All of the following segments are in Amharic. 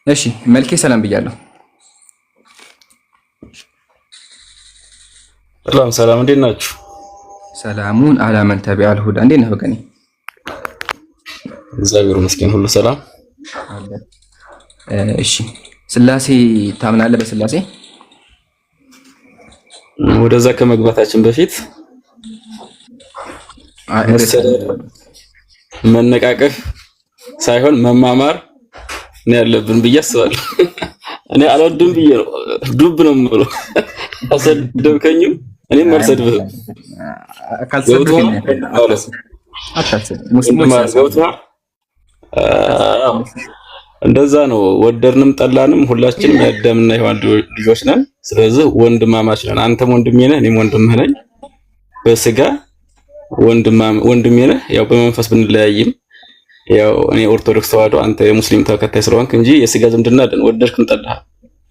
እሺ መልኬ ሰላም ብያለሁ። ሰላም ሰላም፣ እንዴት ናችሁ? ሰላሙን አላመን ተቢዐል ሁዳ። እንዴት ነህ ወገኔ? እግዚአብሔር ይመስገን ሁሉ ሰላም አለ። እሺ ስላሴ ታምናለህ? በስላሴ ወደዛ ከመግባታችን በፊት መነቃቀፍ ሳይሆን መማማር ነው ያለብን ብዬ አስባለሁ። እኔ አልወድም ብዬ ነው ዱብ ነው የምለው። አሰደብከኝም እኔም አልሰድብህም። እንደዛ ነው። ወደድንም ጠላንም ሁላችንም የአዳምና የሔዋን ልጆች ነን። ስለዚህ ወንድማማች ነን። አንተም ወንድሜ ነህ፣ እኔም ወንድምህ ነኝ። በስጋ ወንድሜ ነህ። ያው በመንፈስ ብንለያይም ያው እኔ ኦርቶዶክስ ተዋህዶ አንተ የሙስሊም ተከታይ ስለሆንክ እንጂ የስጋ ዝምድና አይደል። ወደድክም ጠላህ።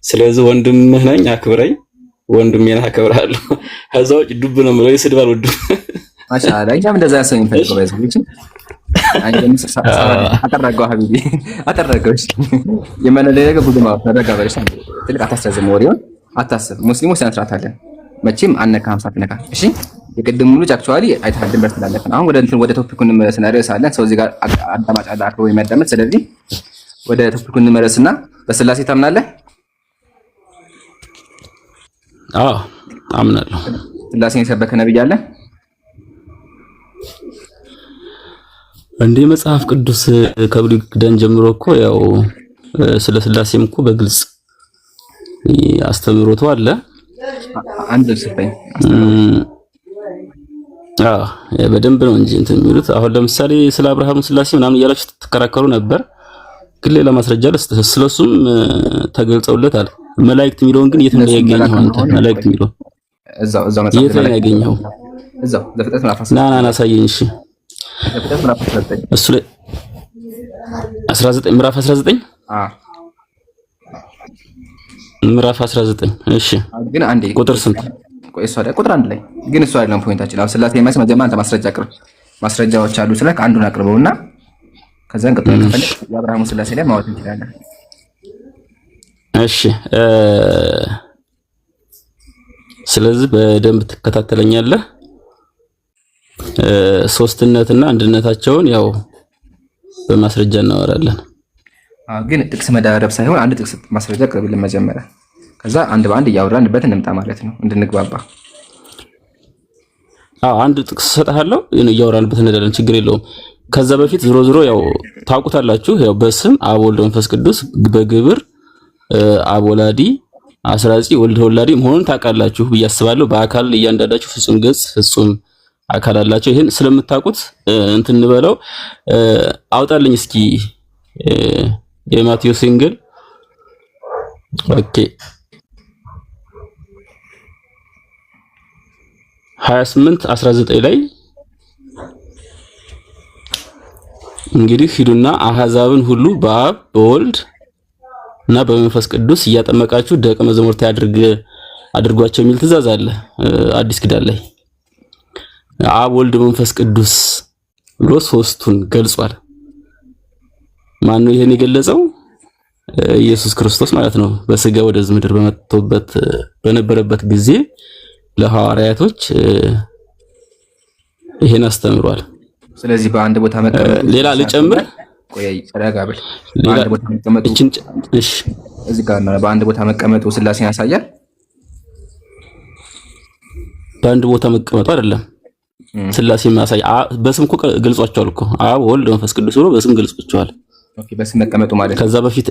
ስለዚህ ወንድምህ ነኝ፣ አክብረኝ። ወንድሜ ነህ፣ አከብርሃለሁ። ከዛ ውጭ ዱብ ነው የምለው። የስድብ አልወድም። ማሻአላ እኛም እንደዛ ያሰኝ ፈልገው ባይዘውች አንጀም አጠራጋው ሀቢቢ አጠራጋው። እሺ የማነለለገ ቡድማ ተረጋጋሽ። ትልቅ አታስተዝም፣ ወሬውን አታስብ። ሙስሊሞች ስነስርዓት አለን። መቼም አነካም ሳትነካ። እሺ የቅድም ሙሉ አክቹአሊ አይተሃል፣ ድንበር ስላለፈን አሁን ወደ ቶፒኩ እንመለስና ርዕስ አለን። ሰው እዚህ ጋር አዳማጭ አለ አክብሮ የሚያዳምጥ። ስለዚህ ወደ ቶፒኩ እንመለስና በስላሴ ታምናለህ? አዎ አምናለሁ። ስላሴን የሰበከ ነብይ አለ እንዴ? መጽሐፍ ቅዱስ ከብሉይ ኪዳን ጀምሮ እኮ ያው ስለ ስላሴም እኮ በግልጽ አስተምሮቱ አለ። አንድ ልስፈኝ በደንብ ነው እንጂ እንትን የሚሉት። አሁን ለምሳሌ ስለ አብርሃም ስላሴ ምናምን እያላችሁ ትከራከሩ ነበር፣ ግን ሌላ ማስረጃ ስለሱም ተገልጸውለታል። መላእክት የሚለውን ግን የት ነው ያገኘኸው አንተ? መላእክት የሚለውን እዛው መጽሐፍ የት ነው ያገኘኸው? እዛው ዘፍጥረት ምዕራፍ 19 ና አሳየኝ። እሺ ዘፍጥረት ምዕራፍ 19 እሱ ላይ 19 ምዕራፍ 19 ምዕራፍ 19 እሺ። ግን አንዴ ቁጥር ስንት? ቆይ እሱ አይደል ቁጥር አንድ ላይ ግን እሱ አይደለም ፖይንታችን። አሁን ስላሴ የማይስ መጀመሪያ አንተ ማስረጃ አቅርብ። ማስረጃዎች አሉ ስለክ አንዱን አቅርበውና ከዛን ቀጥሎ ከፈለክ የአብርሃም ስላሴ ላይ ማወቅ እንችላለን። እሺ ስለዚህ በደንብ ትከታተለኛለህ። ሶስትነትና አንድነታቸውን ያው በማስረጃ እናወራለን። ግን ጥቅስ መዳረብ ሳይሆን አንድ ጥቅስ ማስረጃ አቅርብልን መጀመሪያ፣ ከዛ አንድ በአንድ እያወራንበት እንምጣ ማለት ነው እንድንግባባ። አንድ ጥቅስ ሰጣለሁ እያወራንበት እንሄዳለን፣ ችግር የለውም። ከዛ በፊት ዞሮ ያው ታውቁታላችሁ። ያው በስም አብ ወልድ መንፈስ ቅዱስ፣ በግብር አብ ወላዲ አስራጺ ወልድ ወላዲ መሆኑን ታውቃላችሁ ብዬ አስባለሁ። በአካል እያንዳንዳችሁ ፍጹም ገጽ ፍጹም አካል አላቸው። ይሄን ስለምታውቁት እንትን እንበለው። አውጣልኝ እስኪ የማቴዎስ ወንጌል ኦኬ 28:19 ላይ እንግዲህ ሂዱና አሕዛብን ሁሉ በአብ በወልድ እና በመንፈስ ቅዱስ እያጠመቃችሁ ደቀ መዛሙርት አድርጓቸው የሚል ትእዛዝ አለ አዲስ ኪዳን ላይ። አብ ወልድ መንፈስ ቅዱስ ብሎ ሶስቱን ገልጿል። ማን ነው ይሄን የገለጸው? ኢየሱስ ክርስቶስ ማለት ነው። በስጋ ወደዚህ ምድር በነበረበት ጊዜ ለሐዋርያቶች ይሄን አስተምሯል። ስለዚህ በአንድ ቦታ መቀመጥ ሌላ ልጨምር። ቆይ ተረጋጋብል። በአንድ ቦታ መቀመጡ እሺ፣ እዚህ ጋር ነው። በአንድ ቦታ መቀመጡ ስላሴን ያሳያል። በአንድ ቦታ መቀመጡ አይደለም ስላሴ ማሳይ። በስም እኮ ገልጿቸዋል እኮ አብ ወልድ መንፈስ ቅዱስ ብሎ በስም ገልጿቸዋል። ኦኬ፣ በስም መቀመጡ ማለት ከዛ በፊት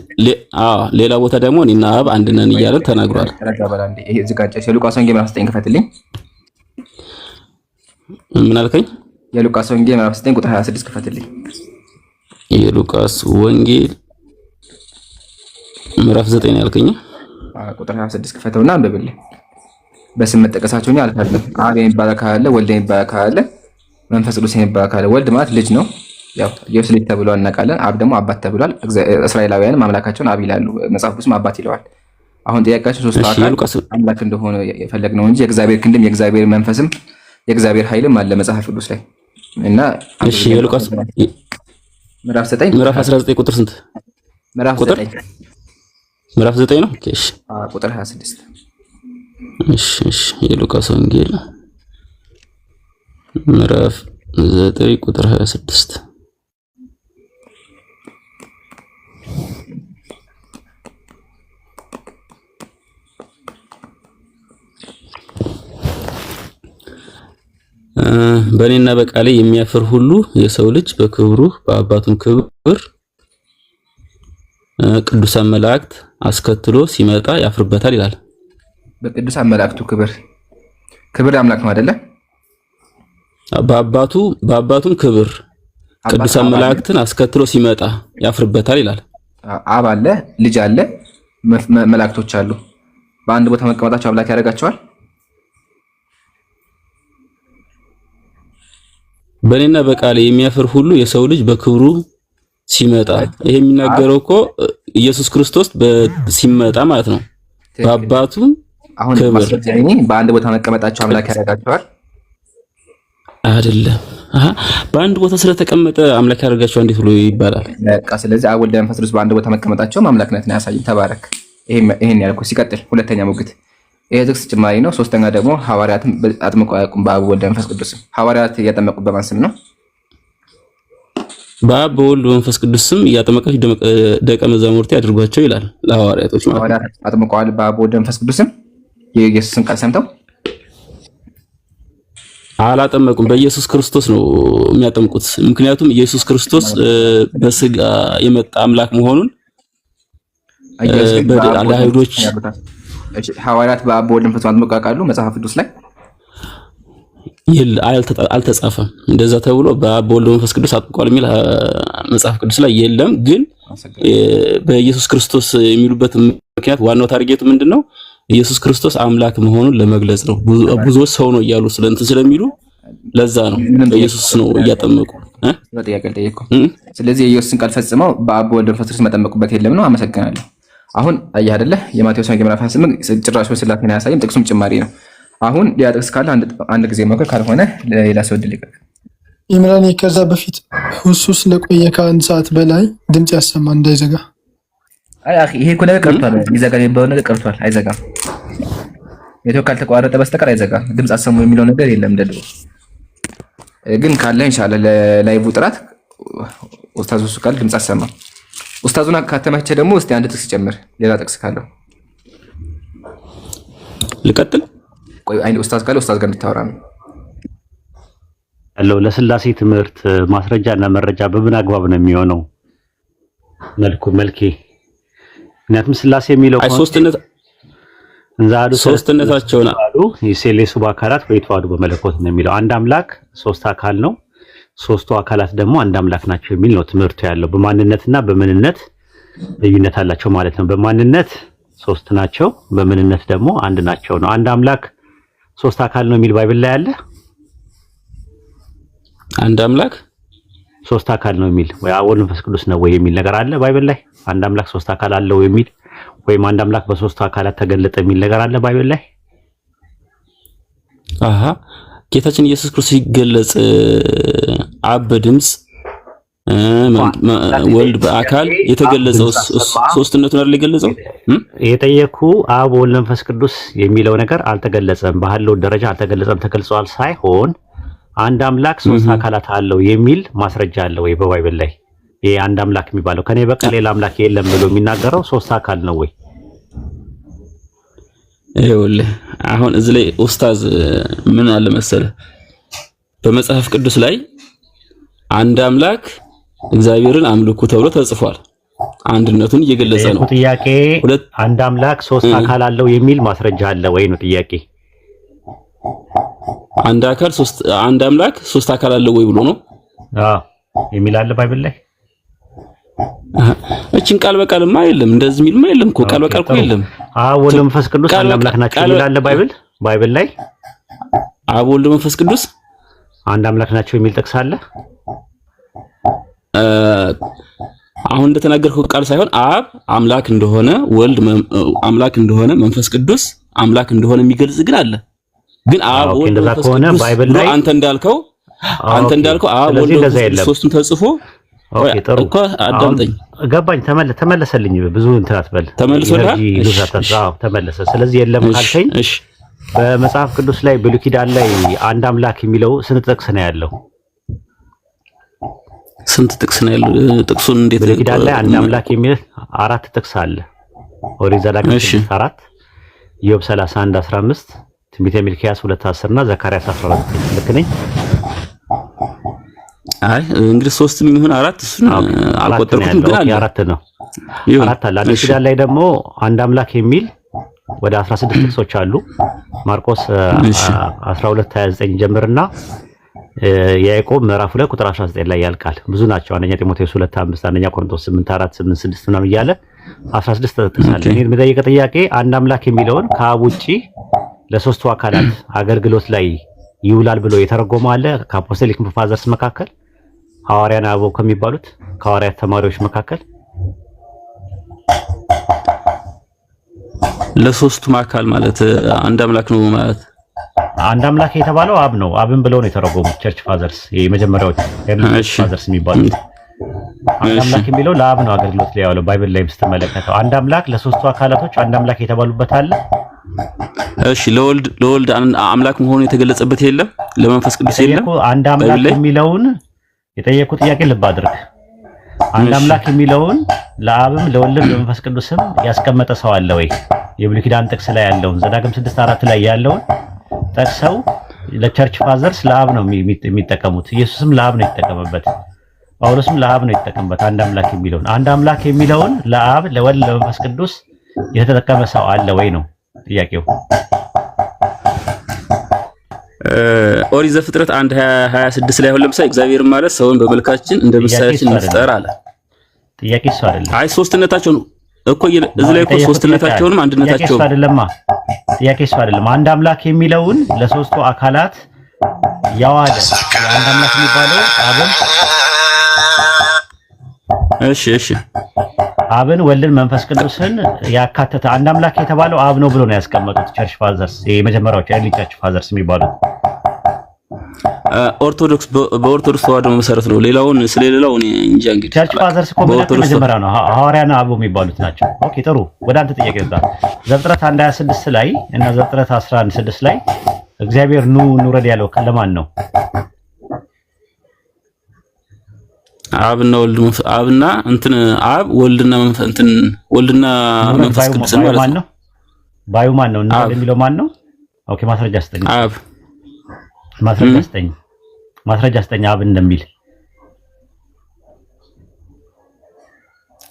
ሌላ ቦታ ደግሞ እኔና አብ አንድ ነን እያለ ተናግሯል። ተረጋጋብል። አንዴ ይሄ እዚህ ጋር የሉቃስ ወንጌል ምዕራፍ 9 ክፈትልኝ። ምን አልከኝ? የሉቃስ ወንጌል ምዕራፍ 9 ቁጥር 26 ክፈትልኝ። የሉቃስ ወንጌል ምዕራፍ 9 ያልከኝ ቁጥር 26 ክፈተውና አንብብልኝ። በስም መጠቀሳቸውን አልካለም። አብ የሚባል ካለ ወልድ የሚባል ካለ መንፈስ ቅዱስ የሚባል ካለ ወልድ ማለት ልጅ ነው። ያው ኢየሱስ ልጅ ተብሎ እናውቃለን። አብ ደግሞ አባት ተብሏል። እስራኤላውያን አምላካቸውን አብ ይላሉ፣ መጽሐፍ ቅዱስም አባት ይለዋል። አሁን ጥያቄያችን ሶስት አካል አምላክ እንደሆነ የፈለግነው እንጂ የእግዚአብሔር ክንድም የእግዚአብሔር መንፈስም የእግዚአብሔር ኃይልም አለ መጽሐፍ ቅዱስ ላይ እና እሺ የሉቃስ ምዕራፍ 9 ምዕራፍ 19 ቁጥር ስንት? ምዕራፍ 9 ምዕራፍ 9 ነው። ኦኬ እሺ ቁጥር 26 እሺ የሉቃስ ወንጌል ምዕራፍ 9 ቁጥር 26 በእኔና በቃሌ የሚያፍር ሁሉ የሰው ልጅ በክብሩ በአባቱም ክብር ቅዱሳን መላእክት አስከትሎ ሲመጣ ያፍርበታል ይላል። በቅዱሳን መላእክቱ ክብር አምላክ ነው አይደለ? በአባቱም ክብር ቅዱሳን መላእክትን አስከትሎ ሲመጣ ያፍርበታል ይላል። አብ አለ፣ ልጅ አለ፣ መላእክቶች አሉ። በአንድ ቦታ መቀመጣቸው አምላክ ያደርጋቸዋል። በእኔና በቃሌ የሚያፍር ሁሉ የሰው ልጅ በክብሩ ሲመጣ፣ ይሄ የሚናገረው እኮ ኢየሱስ ክርስቶስ ሲመጣ ማለት ነው። በአባቱ አሁን ማስረጃዬ በአንድ ቦታ መቀመጣቸው አምላክ ያደርጋቸዋል አይደለም። በአንድ ቦታ ስለተቀመጠ አምላክ ያደርጋቸዋል እንዴት ብሎ ይባላል? በቃ ስለዚህ አብ ወልድ መንፈስ ቅዱስ በአንድ ቦታ መቀመጣቸው አምላክነትን ያሳይ። ተባረክ። ይሄን ያልኩ ሲቀጥል ሁለተኛ ሙግት ይሄ ጥቅስ ጭማሪ ነው። ሶስተኛ ደግሞ ሐዋርያትን አጥምቀው አያውቁም በአብ ወልድ መንፈስ ቅዱስ። ሐዋርያት እያጠመቁት በማን ስም ነው? በአብ በወልድ መንፈስ ቅዱስ ስም እያጠመቃችሁ ደቀ መዛሙርቴ አድርጓቸው ይላል ለሐዋርያቶች ማለት ነው። ሐዋርያት አጥምቀዋል በአብ ወልድ መንፈስ ቅዱስ ስም የኢየሱስን ቃል ሰምተው አላጠመቁም። በኢየሱስ ክርስቶስ ነው የሚያጠምቁት። ምክንያቱም ኢየሱስ ክርስቶስ በስጋ የመጣ አምላክ መሆኑን ለአይሁዶች ሐዋርያት በአብ በወልድ መንፈስ አጥምቀው ያውቃሉ? መጽሐፍ ቅዱስ ላይ አልተጻፈም። እንደዛ ተብሎ በአብ በወልድ መንፈስ ቅዱስ አጥምቀዋል የሚል መጽሐፍ ቅዱስ ላይ የለም። ግን በኢየሱስ ክርስቶስ የሚሉበት ምክንያት ዋናው ታርጌቱ ምንድነው? ኢየሱስ ክርስቶስ አምላክ መሆኑን ለመግለጽ ነው። ብዙዎች ሰው ነው እያሉ ስለሚሉ ለዛ ነው በኢየሱስ ነው እያጠመቁ ስለዚህ የኢየሱስን ቃል ፈጽመው በአብ በወልድ መንፈስ ቅዱስ መጠመቁበት የለም ነው። አመሰግናለሁ። አሁን አየህ አይደለ? የማቴዎስ ወንጌል ምዕራፍ 28 ጭራሽ ስላሴን አያሳይም፣ ጥቅሱም ጭማሪ ነው። አሁን ያ ጥቅስ ካለ አንድ ጊዜ ሞክር፣ ካልሆነ ለሌላ ሰው እድል ይቀር። ኢምራን ከዛ በፊት ሁሱ ስለቆየ ከአንድ ሰዓት በላይ ድምጽ ያሰማ እንዳይዘጋ። አይ አኺ ይሄ እኮ ነገር ቀርቷል። ይዘጋ የሚባለው ነገር ቀርቷል። አይዘጋም። ኔትወርክ ካልተቋረጠ በስተቀር አይዘጋም። ድምጽ አሰሙ የሚለው ነገር የለም እንደድሮ። ግን ካለ ኢንሻአላህ ለላይቭ ጥራት ኡስታዙ እሱ ካለ ድምጽ አሰማ። ኡስታዙና ካተመቸ ደግሞ እስቲ አንድ ጥቅስ ጨምር፣ ሌላ ጥቅስ ካለው ልቀጥል። ቆይ አይ ኡስታዝ ካለ ኡስታዝ ጋር እንድታወራ ነው ያለው። ለስላሴ ትምህርት ማስረጃና መረጃ በምን አግባብ ነው የሚሆነው? መልኬ ምክንያቱም ስላሴ የሚለው ሶስትነታቸውን አሉ የሴሌሱ በአካላት ወይተዋዱ በመለኮት ነው የሚለው። አንድ አምላክ ሶስት አካል ነው፣ ሶስቱ አካላት ደግሞ አንድ አምላክ ናቸው የሚል ነው ትምህርቱ ያለው። በማንነትና በምንነት ልዩነት አላቸው ማለት ነው። በማንነት ሶስት ናቸው፣ በምንነት ደግሞ አንድ ናቸው ነው። አንድ አምላክ ሶስት አካል ነው የሚል ባይብል ላይ አለ። አንድ አምላክ ሶስት አካል ነው የሚል ወይ አብ ወልድ መንፈስ ቅዱስ ነው ወይ የሚል ነገር አለ ባይብል ላይ። አንድ አምላክ ሶስት አካል አለው የሚል ወይም አንድ አምላክ በሶስቱ አካላት ተገለጠ የሚል ነገር አለ ባይብል ላይ። ጌታችን ኢየሱስ ክርስቶስ ሲገለጽ አብ በድምጽ ወልድ በአካል የተገለጸው ሶስትነቱን አይደል የገለጸው? የጠየኩ አብ ወልድ መንፈስ ቅዱስ የሚለው ነገር አልተገለጸም፣ በሐልው ደረጃ አልተገለጸም፣ ተገልጿል ሳይሆን አንድ አምላክ ሶስት አካላት አለው የሚል ማስረጃ አለ ወይ በባይብል ላይ? ይሄ አንድ አምላክ የሚባለው ከኔ በቀር ሌላ አምላክ የለም ብሎ የሚናገረው ሶስት አካል ነው ወይ? ይኸውልህ አሁን እዚህ ላይ ኡስታዝ ምን አለ መሰለህ፣ በመጽሐፍ ቅዱስ ላይ አንድ አምላክ እግዚአብሔርን አምልኩ ተብሎ ተጽፏል። አንድነቱን እየገለጸ ነው። ጥያቄ አንድ አምላክ ሶስት አካል አለው የሚል ማስረጃ አለ ወይ ነው ጥያቄ። አንድ አምላክ ሶስት አካል አለው ወይ ብሎ ነው የሚል አለ ባይብል ላይ። እቺን ቃል በቃልማ የለም፣ እንደዚህ የሚልማ የለም እኮ ቃል በቃል እኮ የለም። አብ ወልድ መንፈስ ቅዱስ አንድ አምላክ ናቸው የሚል አለ ባይብል ላይ። አብ ወልድ መንፈስ ቅዱስ አንድ አምላክ ናቸው የሚል ጥቅስ አለ። አሁን እንደተናገርከው ቃል ሳይሆን አብ አምላክ እንደሆነ፣ ወልድ አምላክ እንደሆነ፣ መንፈስ ቅዱስ አምላክ እንደሆነ የሚገልጽ ግን አለ። ግን አብ ወልድ መንፈስ ቅዱስ አንተ እንዳልከው አብ ወልድ መንፈስ ቅዱስ ሶስቱም ተጽፎ ኦኬ ጥሩ እኮ አዳምጠኝ። ገባኝ። ተመለሰልኝ። ብዙ እንትን አትበል። ተመልሶልሃል? ተመለሰ። ስለዚህ የለም ካልከኝ በመጽሐፍ ቅዱስ ላይ ብሉይ ኪዳን ላይ አንድ አምላክ የሚለው ስንት ጥቅስ ነው ያለው? ስንት ጥቅስ ነው ያለው? ጥቅሱን እንዴት ብሉይ ኪዳን ላይ አንድ አምላክ የሚል 4 ጥቅስ አለ። ኦሪት ዘዳግም 4፣ ኢዮብ 31:15፣ ትንቢተ ሚልክያስ 2:10 እና ዘካርያስ 12። ልክ ነኝ? አይ እንግዲህ 3ም ይሁን 4 እሱን አልቆጠርኩትም፣ ግን አለ 4 ነው። 4 አለ። አዲስ ኪዳን ላይ ደግሞ አንድ አምላክ የሚል ወደ 16 ጥቅሶች አሉ። ማርቆስ 12:29 ጀምርና የያዕቆብ ምዕራፍ 2 ቁጥር 19 ላይ ያልቃል። ብዙ ናቸው። አንደኛ ጢሞቴዎስ 2:5፣ አንደኛ ቆሮንቶስ 8:4፣ 8:6 ምናምን እያለ 16 ተጠቅሳለ። እኔ የምጠይቀው ጥያቄ አንድ አምላክ የሚለውን ከአብ ውጪ ለሶስቱ አካላት አገልግሎት ላይ ይውላል ብሎ የተረጎመ አለ? ከአፖስቶሊክ ፋዘርስ መካከል ሐዋርያን አበው ከሚባሉት ከሐዋርያት ተማሪዎች መካከል ለሶስቱም አካል ማለት አንድ አምላክ ነው ማለት አንድ አምላክ የተባለው አብ ነው። አብን ብለው ነው የተረጎሙት ቸርች ፋዘርስ፣ የመጀመሪያዎቹ ቸርች ፋዘርስ የሚባሉት። አንድ አምላክ የሚለው ለአብ ነው አገልግሎት ላይ ያለው። ባይብል ላይ ስትመለከተው አንድ አምላክ ለሶስቱ አካላቶች አንድ አምላክ የተባሉበት አለ። እሺ ለወልድ አምላክ መሆኑ የተገለጸበት የለም? ለመንፈስ ቅዱስ የለም? አንድ አምላክ የሚለውን የጠየቁ ጥያቄ ልብ አድርግ። አንድ አምላክ የሚለውን ለአብም ለወልድም ለመንፈስ ቅዱስም ያስቀመጠ ሰው አለ ወይ? የብሉይ ኪዳን ጥቅስ ላይ ያለውን ዘዳግም 6:4 ላይ ያለውን ጠቅሰው ለቸርች ፋዘርስ ለአብ ነው የሚጠቀሙት። ኢየሱስም ለአብ ነው የተጠቀመበት። ጳውሎስም ለአብ ነው የተጠቀመበት አንድ አምላክ የሚለውን። አንድ አምላክ የሚለውን ለአብ ለወልድ ለመንፈስ ቅዱስ የተጠቀመ ሰው አለ ወይ ነው ጥያቄው። ኦሪት ዘፍጥረት 1:26 ላይ አሁን ለምሳሌ እግዚአብሔር ማለት ሰውን በመልካችን እንደ ምሳሌያችን እንፍጠር አለ። ጥያቄ እሱ አይደለም። አይ ሶስትነታቸው ነው እኮ እዚህ ላይ እኮ ሶስትነታቸውንም አንድነታቸውም ጥያቄ እሱ አይደለም። አንድ አምላክ የሚለውን ለሶስቱ አካላት ያዋለ አንድ አምላክ የሚባለው አብን እሺ አብን ወልድን መንፈስ ቅዱስን ያካተተ አንድ አምላክ የተባለው አብ ነው ብሎ ነው ያስቀመጡት ቸርች ፋዘርስ፣ የመጀመሪያዎቹ ኤርሊ ቸርች ፋዘርስ የሚባሉት። ኦርቶዶክስ በኦርቶዶክስ ተዋህዶ መሰረት ነው። ሌላውን ስለሌላው እኔ እንጃ። እንግዲህ ቸርች ፋዘርስ እኮ መጀመሪያ ነው ሐዋርያና አበው የሚባሉት ናቸው። ኦኬ ጥሩ። ወደ አንተ ጥያቄ ወጣ። ዘፍጥረት 1:26 ላይ እና ዘፍጥረት 11:6 ላይ እግዚአብሔር ኑ እንውረድ ያለው ለማን ነው? አብና ወልድ አብና እንትን አብ ወልድና መንፈስ ቅዱስ ማለት ነው። ባዩ ማን ነው? እና የሚለው ማን ነው? ኦኬ ማስረጃ ስጠኝ። አብ ማስረጃ ስጠኝ አብ እንደሚል።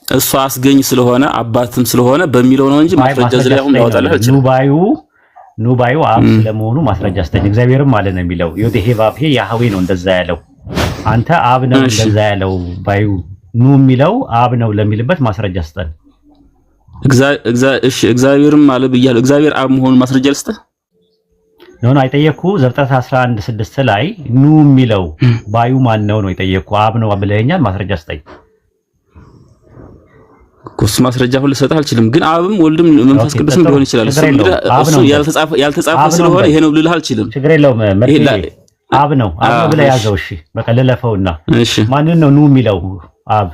እሱ አስገኝ ስለሆነ አባትም ስለሆነ በሚለው ነው እንጂ ማስረጃ ዝላይ አሁን ያወጣልህ እቺ ኑ ባዩ አብ ስለመሆኑ ማስረጃ ስጠኝ። እግዚአብሔርም ማለት ነው የሚለው ዮቴሄ ባብሄ ያህዌ ነው እንደዛ ያለው። አንተ አብ ነው እንደዛ ያለው ባዩ ኑ የሚለው አብ ነው ለሚልበት ማስረጃ ስጠን። እግዚአብሔርም ማለት ብያለሁ። እግዚአብሔር አብ መሆኑን ማስረጃ ልስጥህ ነው አይጠየቁ። ዘፍጥረት 11:6 ላይ ኑ የሚለው ባዩ ማን ነው ነው የጠየቁ። አብ ነው ብለኸኛል። ማስረጃ ስጠኝ። ኩስ ማስረጃ ሁሉ ልሰጥህ አልችልም፣ ግን አብም ወልድም መንፈስ ቅዱስም ሊሆን ይችላል። እሱ ያልተጻፈ ስለሆነ ይሄ ነው ልልህ አልችልም። ችግር የለውም። አብ ነው ብለህ ያዘው። እሺ በቃ ልለፈውና ማንን ነው ኑ የሚለው አብ?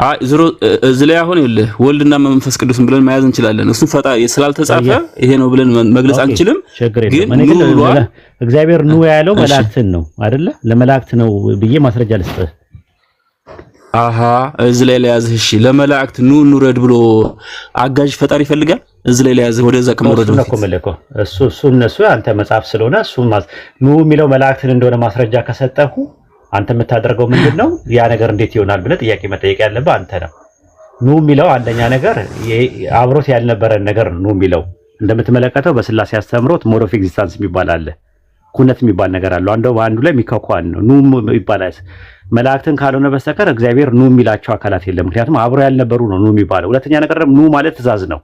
አይ ዞሮ እዚህ ላይ አሁን ይኸውልህ ወልድና መንፈስ ቅዱስን ብለን መያዝ እንችላለን። እሱ ፈጣሪ ስላልተጻፈ ይሄ ነው ብለን መግለጽ አንችልም። ግን እግዚአብሔር ኑ ያለው መላእክትን ነው አይደለ? ለመላእክት ነው ብዬ ማስረጃ ልስጥህ። አሃ እዚህ ላይ ለያዝህ። እሺ ለመላእክት ኑ እንውረድ ብሎ አጋዥ ፈጣሪ ይፈልጋል። እዚህ ላይ ለያዝህ ወደዛ ከመውረድ ነው እሱ እነሱ አንተ መጽሐፍ ስለሆነ እሱ ኑ የሚለው መላእክትን እንደሆነ ማስረጃ ከሰጠሁ አንተ የምታደርገው ምንድነው? ያ ነገር እንዴት ይሆናል ብለህ ጥያቄ መጠየቅ ያለብህ አንተ ነው። ኑ የሚለው አንደኛ ነገር አብሮት ያልነበረ ነገር ነው። ኑ የሚለው እንደምትመለከተው በስላሴ አስተምሮት ሞድ ኦፍ ኤግዚስተንስ የሚባል አለ፣ ኩነት የሚባል ነገር አለ። አንዱ ላይ የሚካኳን ነው ኑ ይባላል። መላእክትን ካልሆነ በስተቀር እግዚአብሔር ኑ የሚላቸው አካላት የለም። ምክንያቱም አብሮ ያልነበሩ ነው ኑ የሚባለው። ሁለተኛ ነገር ደግሞ ኑ ማለት ትእዛዝ ነው።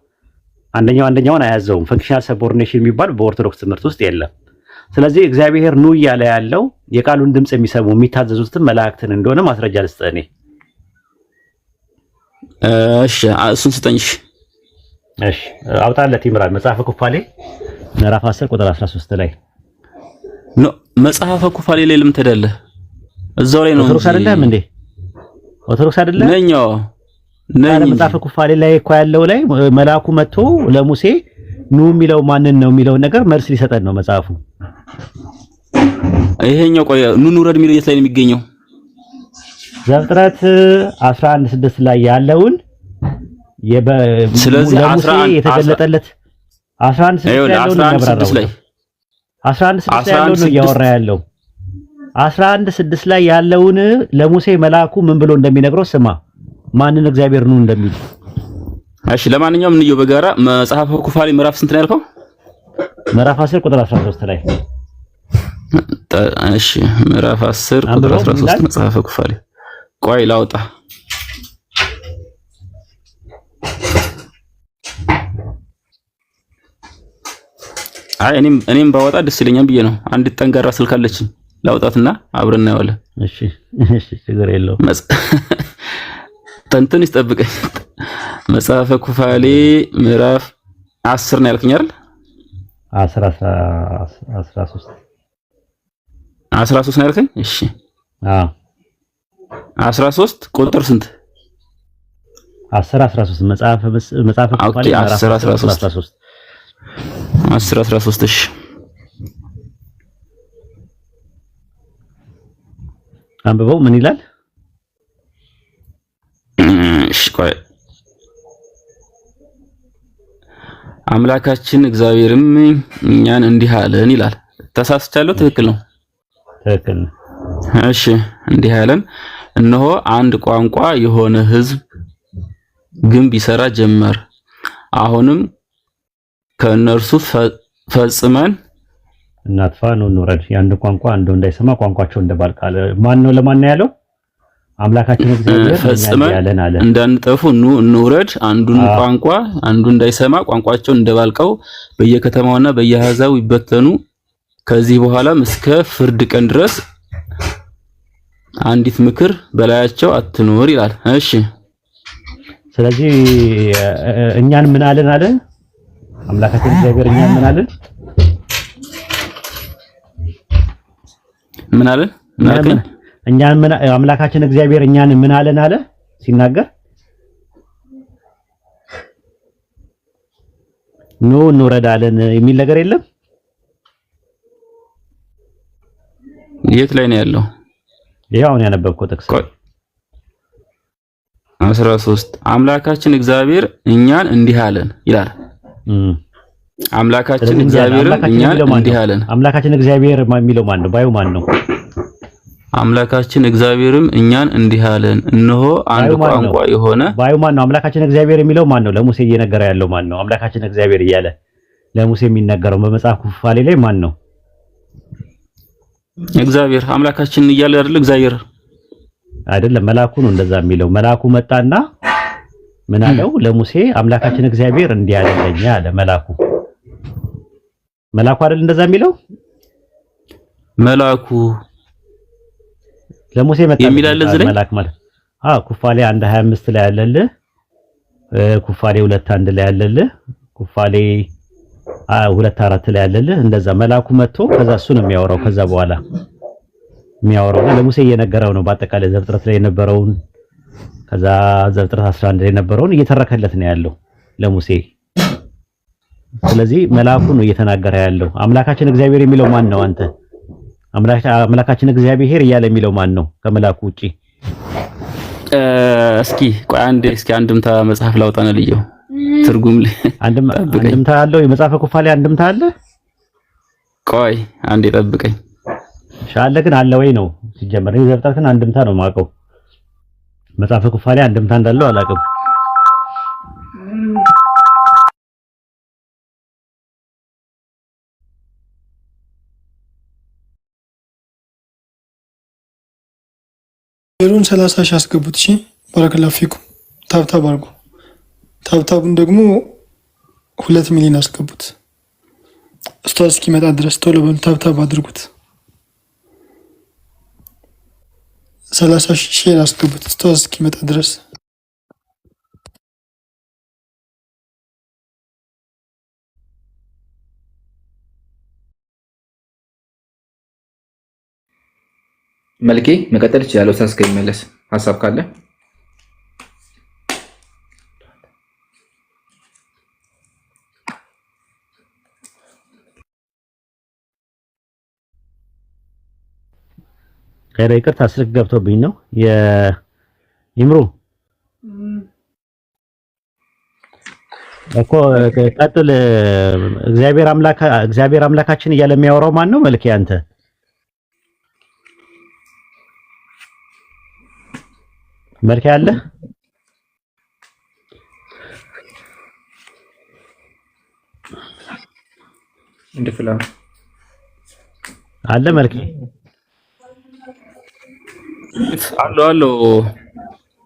አንደኛውን አያዘውም። ፈንክሽናል ሰቦርዲኔሽን የሚባል በኦርቶዶክስ ትምህርት ውስጥ የለም። ስለዚህ እግዚአብሔር ኑ እያለ ያለው የቃሉን ድምጽ የሚሰሙ የሚታዘዙትን መላእክትን እንደሆነ ማስረጃ ልስጥህ እኔ። እሺ እሱን ስጠኝ። እሺ አውጣለት ይምራል። መጽሐፈ ኩፋሌ ምዕራፍ 10 ቁጥር 13 ላይ ነው። መጽሐፈ ኩፋሌ ላይ ልምተዳለህ እዛው ላይ ነው ኦርቶዶክስ አይደለም እንዴ? ኦርቶዶክስ አይደለም ነኛው ነኝ መጽሐፈ ኩፋሌ ላይ እኮ ያለው ላይ መልአኩ መጥቶ ለሙሴ ኑ የሚለው ማንን ነው የሚለው ነገር መልስ ሊሰጠን ነው መጽሐፉ። ይሄኛው ቆይ ኑ ንውረድ የሚለው የት ላይ ነው የሚገኘው? ዘፍጥረት 11:6 ላይ ያለውን ስለዚህ ለሙሴ የተገለጠለት 11:6 ላይ ያለውን ነው ያብራራው። 11:6 ላይ ያለውን ነው እያወራ ያለው። 11:6 ላይ ያለውን ለሙሴ መልአኩ ምን ብሎ እንደሚነግረው ስማ፣ ማንን እግዚአብሔር ነው እንደሚል። እሺ ለማንኛውም እንየው በጋራ መጽሐፈ ኩፋሌ ምዕራፍ ስንት ነው ያልከው? ምዕራፍ 10 ቁጥር 13 ላይ። እሺ ምዕራፍ 10 ቁጥር 13 መጽሐፈ ኩፋሌ ቆይ ላውጣ። አይ እኔም ባወጣ ደስ ይለኛል ብዬ ነው። አንድ ጠንጋራ ስልክ አለችኝ ላውጣትና አብረን እናየዋለን። እሺ ችግር የለውም። ተንትን ይጠብቀኝ። መጽሐፈ ኩፋሌ ምዕራፍ 10 ነው ያልከኝ አይደል? 13 ነው ያልከኝ? እሺ 13 ቁጥር ስንት? 13 መጽሐፈ ኩፋሌ 13 እሺ አንብበው ምን ይላል? እሺ ቆይ አምላካችን እግዚአብሔርም እኛን እንዲህ አለን ይላል። ተሳስቻለሁ? ትክክል ነው? ትክክል ነው። እሺ እንዲህ አለን፣ እነሆ አንድ ቋንቋ የሆነ ሕዝብ ግንብ ይሰራ ጀመር። አሁንም ከእነርሱ ፈጽመን እናጥፋ ነው እንውረድ። የአንድ ቋንቋ አንዱ እንዳይሰማ ቋንቋቸው እንደባልቃለ። ማን ነው ለማን ነው ያለው? አምላካችን እግዚአብሔር ፈጽመን እንዳንጠፉ ኑ እንውረድ፣ አንዱን ቋንቋ አንዱ እንዳይሰማ ቋንቋቸው እንደባልቀው በየከተማውና በየአሕዛቡ ይበተኑ። ከዚህ በኋላም እስከ ፍርድ ቀን ድረስ አንዲት ምክር በላያቸው አትኖር ይላል። እሺ ስለዚህ እኛን ምን አለን አለ አምላካችን እግዚአብሔር እኛን ምን አለን? ምን አለን? እኛን ምን አምላካችን እግዚአብሔር እኛን ምን አለን አለ ሲናገር ኑ እንውረዳለን የሚል ነገር የለም። የት ላይ ነው ያለው? ይሄው አሁን ያነበብኩት ጥቅስ 13 አምላካችን እግዚአብሔር እኛን እንዲህ አለን ይላል። አምላካችን እግዚአብሔር እኛን እንዲህ አለን። አምላካችን እግዚአብሔር የሚለው ማን ነው? ባዩ ማን ነው? አምላካችን እግዚአብሔርም እኛን እንዲህ አለን፣ እነሆ አንድ ቋንቋ የሆነ ባዩ ማን ነው? አምላካችን እግዚአብሔር የሚለው ማን ነው? ለሙሴ እየነገረ ያለው ማን ነው? አምላካችን እግዚአብሔር እያለ ለሙሴ የሚነገረው በመጽሐፍ ኩፋሌ ላይ ማን ነው? እግዚአብሔር አምላካችን እያለ አይደል? እግዚአብሔር አይደለም፣ መልአኩ ነው እንደዛ የሚለው። መልአኩ መጣና ምን አለው ለሙሴ? አምላካችን እግዚአብሔር እንዲህ አለኝ አለ መልአኩ። መልአኩ አይደል እንደዛ የሚለው? መልአኩ ለሙሴ መጣ የሚላል ዝለኝ መልአክ ማለት ኩፋሌ 1:25 ላይ ያለልህ፣ ኩፋሌ 2:1 ላይ ያለልህ፣ ኩፋሌ 2:4 ላይ ያለልህ። እንደዛ መልአኩ መጥቶ ከዛ እሱ ነው የሚያወራው። ከዛ በኋላ የሚያወራው ለሙሴ እየነገረው ነው። በአጠቃላይ ዘፍጥረት ላይ የነበረውን ከዛ ዘፍጥረት 11 ላይ የነበረውን እየተረከለት ነው ያለው ለሙሴ። ስለዚህ መልአኩ ነው እየተናገረ ያለው። አምላካችን እግዚአብሔር የሚለው ማን ነው? አንተ አምላካችን እግዚአብሔር እያለ የሚለው ማን ነው ከመልአኩ ውጪ? እስኪ ቆይ አንድምታ መጽሐፍ ላውጣና ልየው ትርጉም አንድምታ አለው። የመጽሐፈ ኩፋሌ አንድምታ አለ። ቆይ አንዴ ጠብቀኝ። ሻለ ግን አለ ወይ ነው ሲጀመር። ዘፍጥረትን አንድምታ ነው የማውቀው። መጽሐፈ ኩፋሌ አንድምታ እንዳለው አላውቅም። ሌሎን 30 ሺህ አስገቡት። እሺ ባረከላሁ ፊኩም። ታብታብ አድርጉ። ታብታቡን ደግሞ 2 ሚሊዮን አስገቡት። ኡስታዝ እስኪመጣ ድረስ ቶሎ በሉ ታብታብ አድርጉት። 30 ሺህ አስገቡት ኡስታዝ እስኪመጣ ድረስ። መልኬ መቀጠል ይችላል። ኡስታዝ እስከሚመለስ ሀሳብ ካለ ኸይረ ይቅርታ ስልክ ገብቶብኝ ነው ይምሩ እኮ ቀጥል። እግዚአብሔር አምላካችን እያለ የሚያወራው ማን ነው? መልክ ያንተ መልክ ያለ እንደፍላ አለ መልክ አሎ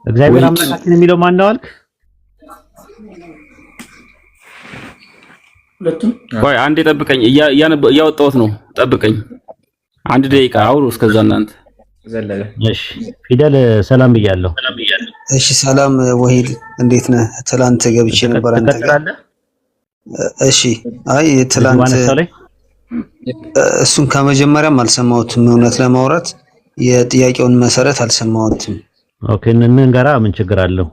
እግዚአብሔር አምላካችን የሚለው ማን ነው አልክ? ቆይ አንዴ ጠብቀኝ፣ እያወጣሁት ነው። ጠብቀኝ አንድ ደቂቃ አውሩ። እስከዛ እናንተ ዘለለ። እሺ ፊደል ሰላም ብያለሁ። እሺ ሰላም ወሂድ እንዴት ነህ? ትላንት ገብቼ ነበር አንተ ጋር። እሺ አይ ትላንት እሱን ከመጀመሪያም አልሰማሁትም። እውነት ለማውራት የጥያቄውን መሰረት አልሰማሁትም። ኦኬ እንንገራ ምን ችግር አለው?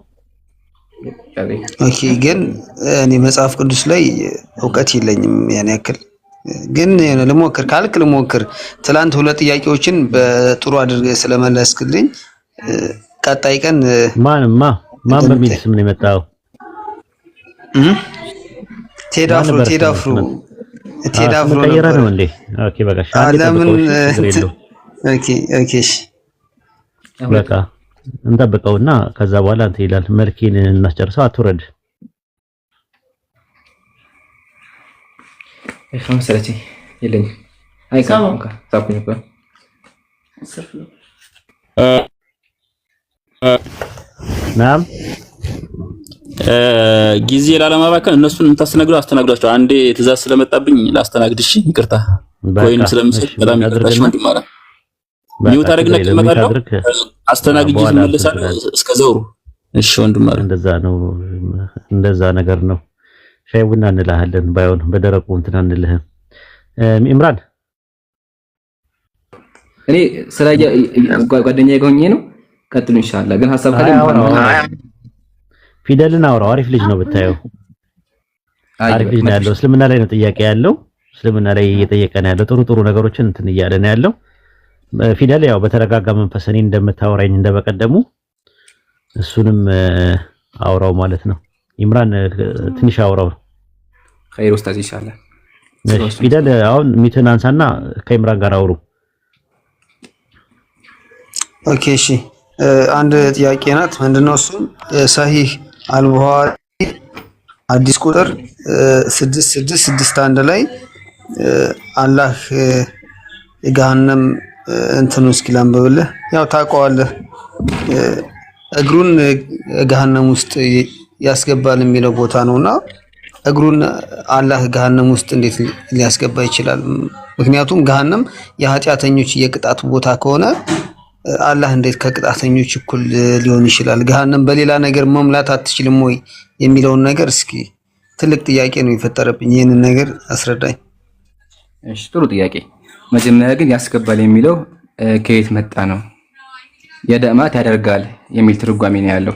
ኦኬ ግን እኔ መጽሐፍ ቅዱስ ላይ እውቀት የለኝም ያን ያክል፣ ግን ልሞክር ካልክ ልሞክር። ትላንት ሁለት ጥያቄዎችን በጥሩ አድርገህ ስለመለስክልኝ ቀጣይ ቀን ማን በሚል ስም ነው የመጣው? ቴዳፍሮ ቀየረ ነው እንዴ? ኦኬ በቃ ለምን ኦኬ እሺ በቃ እንጠብቀውና ከዛ በኋላ እንትን ይላል። መልኪን እናስጨርሰው። አትውረድ መሰለች የለኝም። ሳኩኝ እኮ ናም ጊዜ ላለማባከን እነሱን የምታስተናግዱ አስተናግዷቸው። አንዴ ትእዛዝ ስለመጣብኝ ላስተናግድ። እሺ ይቅርታ። ኮይን ስለምሰጥ በጣም ይቅርታሽ ወንድማራ ሚውት አድርግና ተመጣጣው አስተናግጂ ዝመለሳለሁ እስከዛው። እሺ ወንድማራ እንደዛ ነገር ነው። ሻይ ቡና እንልሃለን፣ ባይሆን በደረቁ እንትን አንልህም። ኢምራን እኔ ስራ ጓደኛዬ ጋር ሆኜ ነው። ቀጥሉ ኢንሻአላህ። ግን ሐሳብ ካለ ፊደልን አውራው። አሪፍ ልጅ ነው ብታየው፣ አሪፍ ልጅ ነው ያለው። እስልምና ላይ ነው ጥያቄ ያለው። እስልምና ላይ እየጠየቀ ነው ያለው። ጥሩ ነገሮችን እንትን እያለ ነው ያለው። ፊደል ያው በተረጋጋ መንፈስ እኔ እንደምታወራኝ እንደበቀደሙ እሱንም አውራው ማለት ነው። ኢምራን ትንሽ አውራው ኸይር ኡስታዝ ኢንሻአላህ። ፊደል አሁን ሚትን አንሳና ከኢምራን ጋር አውሩ። ኦኬ እሺ አንድ ጥያቄ ናት። ምንድነው እሱ? ሰሂህ አልቡኻሪ አዲስ ቁጥር 6661 ላይ አላህ ገሃነም እንትኑ እስኪ ላንብብልህ። ያው ታውቀዋለህ እግሩን ገሃነም ውስጥ ያስገባል የሚለው ቦታ ነውና እግሩን አላህ ገሃነም ውስጥ እንዴት ሊያስገባ ይችላል? ምክንያቱም ገሃነም የኃጢአተኞች የቅጣት ቦታ ከሆነ አላህ እንዴት ከቅጣተኞች እኩል ሊሆን ይችላል? ገሃነም በሌላ ነገር መሙላት አትችልም ወይ የሚለውን ነገር እስኪ ትልቅ ጥያቄ ነው የፈጠረብኝ። ይሄንን ነገር አስረዳኝ። እሺ ጥሩ ጥያቄ። መጀመሪያ ግን ያስገባል የሚለው ከየት መጣ ነው? የደማት ያደርጋል የሚል ትርጓሜ ነው ያለው።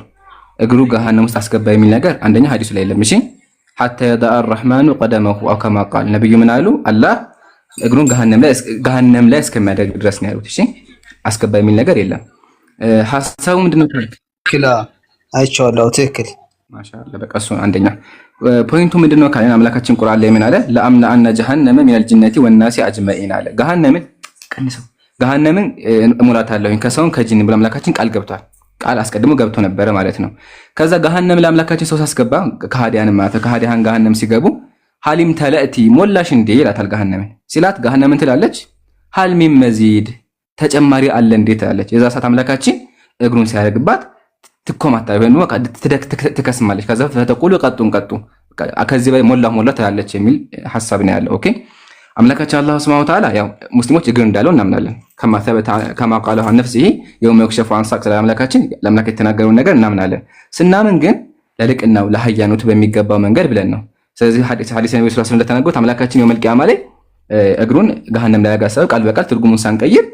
እግሩ ገሃነም ውስጥ አስገባ የሚል ነገር አንደኛ ሐዲሱ ላይ የለም። እሺ حتى يضع الرحمن قدمه او كما قال ነብዩ ምን አሉ? አላህ እግሩን ገሃነም ላይ እስከሚያደርግ ድረስ ነው ያሉት። እሺ አስገባ የሚል ነገር የለም። ሐሳቡ ምንድነው? ክላ አይቼዋለሁ። ትክክል ማሻአላ። በቃ እሱ አንደኛ ፖይንቱ ምንድነው ካለን አምላካችን ቁርአን ላይ ምን አለ? ለአምና አነ ጀሃነመ ሚነል ጅነቲ ወናሲ አጅመኢን አለ። ገሃነምን ቀንሰው ገሃነምን እሞላታለሁ ከሰውን ከጂን ብሎ አምላካችን ቃል ገብቷል። ቃል አስቀድሞ ገብቶ ነበረ ማለት ነው። ከዛ ገሃነም ለአምላካችን ሰው ሳስገባ ከሃዲያን ማለት ከሃዲያን ገሃነም ሲገቡ ሐሊም ተለእቲ ሞላሽ እንዴ ይላታል። ገሃነምን ሲላት ገሃነምን ትላለች ሐልሚም መዚድ ተጨማሪ አለ እንዴ ትላለች። የዛ ሰዓት አምላካችን እግሩን ሲያደርግባት ትኮማታ ወይ ነው ትከስማለች። ከዛ ተቆሉ ቀጡ ከዚህ በላይ ሞላ ትላለች የሚል ሐሳብ ነው ያለው። ኦኬ አምላካችን አላህ Subhanahu Wa Ta'ala ያው ሙስሊሞች እግር እንዳለው እናምናለን። ከማ ቃለው ነፍሲሂ የውመ ይክሸፉ አን ሳቅ ለአምላካችን ለአምላክ የተናገረውን ነገር እናምናለን። ስናምን ግን ለልቅናው ለሐያኖቱ በሚገባው መንገድ ብለን ነው። ስለዚህ ሐዲስ ነብዩ ሰለላሁ ዐለይሂ ወሰለም እንደተናገሩት አምላካችን የውመል ቂያማ ላይ እግሩን ገሃነም ላይ ያጋሰው ቃል በቃል ትርጉሙን ሳንቀይር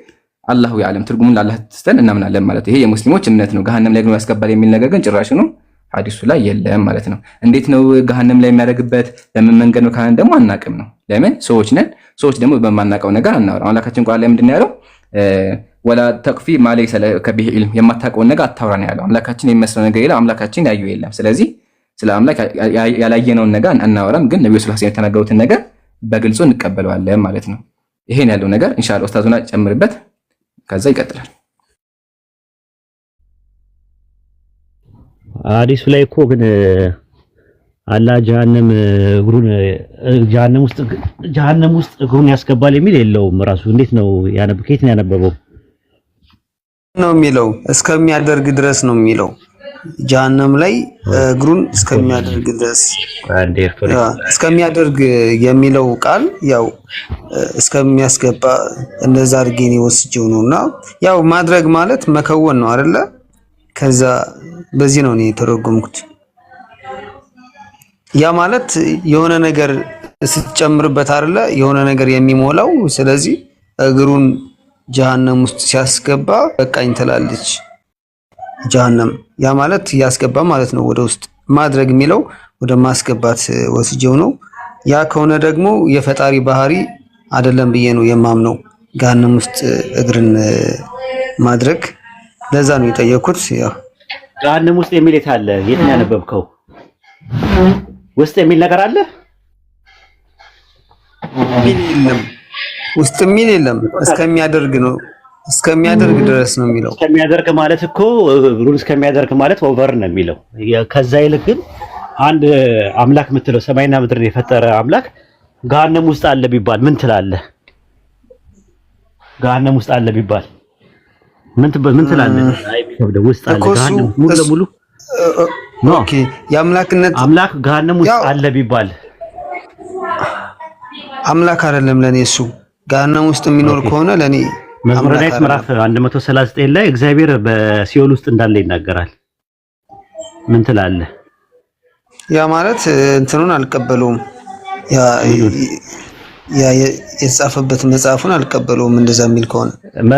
አላሁ ያለም ትርጉሙን ለአላህ ተስተን እናምናለን ማለት ይሄ የሙስሊሞች እምነት ነው። ገሃነም ላይ እግሩን ያስገባል የሚል ነገር ግን ጭራሽ ነው ሐዲሱ ላይ የለም ማለት ነው። እንዴት ነው ገሃነም ላይ የሚያደርግበት ለምን መንገድ ነው ካለን ደግሞ አናቅም ነው። ለምን ሰዎች ነን። ሰዎች ደግሞ በማናቀው ነገር አናወራ። አምላካችን ቃል ላይ ምንድነው ያለው? ወላ ተቅፊ ማ ለይሰ ለከ ቢሂ ዒልም የማታውቀውን ነገር አታውራ ነው ያለው። አምላካችን የሚመስለው ነገር የለም፣ አምላካችን ያየው የለም። ስለዚህ ስለ አምላክ ያላየነውን ነገር አናወራም፣ ግን ነብዩ ሰለላሁ ዐለይሂ ወሰለም የተናገሩትን ነገር በግልጹ እንቀበለዋለን ማለት ነው። ይሄን ያለው ነገር ኢንሻአላህ ኡስታዙና ጨምርበት፣ ከዛ ይቀጥላል። ሐዲሱ ላይ እኮ ግን አላህ ጀሃነም ውስጥ እግሩን ያስገባል የሚል የለውም። ራሱ እንዴት ነው ከየት ነው ያነበበው? ነው የሚለው እስከሚያደርግ ድረስ ነው የሚለው። ጀሃነም ላይ እግሩን እስከሚያደርግ ድረስ እስከሚያደርግ የሚለው ቃል ያው እስከሚያስገባ እንደዛ አድርጌ ነው ወስጄው ነውና ያው ማድረግ ማለት መከወን ነው አይደለ? ከዛ በዚህ ነው እኔ የተረጎምኩት። ያ ማለት የሆነ ነገር ስትጨምርበት አይደለ የሆነ ነገር የሚሞላው። ስለዚህ እግሩን ጀሃነም ውስጥ ሲያስገባ በቃኝ ትላለች ጀሃነም። ያ ማለት ያስገባ ማለት ነው ወደ ውስጥ። ማድረግ የሚለው ወደ ማስገባት ወስጄው ነው። ያ ከሆነ ደግሞ የፈጣሪ ባህሪ አይደለም ብዬ ነው የማምነው ጀሃነም ውስጥ እግርን ማድረግ። ለዛ ነው የጠየኩት። ያው ጀሃነም ውስጥ የሚል የት አለ? የት ነው ያነበብከው? ውስጥ የሚል ነገር አለ? የለም ውስጥ የሚል የለም። እስከሚያደርግ ነው እስከሚያደርግ ድረስ ነው የሚለው። እስከሚያደርግ ማለት እኮ እግሩን እስከሚያደርግ ማለት ኦቨር ነው የሚለው። ከዛ ይልቅ ግን አንድ አምላክ የምትለው ሰማይና ምድርን የፈጠረ አምላክ ገሃነም ውስጥ አለ ቢባል ምን ትላለህ? ገሃነም ውስጥ አለ ቢባል ምን ትላለህ? አይ ቢከብደ ውስጥ አለ ገሃነም ሙሉ ለሙሉ ኦኬ። የአምላክነት አምላክ ገሃነም ውስጥ አለ ቢባል አምላክ አይደለም ለኔ እሱ። ገሃነም ውስጥ የሚኖር ከሆነ ለኔ መዝሙረ ዳዊት ምዕራፍ 139 ላይ እግዚአብሔር በሲኦል ውስጥ እንዳለ ይናገራል። ምን ትላለህ? ያ ማለት እንትኑን አልቀበለውም። ያ የተጻፈበት መጽሐፉን አልቀበለውም። እንደዛ የሚል ከሆነ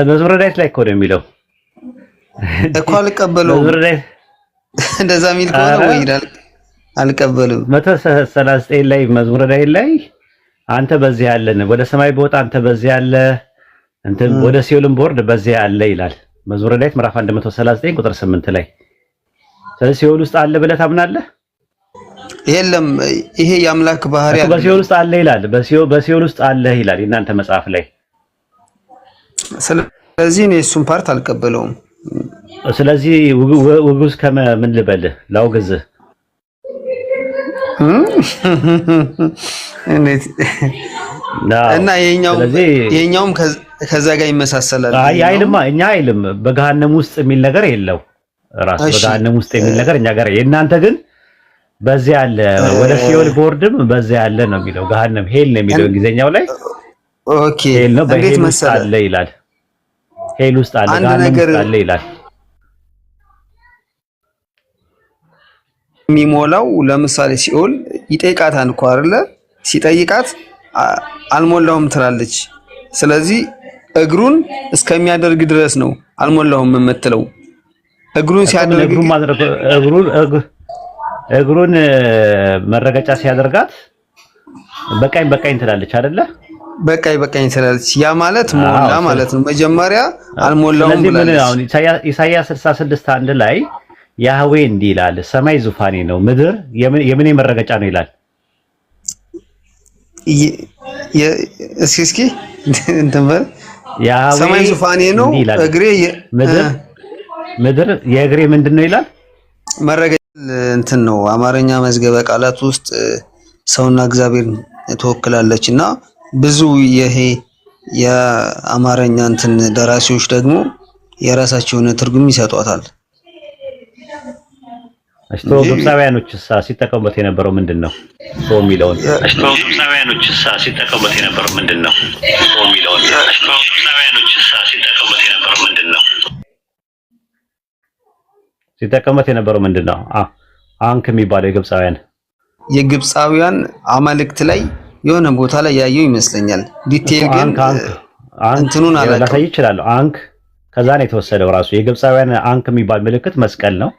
መዝሙረ ዳዊት ላይ እኮ ነው የሚለው እኮ አልቀበለውም። እንደዛ የሚል ከሆነ ወይ አልቀበለውም። 139 ላይ መዝሙረ ዳዊት ላይ አንተ በዚህ ያለን ወደ ሰማይ በወጣ አንተ በዚህ ያለ እንትን ወደ ሲኦልም ቦርድ በዚህ ያለ ይላል መዝሙረ ዳዊት ምዕራፍ 139 ቁጥር 8 ላይ። ስለዚህ ሲኦል ውስጥ አለ ብለህ ታምናለህ? የለም ይሄ የአምላክ ባህሪ አይደለም። በሲኦል ውስጥ አለ ይላል። በሲኦል ውስጥ አለ ይላል የእናንተ መጽሐፍ ላይ። ስለዚህ እኔ እሱን ፓርት አልቀበለውም። ስለዚህ ውጉዝ ከምን ልበልህ ላውግዝህ? እና ይሄኛውም ከዛ ጋር ይመሳሰላል። አይልማ እኛ አይልም በገሃነም ውስጥ የሚል ነገር የለው። ራስ በገሃነም ውስጥ የሚል ነገር እኛ ጋር የእናንተ ግን በዚህ ያለ ወደ ሲኦል ቦርድም በዚህ ያለ ነው የሚለው። ገሃነም ሄል ነው የሚለው እንግሊዘኛው ላይ። ኦኬ ሄል ነው በሄል ውስጥ አለ ይላል። ሄል ውስጥ አለ ገሃነም ውስጥ አለ ይላል። የሚሞላው ለምሳሌ ሲኦል ይጠይቃታል እኮ አይደለ? ሲጠይቃት አልሞላውም ትላለች። ስለዚህ እግሩን እስከሚያደርግ ድረስ ነው አልሞላውም የምትለው። እግሩን ሲያደርግ እግሩን መረገጫ ሲያደርጋት በቃኝ ትላለች አይደለ? በቃኝ ትላለች። ያ ማለት ሞላ ማለት ነው። መጀመሪያ አልሞላውም ብላለች። አሁን ኢሳይያስ 66:1 ላይ ያህዌ እንዲህ ይላል፣ ሰማይ ዙፋኔ ነው፣ ምድር የምኔ መረገጫ ነው ይላል። እስኪ እንትን በል ሰማይ ዙፋኔ ነው፣ እግሬ ምድር የእግሬ ምንድን ነው ይላል። መረገጫ እንትን ነው አማርኛ መዝገበ ቃላት ውስጥ ሰውና እግዚአብሔር ትወክላለች እና ብዙ ይሄ የአማርኛ እንትን ደራሲዎች ደግሞ የራሳቸውን ትርጉም ይሰጧታል። አሽቶ ግብፃውያኖች ሲጠቀሙበት የነበረው ምንድነው? የሚለውን ግብፃውያኖች ሲጠቀሙበት የነበረው ምንድነው? ሲጠቀሙበት የነበረው ምንድነው? አንክ የሚባለው የግብፃውያን አማልክት ላይ የሆነ ቦታ ላይ ያየው ይመስለኛል። ዲቴል ግን እንትኑን ላሳይ ይችላል። አንክ ከዛ ነው የተወሰደው። ራሱ የግብፃውያን አንክ የሚባል ምልክት መስቀል ነው።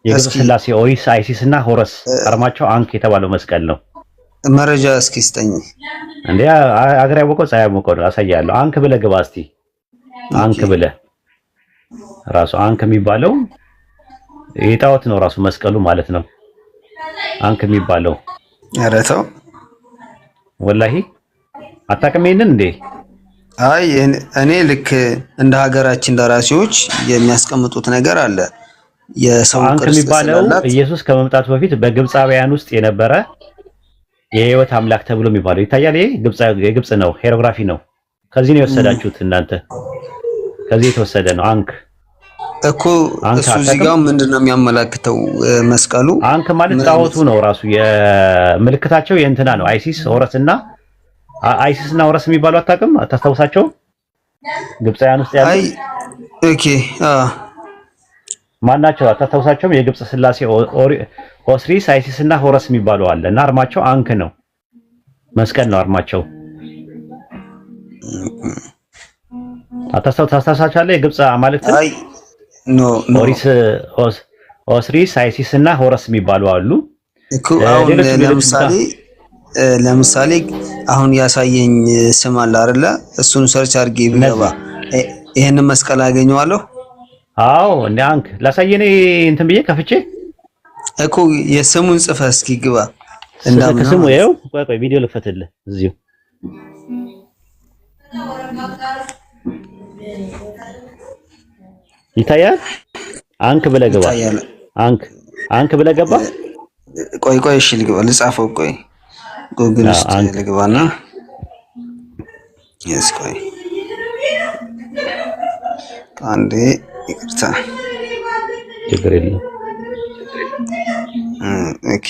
የግብፅ ስላሴ ኦሪስ፣ አይሲስ እና ሆረስ አርማቸው አንክ የተባለው መስቀል ነው። መረጃ እስኪ ስጠኝ እንዴ! አገር ያወቀው ፀሐይ ያወቀው ነው። አሳያለሁ። አንክ ብለህ ግባ እስቲ። አንክ ብለህ ራሱ አንክ የሚባለው የጣዖት ነው ራሱ መስቀሉ ማለት ነው። አንክ የሚባለው ኧረ ተው ወላሂ አታውቅም ይሄንን እንዴ? አይ እኔ ልክ እንደ ሀገራችን ደራሲዎች የሚያስቀምጡት ነገር አለ። የሰው አንክ ቅርጽ የሚባለው ስላላት ኢየሱስ ከመምጣቱ በፊት በግብፃውያን ውስጥ የነበረ የህይወት አምላክ ተብሎ የሚባለው ይታያል። ይሄ የግብፅ ነው፣ ሄሮግራፊ ነው። ከዚህ ነው የወሰዳችሁት እናንተ። ከዚህ የተወሰደ ነው አንክ እኮ። እሱ እዚህ ጋር ምንድነው የሚያመላክተው? መስቀሉ አንክ ማለት ጣዖቱ ነው ራሱ። የምልክታቸው የእንትና ነው አይሲስ ሆረስና ሆረስ የሚባሉ አታውቅም? አታስታውሳቸውም? ግብፃውያን ውስጥ ያሉ አይ ኦኬ ማናቸው? አታስታውሳቸውም? የግብፅ ስላሴ ኦስሪስ፣ አይሲስ እና ሆረስ የሚባሉ አለ እና አርማቸው አንክ ነው። መስቀል ነው አርማቸው። ታስታውሳለህ? የግብፅ አማልክት አይ ኖ ኦስሪስ፣ አይሲስ እና ሆረስ የሚባሉ አሉ እኮ። አሁን ለምሳሌ አሁን ያሳየኝ ስም አለ አይደለ? እሱን ሰርች አድርጌ ብገባ ይሄንን መስቀል አገኘዋለሁ? አዎ እንደ አንክ ላሳየኔ እንትን ብዬ ከፍቼ እኮ የስሙን ጽፈህ እስኪ ግባ። ስሙ ይኸው። ቆይ ቪዲዮ ልክፈትልህ እዚሁ። ይታያል። አንክ ብለህ ገባ። አንክ ብለህ ገባ። ቆይ እሺ ልግባ፣ ልጻፈው። ቆይ ጉግል ውስጥ ልግባና ቆይ አንዴ ይቅርታ። ችግር የለም። ኦኬ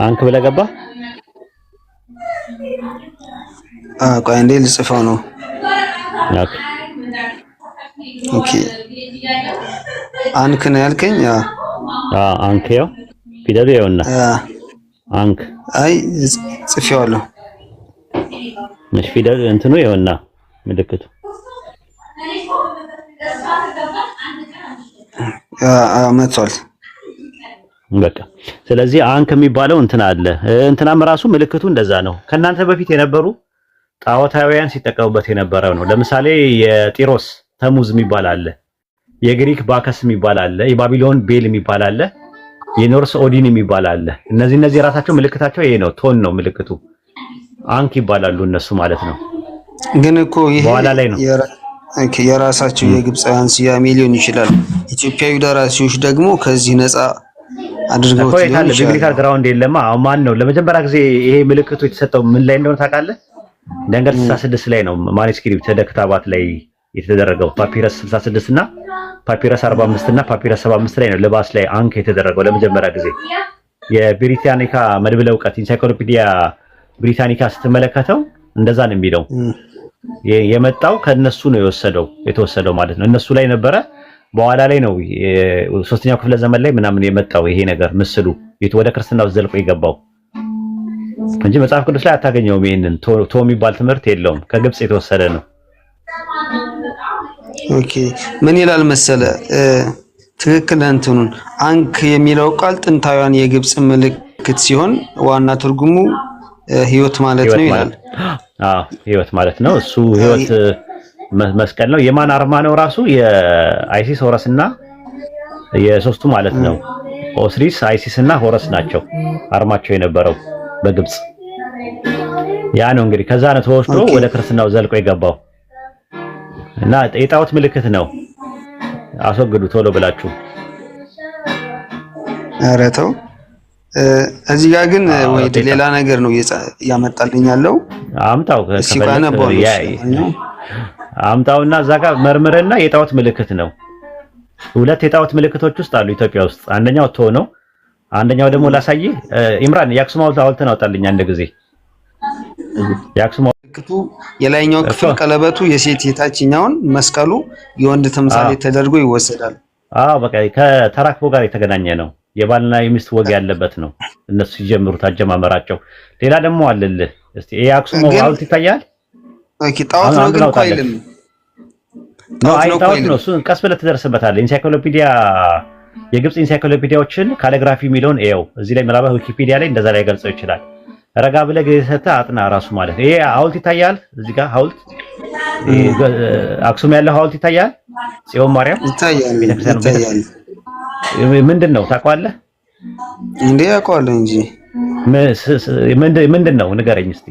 አንክ ብለህ ገባ። ቆይ አንዴ ልጽፈው ነው። ኦኬ አንክ ነው ያልከኝ? አንክ ያው ፊደሉ ያውና አንክ። አይ ጽፌዋለሁ። እሺ ፊደሉ እንትኑ ያውና ምልክቱ መጥቷል። በቃ ስለዚህ አንክ የሚባለው እንትና አለ። እንትናም ራሱ ምልክቱ እንደዛ ነው። ከናንተ በፊት የነበሩ ጣዖታውያን ሲጠቀሙበት የነበረው ነው። ለምሳሌ የጢሮስ ተሙዝ የሚባል አለ፣ የግሪክ ባከስ የሚባል አለ፣ የባቢሎን ቤል የሚባል አለ፣ የኖርስ ኦዲን የሚባል አለ። እነዚህ ራሳቸው ምልክታቸው ይሄ ነው። ቶን ነው ምልክቱ። አንክ ይባላሉ እነሱ ማለት ነው። ግን እኮ ይሄ በኋላ ላይ ነው የራሳቸው የግብፃውያን ስያሜ ሊሆን ይችላል። ኢትዮጵያዊ ደራሲዎች ደግሞ ከዚህ ነፃ አድርገው ይታለ ቢብሊካል ግራውንድ የለማ። ማን ነው ለመጀመሪያ ጊዜ ይሄ ምልክቱ የተሰጠው ምን ላይ እንደሆነ ታውቃለህ? ደንገል 66 ላይ ነው ማኑስክሪፕት ተደክታባት ላይ የተደረገው። ፓፒረስ 66 እና ፓፒረስ 45 እና ፓፒረስ 75 ላይ ነው ልባስ ላይ አንክ የተደረገው ለመጀመሪያ ጊዜ። የብሪታኒካ መድብለ ዕውቀት ኢንሳይክሎፒዲያ ብሪታኒካ ስትመለከተው እንደዛ ነው የሚለው። የመጣው ከነሱ ነው የተወሰደው ማለት ነው። እነሱ ላይ ነበረ። በኋላ ላይ ነው ሶስተኛው ክፍለ ዘመን ላይ ምናምን የመጣው ይሄ ነገር ምስሉ ወደ ክርስትናው ዘልቆ የገባው እንጂ መጽሐፍ ቅዱስ ላይ አታገኘውም። ይሄንን ቶ የሚባል ትምህርት የለውም። ከግብጽ የተወሰደ ነው። ኦኬ ምን ይላል መሰለ ትክክል እንትኑን አንክ የሚለው ቃል ጥንታውያን የግብጽ ምልክት ሲሆን ዋና ትርጉሙ ህይወት ማለት ነው ይላል። ህይወት ማለት ነው። እሱ ህይወት መስቀል ነው። የማን አርማ ነው? ራሱ የአይሲስ ሆረስ እና የሶስቱ ማለት ነው። ኦስሪስ፣ አይሲስ እና ሆረስ ናቸው አርማቸው የነበረው በግብጽ። ያ ነው እንግዲህ ከዛ ነው ተወስዶ ወደ ክርስትናው ዘልቆ የገባው እና የጣዖት ምልክት ነው። አስወግዱ ቶሎ ብላችሁ። ኧረ ተው። እዚህ ጋር ግን ወይ ሌላ ነገር ነው ያመጣልኝ ያለው። አምጣውና እዛ ጋር መርምርና የጣዖት ምልክት ነው። ሁለት የጣዖት ምልክቶች ውስጥ አሉ ኢትዮጵያ ውስጥ። አንደኛው ቶ ነው፣ አንደኛው ደግሞ ላሳይህ። ኢምራን የአክሱም ሐውልትን አውጣልኝ አንድ ጊዜ። የአክሱም ምልክቱ የላይኛው ክፍል ቀለበቱ የሴት የታችኛውን መስቀሉ የወንድ ተምሳሌ ተደርጎ ይወሰዳል። በቃ ከተራክቦ ጋር የተገናኘ ነው። የባልና የሚስት ወግ ያለበት ነው። እነሱ ሲጀምሩት አጀማመራቸው። ሌላ ደግሞ አለልህ። እስቲ የአክሱም ሐውልት ይታያል። ኦኬ ጣዖት ነው ግን እኮ አይልም። ጣዖት ነው። እሱን ቀስ ብለህ ትደርስበታለህ። ኢንሳይክሎፒዲያ የግብጽ ኢንሳይክሎፒዲያዎችን ካሊግራፊ የሚለውን ኤው እዚህ ላይ ምናልባት ዊኪፒዲያ ላይ እንደዛ ላይ ገልጸው ይችላል። ረጋ ብለህ ጊዜ ሰጥተህ አጥና ራሱ ማለት ነው። ይሄ ሐውልት ይታያል። እዚህ ጋር ሐውልት አክሱም ያለው ሐውልት ይታያል። ጽዮን ማርያም ይታያል። ምንድን ነው ታውቀዋለህ እንዴ? አውቀዋለሁ እንጂ ምንድን ነው ንገረኝ እስቲ።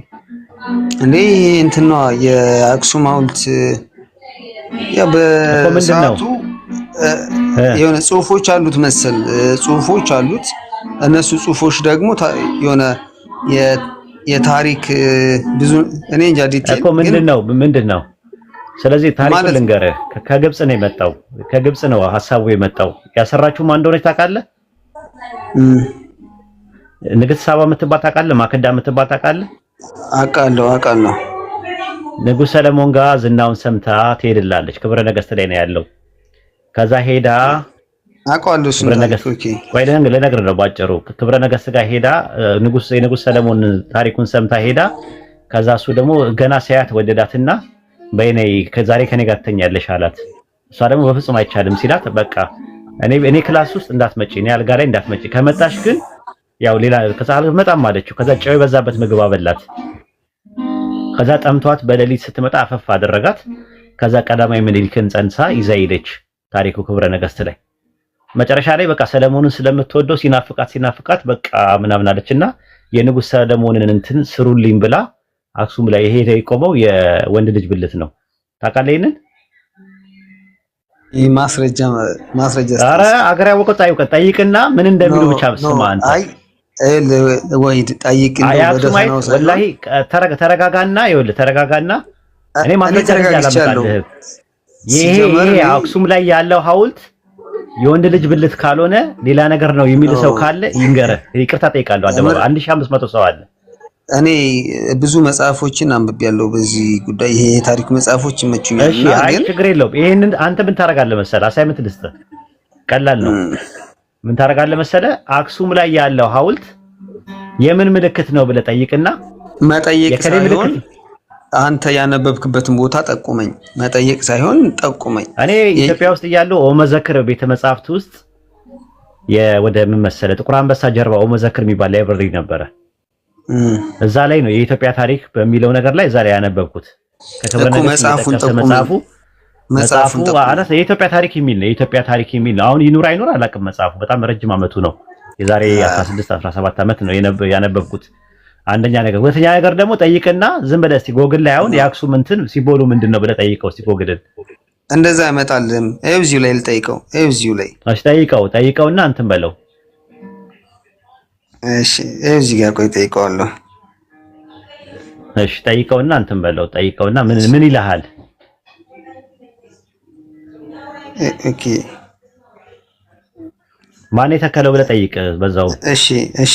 እንዴ እንትን ነው የአክሱም ሐውልት ያ በሰዓቱ የሆነ ጽሁፎች አሉት መሰል ጽሁፎች አሉት። እነሱ ጽሁፎች ደግሞ የሆነ የታሪክ ብዙ እኔ እንጃ ዲቴል እኮ ምንድን ነው። ስለዚህ ታሪኩን ልንገርህ። ከግብጽ ነው የመጣው። ከግብጽ ነው ሐሳቡ የመጣው። ያሰራችው ማን እንደሆነች ታውቃለህ? ንግስት ሳባ የምትባል ታውቃለህ? ማክዳ የምትባል ታውቃለህ? አውቃለሁ። ንጉሥ ሰለሞን ጋር ዝናውን ሰምታ ትሄድላለች። ክብረ ነገስት ላይ ነው ያለው። ከዛ ሄዳ አውቃለሁ እሱን ታሪክ። ኦኬ ወይ ልነግርህ ነው ባጭሩ። ክብረ ነገስት ጋር ሄዳ የንጉሥ ሰለሞን ታሪኩን ሰምታ ሄዳ ከዛ እሱ ደግሞ ገና ሳያት ወደዳትና በእኔ ከዛሬ ከኔ ጋር ትተኛለሽ አላት። እሷ ደግሞ በፍጹም አይቻልም ሲላት በቃ እኔ ክላስ ውስጥ እንዳትመጪ፣ እኔ አልጋ ላይ እንዳትመጪ፣ ከመጣሽ ግን ያው ሌላ ከሳል መጣም አለችው። ከዛ ጨው የበዛበት ምግብ አበላት። ከዛ ጠምቷት በሌሊት ስትመጣ አፈፍ አደረጋት። ከዛ ቀዳማዊ ምኒልክን ጸንሳ ይዛ ሄደች። ታሪኩ ክብረ ነገስት ላይ መጨረሻ ላይ በቃ ሰለሞንን ስለምትወደው ሲናፍቃት በቃ ምናምን አለችና የንጉሥ ሰለሞንን እንትን ስሩልኝ ብላ አክሱም ላይ ይሄ የቆመው የወንድ ልጅ ብልት ነው። ታውቃለህ ይሄንን? ይሄ ማስረጃ ኧረ አገር ያወቀው ጠይቅና ምን እንደሚሉ ብቻ ስማ አንተ። አይ ወይድ ጠይቅና ወደፈናው ወላሂ ተረጋጋና ይኸውልህ ተረጋጋና እኔ ማስረጃ አላመጣልህም። ይሄ አክሱም ላይ ያለው ሐውልት የወንድ ልጅ ብልት ካልሆነ ሌላ ነገር ነው የሚል ሰው ካለ ይንገረህ። ይቅርታ ጠይቃለሁ። አደባባይ 1500 ሰው አለ። እኔ ብዙ መጽሐፎችን አንብቤያለሁ በዚህ ጉዳይ። ይሄ የታሪክ መጽሐፎች ይመቹኛል። እሺ አይ ችግር የለውም። ይሄንን አንተ ምን ታደርጋለህ መሰለህ? አሳይመንት ልስጥህ። ቀላል ነው። ምን ታደርጋለህ መሰለህ? አክሱም ላይ ያለው ሐውልት የምን ምልክት ነው ብለህ ጠይቅና መጠየቅ ሳይሆን አንተ ያነበብክበትን ቦታ ጠቁመኝ። መጠየቅ ሳይሆን ጠቁመኝ። እኔ ኢትዮጵያ ውስጥ እያለሁ ኦመዘክር ቤተ መጻሕፍት ውስጥ ወደ ምን መሰለህ ጥቁር አንበሳ ጀርባ ኦመዘክር የሚባል ላይብረሪ ነበረ። እዛ ላይ ነው የኢትዮጵያ ታሪክ በሚለው ነገር ላይ እዛ ላይ ያነበብኩት። መጽሐፉን አላስ የኢትዮጵያ ታሪክ የሚል ነው። የኢትዮጵያ ታሪክ የሚል ነው። አሁን ይኑር አይኑር አላውቅም። መጽሐፉ በጣም ረጅም ዓመቱ ነው። የዛሬ 16 17 ዓመት ነው ያነበብኩት። አንደኛ ነገር። ሁለተኛ ነገር ደግሞ ጠይቅና ዝም ብለህ እስቲ ጎግል ላይ አሁን የአክሱም እንትን ሲቦሉ ምንድነው ብለህ ጠይቀው እስቲ ጎግልን። እንደዛ አይመጣልህም። እዚሁ ላይ ልጠይቀው። እዚሁ ላይ እሺ ጠይቀውና እንትን በለው። እሺ እዚህ ጋር ቆይ ጠይቀዋለሁ። እሺ ጠይቀውና እንትን በለው። ጠይቀውና ምን ይልሃል? ኦኬ ማን የተከለው ብለህ ጠይቅ በዛው። እሺ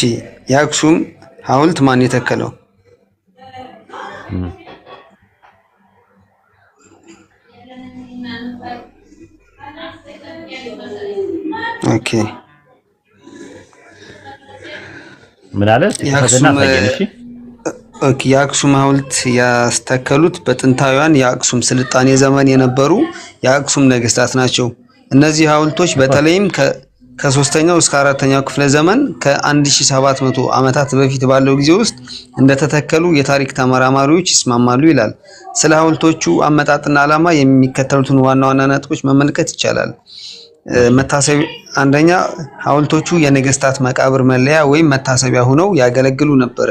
የአክሱም ሐውልት ማን የተከለው? ኦኬ ምን አለ? የአክሱም ሐውልት ያስተከሉት በጥንታውያን የአክሱም ስልጣኔ ዘመን የነበሩ የአክሱም ነገስታት ናቸው። እነዚህ ሐውልቶች በተለይም ከ3ኛው እስከ 4ኛው ክፍለ ዘመን ከ1700 ዓመታት በፊት ባለው ጊዜ ውስጥ እንደተተከሉ የታሪክ ተመራማሪዎች ይስማማሉ ይላል። ስለ ሐውልቶቹ አመጣጥና ዓላማ የሚከተሉትን ዋና ዋና ነጥቦች መመልከት ይቻላል። አንደኛ ሐውልቶቹ የነገስታት መቃብር መለያ ወይም መታሰቢያ ሆነው ያገለግሉ ነበረ።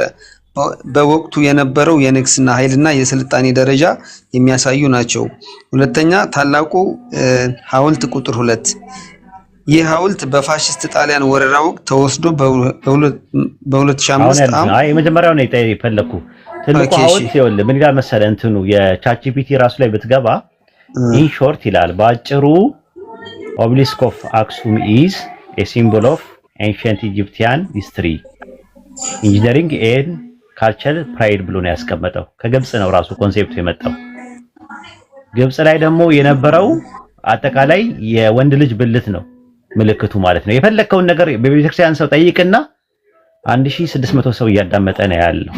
በወቅቱ የነበረው የንግስና ኃይልና የስልጣኔ ደረጃ የሚያሳዩ ናቸው። ሁለተኛ ታላቁ ሐውልት ቁጥር 2 ይህ ሐውልት በፋሽስት ጣሊያን ወረራ ወቅት ተወስዶ በ2005 የመጀመሪያው ነው የፈለኩ ትልቁ ሐውልት ይኸውልህ ምን ይላል መሰለህ እንትኑ የቻትጂፒቲ ራሱ ላይ ብትገባ ኢን ሾርት ይላል በአጭሩ obelisk of Aksum is a symbol of ancient Egyptian history, engineering and cultural pride ብሎ ነው ያስቀመጠው። ከግብጽ ነው ራሱ ኮንሴፕቱ የመጣው። ግብጽ ላይ ደግሞ የነበረው አጠቃላይ የወንድ ልጅ ብልት ነው ምልክቱ ማለት ነው። የፈለከውን ነገር በቤተክርስቲያን ሰው ጠይቅና 1600 ሰው እያዳመጠ ነው ያለው።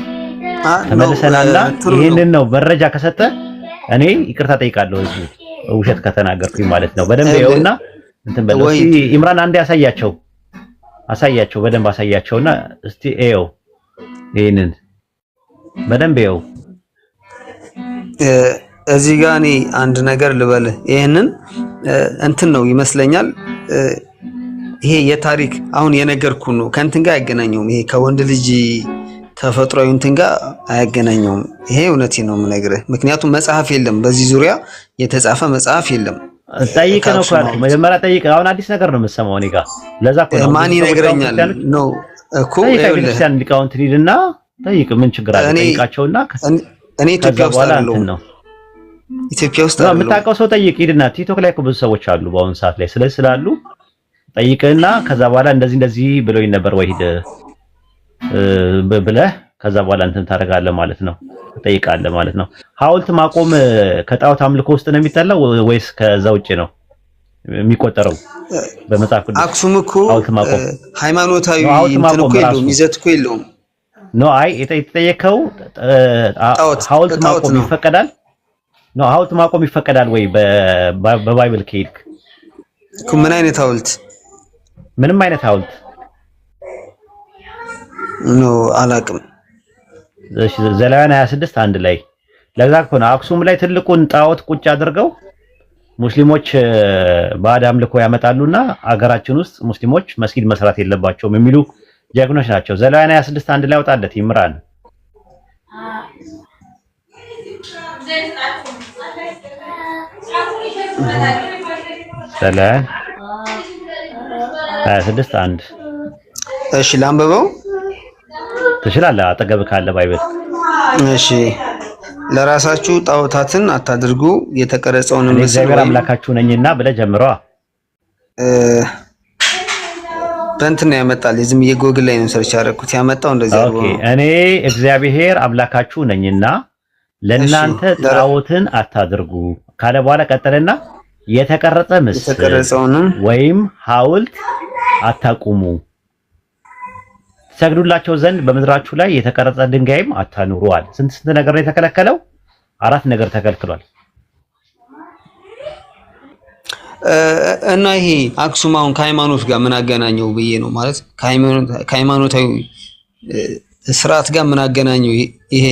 ተመልሰናልና ይሄንን ነው መረጃ ከሰጠ እኔ ይቅርታ ጠይቃለሁ እዚህ ውሸት ከተናገርኩኝ ማለት ነው። በደንብ ይኸውና እንትን በለው እስቲ ኢምራን አንዴ አሳያቸው በደንብ አሳያቸውና እስቲ ኤው ይሄንን በደንብ ኤው እዚህ ጋር እኔ አንድ ነገር ልበል። ይሄንን እንትን ነው ይመስለኛል። ይሄ የታሪክ አሁን የነገርኩ ነው ከእንትን ጋር አያገናኘውም። ይሄ ከወንድ ልጅ ተፈጥሯዊ እንትን ጋር አያገናኘውም። ይሄ እውነቴን ነው የምነግርህ። ምክንያቱም መጽሐፍ የለም፣ በዚህ ዙሪያ የተጻፈ መጽሐፍ የለም። ጠይቅ ነው ካልኩ መጀመሪያ ጠይቅ። አሁን አዲስ ነገር ነው የምትሰማው እኔ ጋር። ለዛ እኮ ነው ማን ይነግረኛል ነው እኮ ቤተክርስቲያን ሊቃውንት ሂድና ጠይቅ። ምን ችግር አለ? ጠይቃቸውና እኔ ኢትዮጵያ ውስጥ አይደለሁም። ኢትዮጵያ ውስጥ አይደለሁም። የምታውቀው ሰው ጠይቅ ሂድና። ቲክቶክ ላይ እኮ ብዙ ሰዎች አሉ በአሁኑ ሰዓት ላይ ስላሉ ጠይቅና ከዛ በኋላ እንደዚህ ብሎኝ ነበር ወይ ሂድ ብለህ ከዛ በኋላ እንትን ታደርጋለህ ማለት ነው። ጠይቃለህ ማለት ነው። ሐውልት ማቆም ከጣዖት አምልኮ ውስጥ ነው የሚጠላው ወይስ ከዛ ውጪ ነው የሚቆጠረው? በመጽሐፍ ቅዱስ አክሱም እኮ ሃይማኖታዊ እንትን እኮ የለውም፣ ይዘት እኮ የለውም። ኖ አይ የተጠየቀው ሐውልት ማቆም ይፈቀዳል? ኖ ሐውልት ማቆም ይፈቀዳል ወይ በባይብል ከሄድክ? ምን አይነት ሐውልት? ምንም አይነት ሐውልት ኖ አላቅም። እሺ ዘሌዋውያን 26 አንድ ላይ ለዛ እኮ ነው አክሱም ላይ ትልቁን ጣዖት ቁጭ አድርገው ሙስሊሞች ባዕድ አምልኮ ያመጣሉና አገራችን ውስጥ ሙስሊሞች መስጊድ መስራት የለባቸውም የሚሉ ጀግኖች ናቸው። ዘሌዋውያን 26 አንድ ላይ አውጣለት ይምራን። ዘሌዋውያን 26 አንድ እሺ ላንብበው። ትችላለህ አጠገብ ካለ ባይብል። እሺ ለራሳችሁ ጣዖታትን አታድርጉ የተቀረጸውን ምስል እግዚአብሔር አምላካችሁ ነኝና ብለህ ጀምረዋ። በእንትን ያመጣል። ዝም የጎግል ላይ ነው ሰርች ያደረኩት ያመጣው እንደዚህ ነው። ኦኬ እኔ እግዚአብሔር አምላካችሁ ነኝና ለእናንተ ጣዖትን አታድርጉ ካለ በኋላ ቀጠለና የተቀረጸ ምስል ወይም ሐውልት አታቁሙ፣ ሰግዱላቸው ዘንድ በምድራችሁ ላይ የተቀረጸ ድንጋይም አታኑሩዋል። ስንት ነገር ነው የተከለከለው? 4 ነገር ተከልክሏል። እና ይሄ አክሱም አሁን ከሃይማኖት ጋር ምን አገናኘው ብዬ ነው ማለት ከሃይማኖታዊ ስርዓት ጋር ምን አገናኘው ይሄ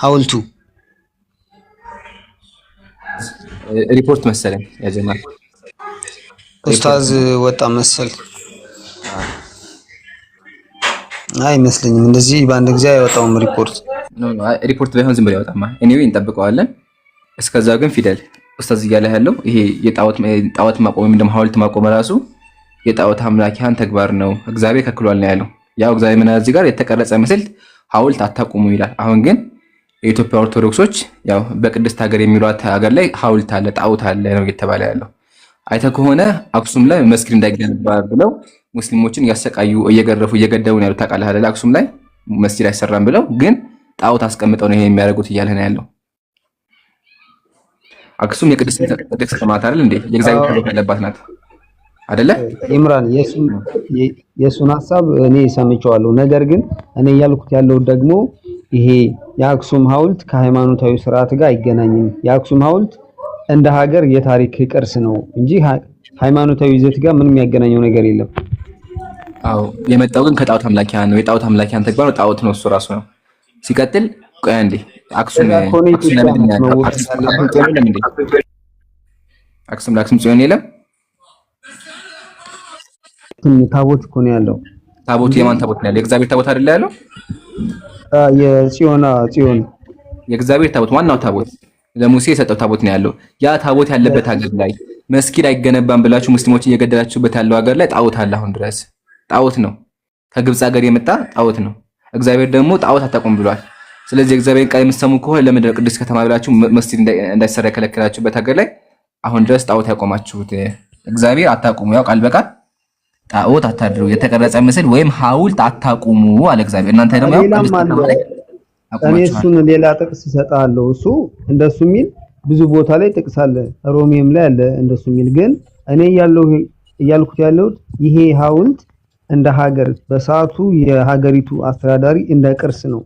ሐውልቱ? ሪፖርት መሰለኝ ያጀማል ኡስታዝ ወጣ መሰል አይመስለኝም። እንደዚህ በአንድ ጊዜ አይወጣውም ሪፖርት ባይሆን ዝም ብሎ ያወጣማ። ኤኒዌይ እንጠብቀዋለን። እስከዛ ግን ፊደል ኡስታዝ እያለ ያለው ይሄ የጣዖት ማቆም ወይም ደግሞ ሐውልት ማቆም ራሱ የጣዖት አምላኪያን ተግባር ነው፣ እግዚአብሔር ከልክሏል ነው ያለው። ያው እግዚአብሔር ምን እዚህ ጋር የተቀረጸ ምስል ሐውልት አታቁሙ ይላል። አሁን ግን የኢትዮጵያ ኦርቶዶክሶች ያው በቅድስት ሀገር የሚሏት ሀገር ላይ ሐውልት አለ ጣዖት አለ ነው እየተባለ ያለው። አይተህ ከሆነ አክሱም ላይ መስጊድ እንዳይገነባ ብለው ሙስሊሞችን እያሰቃዩ እየገረፉ እየገደሉ ነው ያሉት። ታውቃለህ አይደል? አክሱም ላይ መስጊድ አይሰራም ብለው ግን ጣዖት አስቀምጠው ነው ይሄ የሚያደርጉት እያለ ነው ያለው። አክሱም የቅድስት ከተማ አይደል እንዴ? የእግዚአብሔር ታቦት ያለባት ናት አይደለ? ኢምራን የሱን ሐሳብ እኔ ሰምቼዋለሁ። ነገር ግን እኔ ያልኩት ያለው ደግሞ ይሄ የአክሱም ሐውልት ከሃይማኖታዊ ስርዓት ጋር አይገናኝም። የአክሱም ሐውልት እንደ ሀገር የታሪክ ቅርስ ነው እንጂ ሃይማኖታዊ ይዘት ጋር ምንም ያገናኘው ነገር የለም። አዎ የመጣው ግን ከጣዖት አምላኪያን ነው። የጣዖት አምላኪያን ተግባር ጣዖት ነው እሱ ራሱ ነው። ሲቀጥል ቆይ አንዴ አክሱም ለአክሱም ጽዮን የለም። ታቦት እኮ ነው ያለው። ታቦት የማን ታቦት ነው ያለው? የእግዚአብሔር ታቦት አይደለ ያለው? ጽዮን የእግዚአብሔር ታቦት ዋናው ታቦት ለሙሴ የሰጠው ታቦት ነው ያለው። ያ ታቦት ያለበት ሀገር ላይ መስጊድ አይገነባም ብላችሁ ሙስሊሞችን እየገደላችሁበት ያለው ሀገር ላይ ጣዖት አለ። አሁን ድረስ ጣዖት ነው፣ ከግብፅ ሀገር የመጣ ጣዖት ነው። እግዚአብሔር ደግሞ ጣዖት አታቁም ብሏል። ስለዚህ እግዚአብሔርን ቃል የምትሰሙ ከሆነ ለምንድን ነው ቅድስት ከተማ ብላችሁ መስጊድ እንዳይሰራ የከለከላችሁበት ሀገር ላይ አሁን ድረስ ጣዖት ያቆማችሁት? እግዚአብሔር አታቁሙ፣ ያው ቃል በቃል ጣዖት አታድሩ፣ የተቀረጸ ምስል ወይም ሐውልት አታቁሙ አለ እግዚአብሔር። እናንተ ደግሞ ያው ቅድስት ከተማ ላይ እኔ እሱን ሌላ ጥቅስ እሰጥሃለሁ። እሱ እንደሱ የሚል ብዙ ቦታ ላይ ጥቅስ አለ፣ ሮሜም ላይ አለ እንደሱ የሚል። ግን እኔ እያልኩት ያለሁት ይሄ ሐውልት እንደ ሀገር በሰዓቱ የሀገሪቱ አስተዳዳሪ እንደ ቅርስ ነው።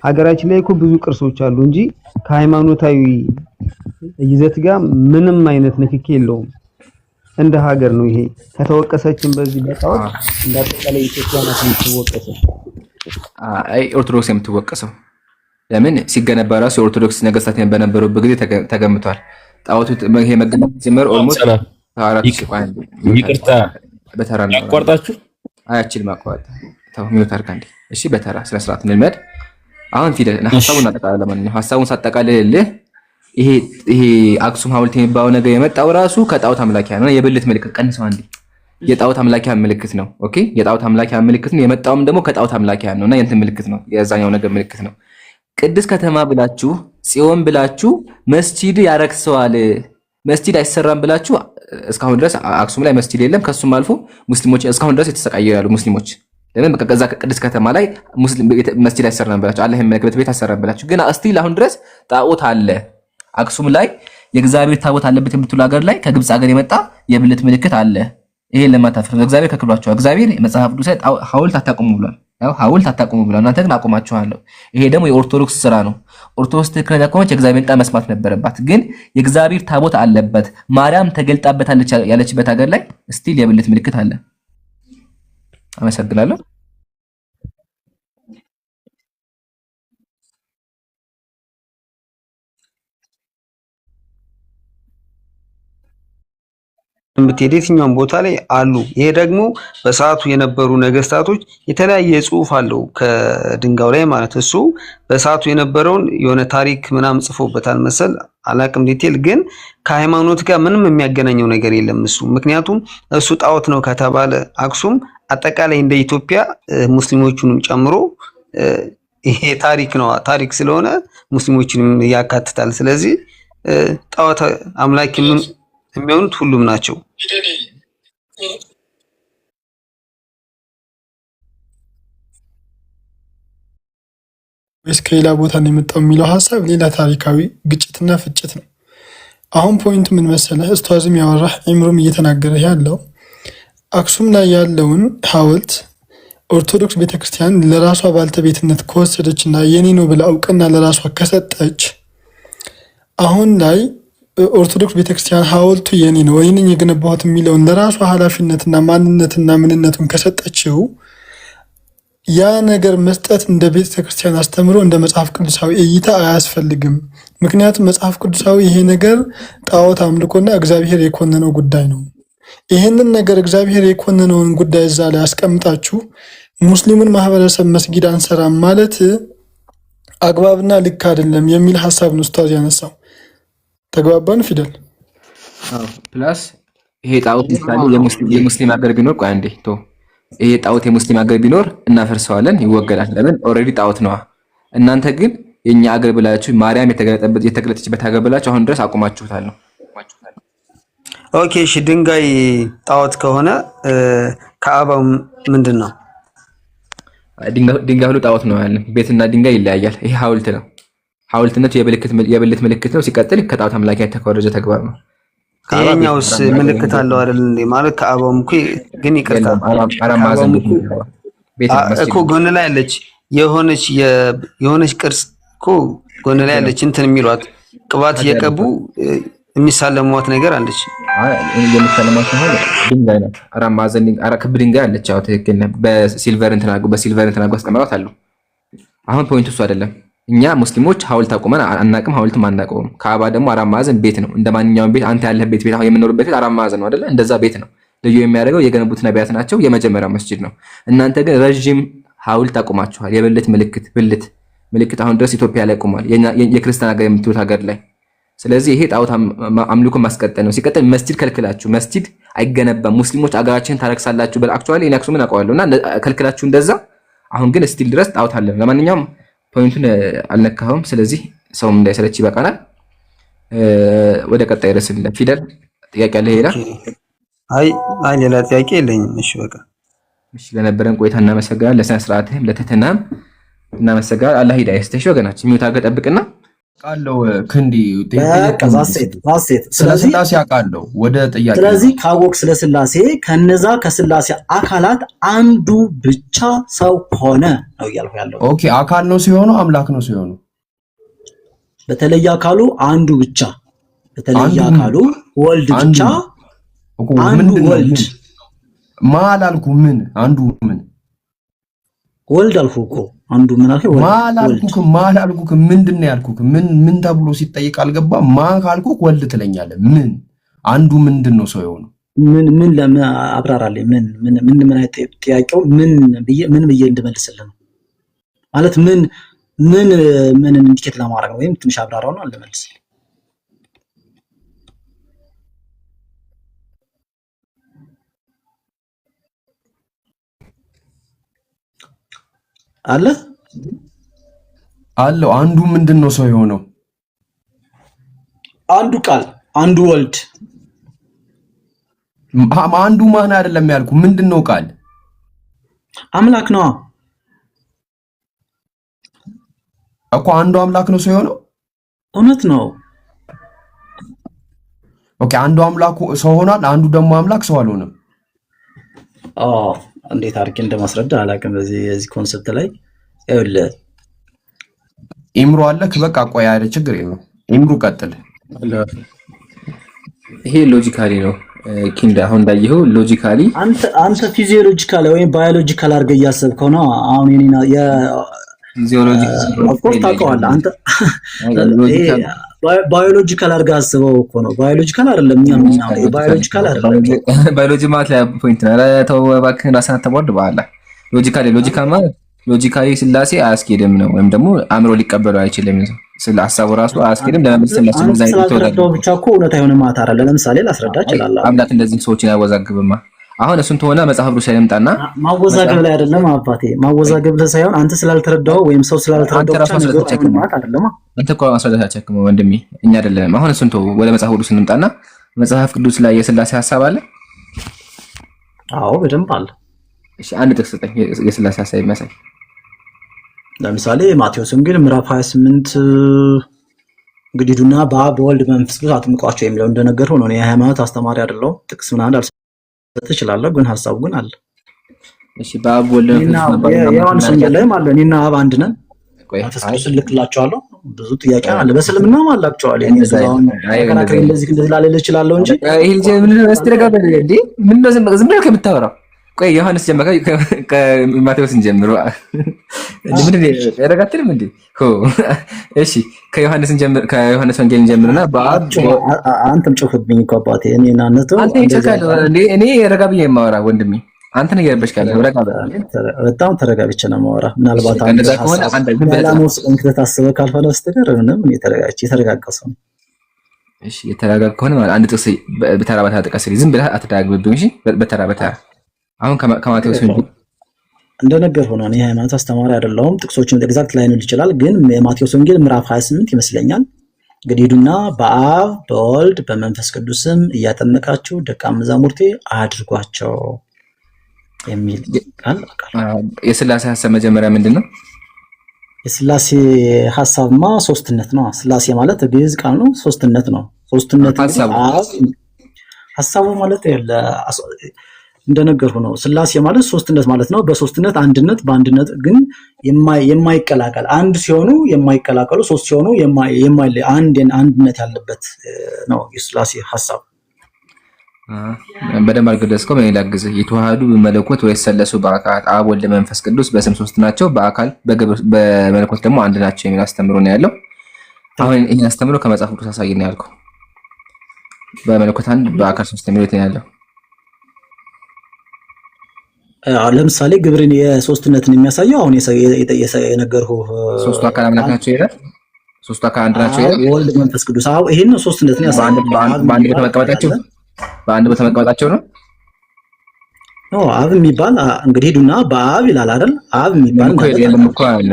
ሀገራችን ላይ እኮ ብዙ ቅርሶች አሉ እንጂ ከሃይማኖታዊ ይዘት ጋር ምንም አይነት ንክኪ የለውም። እንደ ሀገር ነው ይሄ። ከተወቀሰችን በዚህ በጣም እንዳጠቃላይ ኢትዮጵያ ናት የምትወቀሰው። አይ ኦርቶዶክስ የምትወቀሰው ለምን ሲገነባ ራሱ የኦርቶዶክስ ነገስታት በነበሩበት ጊዜ ተገምቷል። ጣዖቱ ይሄ መገንባት ሲጀመር ኦልሞስት ይቅርታ በተራ ነው ያቋርጣችሁ አያችልም ማቋረጥ ተው ሚውት አድርጋ እንዴ እሺ በተራ ስነ ስርዓት እንልመድ አሁን ፊደል ሐሳቡን አጠቃላይ ለማንኛውም ሐሳቡን ሳጠቃልልህ ይሄ አክሱም ሐውልት የሚባለው ነገር የመጣው ራሱ ከጣዖት አምላኪያ ነው የብልት ምልክት ቀንሰው አንዴ የጣዖት አምላኪያ ምልክት ነው ኦኬ የጣዖት አምላኪያ ምልክት ነው የመጣውም ደግሞ ከጣዖት አምላኪያ ነውና የእንትን ምልክት ነው የዛኛው ነገር ምልክት ነው ቅድስት ከተማ ብላችሁ ጽዮን ብላችሁ መስጂድ ያረክሰዋል መስጂድ አይሰራም ብላችሁ እስካሁን ድረስ አክሱም ላይ መስጂድ የለም ከሱም አልፎ ሙስሊሞች እስካሁን ድረስ የተሰቃዩ ያሉ ሙስሊሞች ለምን በቃ ከዛ ቅድስት ከተማ ላይ ሙስሊም መስጂድ አይሰራም ብላችሁ አላህ የሚመለክበት ቤት አይሰራም ብላችሁ ግን እስቲል አሁን ድረስ ጣዖት አለ አክሱም ላይ የእግዚአብሔር ታቦት አለበት የምትሉ ሀገር ላይ ከግብጽ ሀገር የመጣ የብልት ምልክት አለ ይሄን ለማታፈር እግዚአብሔር ከክብራችሁ እግዚአብሔር መጽሐፍ ቅዱስ ላይ ሐውልት አታቆሙ ብሏል ያው ሐውልት አታቆሙ ብሏል እናንተ ግን አቆማችኋለሁ ይሄ ደግሞ የኦርቶዶክስ ስራ ነው ኦርቶዶክስ ትክክለኛ ከሆነች የእግዚአብሔር ጣም መስማት ነበረባት ግን የእግዚአብሔር ታቦት አለበት ማርያም ተገልጣበታለች ያለችበት ሀገር ላይ ስቲል የብልት ምልክት አለ አመሰግናለሁ የምትሄድ የትኛውም ቦታ ላይ አሉ ይሄ ደግሞ በሰዓቱ የነበሩ ነገስታቶች የተለያየ ጽሑፍ አለው ከድንጋዩ ላይ ማለት እሱ በሰዓቱ የነበረውን የሆነ ታሪክ ምናም ጽፎበታል መሰል አላቅም ዲቴል ግን ከሃይማኖት ጋር ምንም የሚያገናኘው ነገር የለም እሱ ምክንያቱም እሱ ጣዖት ነው ከተባለ አክሱም አጠቃላይ እንደ ኢትዮጵያ ሙስሊሞቹንም ጨምሮ ይሄ ታሪክ ነው ታሪክ ስለሆነ ሙስሊሞችንም ያካትታል ስለዚህ ጣዖት አምላክ የሚሆኑት ሁሉም ናቸው ወይስ ከሌላ ቦታ ነው የመጣው የሚለው ሐሳብ ሌላ ታሪካዊ ግጭትና ፍጭት ነው አሁን ፖይንቱ ምን መሰለህ ኡስታዝም ያወራህ ኢምሩም እየተናገረ ያለው አክሱም ላይ ያለውን ሐውልት ኦርቶዶክስ ቤተክርስቲያን ለራሷ ባልተቤትነት ከወሰደችና የኔ ነው ብላ እውቅና ለራሷ ከሰጠች አሁን ላይ ኦርቶዶክስ ቤተክርስቲያን ሐውልቱ የኔ ነው ወይንም የገነባሁት የሚለውን ለራሷ ኃላፊነትና ማንነትና ምንነቱን ከሰጠችው ያ ነገር መስጠት እንደ ቤተክርስቲያን አስተምሮ እንደ መጽሐፍ ቅዱሳዊ እይታ አያስፈልግም ምክንያቱም መጽሐፍ ቅዱሳዊ ይሄ ነገር ጣዖት አምልኮና እግዚአብሔር የኮነነው ጉዳይ ነው ይሄንን ነገር እግዚአብሔር የኮነነውን ጉዳይ እዛ ላይ አስቀምጣችሁ ሙስሊሙን ማህበረሰብ መስጊድ አንሰራም ማለት አግባብና ልክ አይደለም የሚል ሐሳብ ነው ኡስታዝ ያነሳው ተግባባን ፊደል ፕላስ ይሄ ጣዖት የሙስሊም ሀገር ቢኖር ቆይ አንዴ ይሄ ጣዖት የሙስሊም ሀገር ቢኖር እናፈርሰዋለን ይወገዳል ለምን ኦሬዲ ጣዖት ነው እናንተ ግን የኛ ሀገር ብላችሁ ማርያም የተገለጠችበት ሀገር ብላችሁ አሁን ድረስ አቆማችሁታል ነው ኦኬ እሺ ድንጋይ ጣዖት ከሆነ ከአባው ምንድነው ድንጋይ ሁሉ ጣዖት ነው ያለን ቤትና ድንጋይ ይለያያል ይሄ ሐውልት ነው ሐውልትነቱ የብልት ምልክት ነው ሲቀጥል ከጣዖት አምላኪያ የተኮረጀ ተግባር ነው ከኛውስ ምልክት አለው አይደል እንዴ ማለት ከአባውም እኮ ግን ይቅርታ አራማዘን እኮ ጎን ላይ ያለች የሆነች ቅርጽ እኮ ጎን ላይ ያለች እንትን የሚሏት ቅባት እየቀቡ የሚሳለሟት ነገር አለች የሚሳለሟት ነው ድንጋይ ነው አራማዘን ክብ ድንጋይ አለች አዎ ትክክል ነው በሲልቨር እንትን አስቀምጠዋት አሉ አሁን ፖይንቱ እሱ አይደለም እኛ ሙስሊሞች ሐውልት አቆመን አናቅም ሐውልት ማናቀውም ካባ ደግሞ አራት ማዕዘን ቤት ነው እንደማንኛውም ቤት አንተ ያለህበት ቤት አሁን የምንኖርበት ቤት አራት ማዕዘን ነው አይደለ እንደዛ ቤት ነው ልዩ የሚያደርገው የገነቡት ነቢያት ናቸው የመጀመሪያው መስጂድ ነው እናንተ ግን ረጅም ሐውልት አቆማችኋል የብልት ምልክት አሁን ድረስ ኢትዮጵያ ላይ ቆሟል የክርስቲያን ሀገር የምትሉት ሀገር ላይ ስለዚህ ይሄ ጣዖት አምልኮ ማስቀጠል ነው ሲቀጥል መስጂድ ከልክላችሁ መስጂድ አይገነባም ሙስሊሞች አገራችንን ታረክሳላችሁ በል አክቹአሊ እኔ አክሱምን አውቀዋለሁና ከልክላችሁ እንደዛ አሁን ግን ስቲል ድረስ ጣዖት አለ ለማንኛውም ፖይንቱን አልነካሁም ስለዚህ ሰውም እንዳይሰለች ይበቃናል ወደ ቀጣይ ርዕስ ፊደል ጥያቄ አለ ሌላ አይ ሌላ ጥያቄ የለኝም እሺ በቃ እሺ ለነበረን ቆይታ እናመሰግናለን ለስነ ስርዓትህም ለተተናም እናመሰግናለን አላህ ሂዳያ ይስጥሽ ወገናችን ሚውት አድርገህ ጠብቅና ቃለው ክንዲ ዛሴት ስለ ስላሴ አውቃለሁ ወደ ጥያቄ ስለዚህ ካወቅ ስለ ስላሴ ከነዛ ከስላሴ አካላት አንዱ ብቻ ሰው ሆነ ነው ያልኩ ያለው ኦኬ አካል ነው ሲሆኑ አምላክ ነው ሲሆኑ በተለየ አካሉ አንዱ ብቻ በተለየ አካሉ ወልድ ብቻ አንዱ ወልድ ማላልኩ ምን አንዱ ምን ወልድ አልኩህ እኮ አንዱ ምን አልከኝ? ማል አልኩህ ምንድን ነው ያልኩህ? ምን ተብሎ ሲጠይቅ አልገባም። ማን ካልኩህ ወልድ ትለኛለህ። ምን አንዱ ምንድን ነው ሰው የሆነው? ምን ለምን አብራራልኝ። ምን አይነት ጥያቄው ምን ብዬ እንድመልስልህ ነው ማለት ምን ኢንዲኬት ለማድረግ ነው? ወይም ትንሽ አብራራው ነው አልመልስልህ አለው አንዱ ምንድን ነው ሰው የሆነው? አንዱ ቃል አንዱ ወልድ አንዱ ማን አይደለም ያልኩ። ምንድን ነው ቃል? አምላክ ነው እኮ አንዱ አምላክ ነው ሰው የሆነው። እውነት ነው። ኦኬ አንዱ አምላክ ሰው ሆኗል፣ አንዱ ደግሞ አምላክ ሰው አልሆነም። እንዴት አድርጌ እንደማስረዳ አላውቅም። በዚህ ኮንሰፕት ላይ ይኸውልህ ኢምሩ አለክ። በቃ ቆይ አይደል ችግር የለውም። ኢምሩ ቀጥል። ይሄ ሎጂካሊ ነው ኪንዳ። አሁን እንዳየኸው ሎጂካሊ አንተ ፊዚዮሎጂካል ወይም ባዮሎጂካል አድርገህ እያሰብከው ነው። አሁን የኔና ኦፍኮርስ ታውቀዋለህ አንተ ባዮሎጂካል አድርገህ አስበው እኮ ነው። ባዮሎጂካል አይደለም እኛ ምናምን ባዮሎጂካል አይደለም። ባዮሎጂ ማለት ላይ ፖይንት ነው። ተው እባክህ ራስህን አታሟርድ። በኋላ ሎጂካሊ ማለት ሎጂካሊ ስላሴ አያስኬድም ነው፣ ወይም ደግሞ አእምሮ ሊቀበለው አይችልም። ስለ ሐሳቡ ራሱ አያስኬድም። ለምሳሌ ስላልተረዳው ብቻ እኮ እውነት አይሆን ማለት አይደለም። ለምሳሌ ላስረዳ እችላለሁ። አምላክ እንደዚህ ሰዎችን ያወዛግብማ። አሁን እሱን ተሆነ መጽሐፍ ቅዱስ ላይ ልምጣና ማወዛገብ ላይ አይደለም አባቴ፣ ማወዛገብ ላይ ሳይሆን አንተ ስላልተረዳው ወይም ሰው ስላልተረዳው ብቻ ነው ማለት አይደለም። አንተ እኮ ማስረዳት አትቸክም ወንድሜ፣ እኛ አይደለም። አሁን እሱን ተው፣ ወደ መጽሐፍ ቅዱስ ልምጣና መጽሐፍ ቅዱስ ላይ የስላሴ ሐሳብ አለ። አዎ በደንብ አለ። እሺ አንድ ጥቅስ ስጠኝ የስላሴ ሐሳብ የሚያሳይ። ለምሳሌ ማቴዎስ ወንጌል ምዕራፍ 28 እንግዲህ ዱና በአብ በወልድ በመንፈስ ቅዱስ አጥምቋቸው የሚለው እንደነገርኩህ ነው። እኔ የሃይማኖት አስተማሪ አይደለሁም። ጥቅስ ምናምን አልሰጥህ እችላለሁ፣ ግን ሐሳቡ ግን አለ። እሺ በአብ ወልድ የዮሐንስ ወንጌል ላይም አለ። እኔና አብ አንድ ነን። መንፈስ ቅዱስ ልክላቸዋለሁ። ብዙ ብዙ ጥያቄ አለ። በስልምናም አላቸዋል። እኔ ዘላውን ተከራክሬ እንደዚህ ላልል እችላለሁ እንጂ ይሄ ልጅ ምን ነው አስተረጋጋለ እንዴ? ምን ነው ዝም ብለህ ከምታወራው? ቆይ ዮሐንስ ጀመረ ከማቴዎስ እንጀምር። ምን ነው ያረጋግጥልም እንዴ? እሺ ከዮሐንስ ወንጌል እንጀምርና በአብ አንተም ጮህብኝ እኮ አባቴ። እኔ እናንተ አንተ ይጨካል እንዴ? እኔ ረጋ ብዬ የማወራ ወንድሜ፣ አንተ ነው ያረበሽ ካለ ረጋ በጣም ተረጋግቼ ነው የማወራ። ምናልባት አንተ ታስበህ ካልሆነ በስተቀር ምንም የተረጋጋ ሰው ነው። እሺ የተረጋጋ ከሆነ ማለት አንድ ጥቅስ በተራ በተራ ጥቀስልኝ። ዝም ብለህ አትደጋግምብኝ። እሺ በተራ በተራ አሁን ከማቴዎስ ወንጌል እንደነገር ሆኖ እኔ ሃይማኖት አስተማሪ አይደለሁም። ጥቅሶችን ኤግዛክት ላይኖር ይችላል፣ ግን የማቴዎስ ወንጌል ምዕራፍ 28 ይመስለኛል እንግዲህ ሂዱና በአብ በወልድ በመንፈስ ቅዱስም እያጠመቃችሁ ደቀ መዛሙርቴ አድርጓቸው የሚል ቃል የስላሴ ሐሳብ መጀመሪያ ምንድነው? የስላሴ ሐሳብማ ሶስትነት ነው። ስላሴ ማለት ግዕዝ ቃል ነው፣ ሶስትነት ነው። ሶስትነት ሐሳቡ ማለት እንደነገር ሆኖ ስላሴ ማለት ሶስትነት ማለት ነው። በሶስትነት አንድነት፣ በአንድነት ግን የማይቀላቀል አንድ ሲሆኑ የማይቀላቀሉ፣ ሶስት ሲሆኑ የማይለይ አንድነት ያለበት ነው የስላሴ ሐሳብ። በደንብ አልገለጽከው። ምን ላግዝህ? የተዋሃዱ በመለኮት ወይ ሰለሱ በአካል አብ ወልድ መንፈስ ቅዱስ በስም ሶስት ናቸው፣ በአካል በመለኮት ደግሞ አንድ ናቸው የሚል አስተምሮ ነው ያለው። አሁን ይሄን አስተምሮ ከመጽሐፍ ቅዱስ አሳየን ያልከው በመለኮት አንድ በአካል ሶስት የሚሉት ነው ያለው። ለምሳሌ ግብርን የሶስትነትን የሚያሳየው አሁን የነገርኩህ ሶስቱ አካል አምላክ ናቸው ይላል። ሶስቱ አካል አንድ ናቸው ይላል። ወልድ መንፈስ ቅዱስ አዎ፣ ይሄን ነው ሶስትነትን ያሳየው። በአንድ ቦታ መቀመጣቸው ነው። አብ የሚባል እንግዲህ ሂዱና በአብ ይላል አይደል? አብ የሚባል የለም እኮ አለ።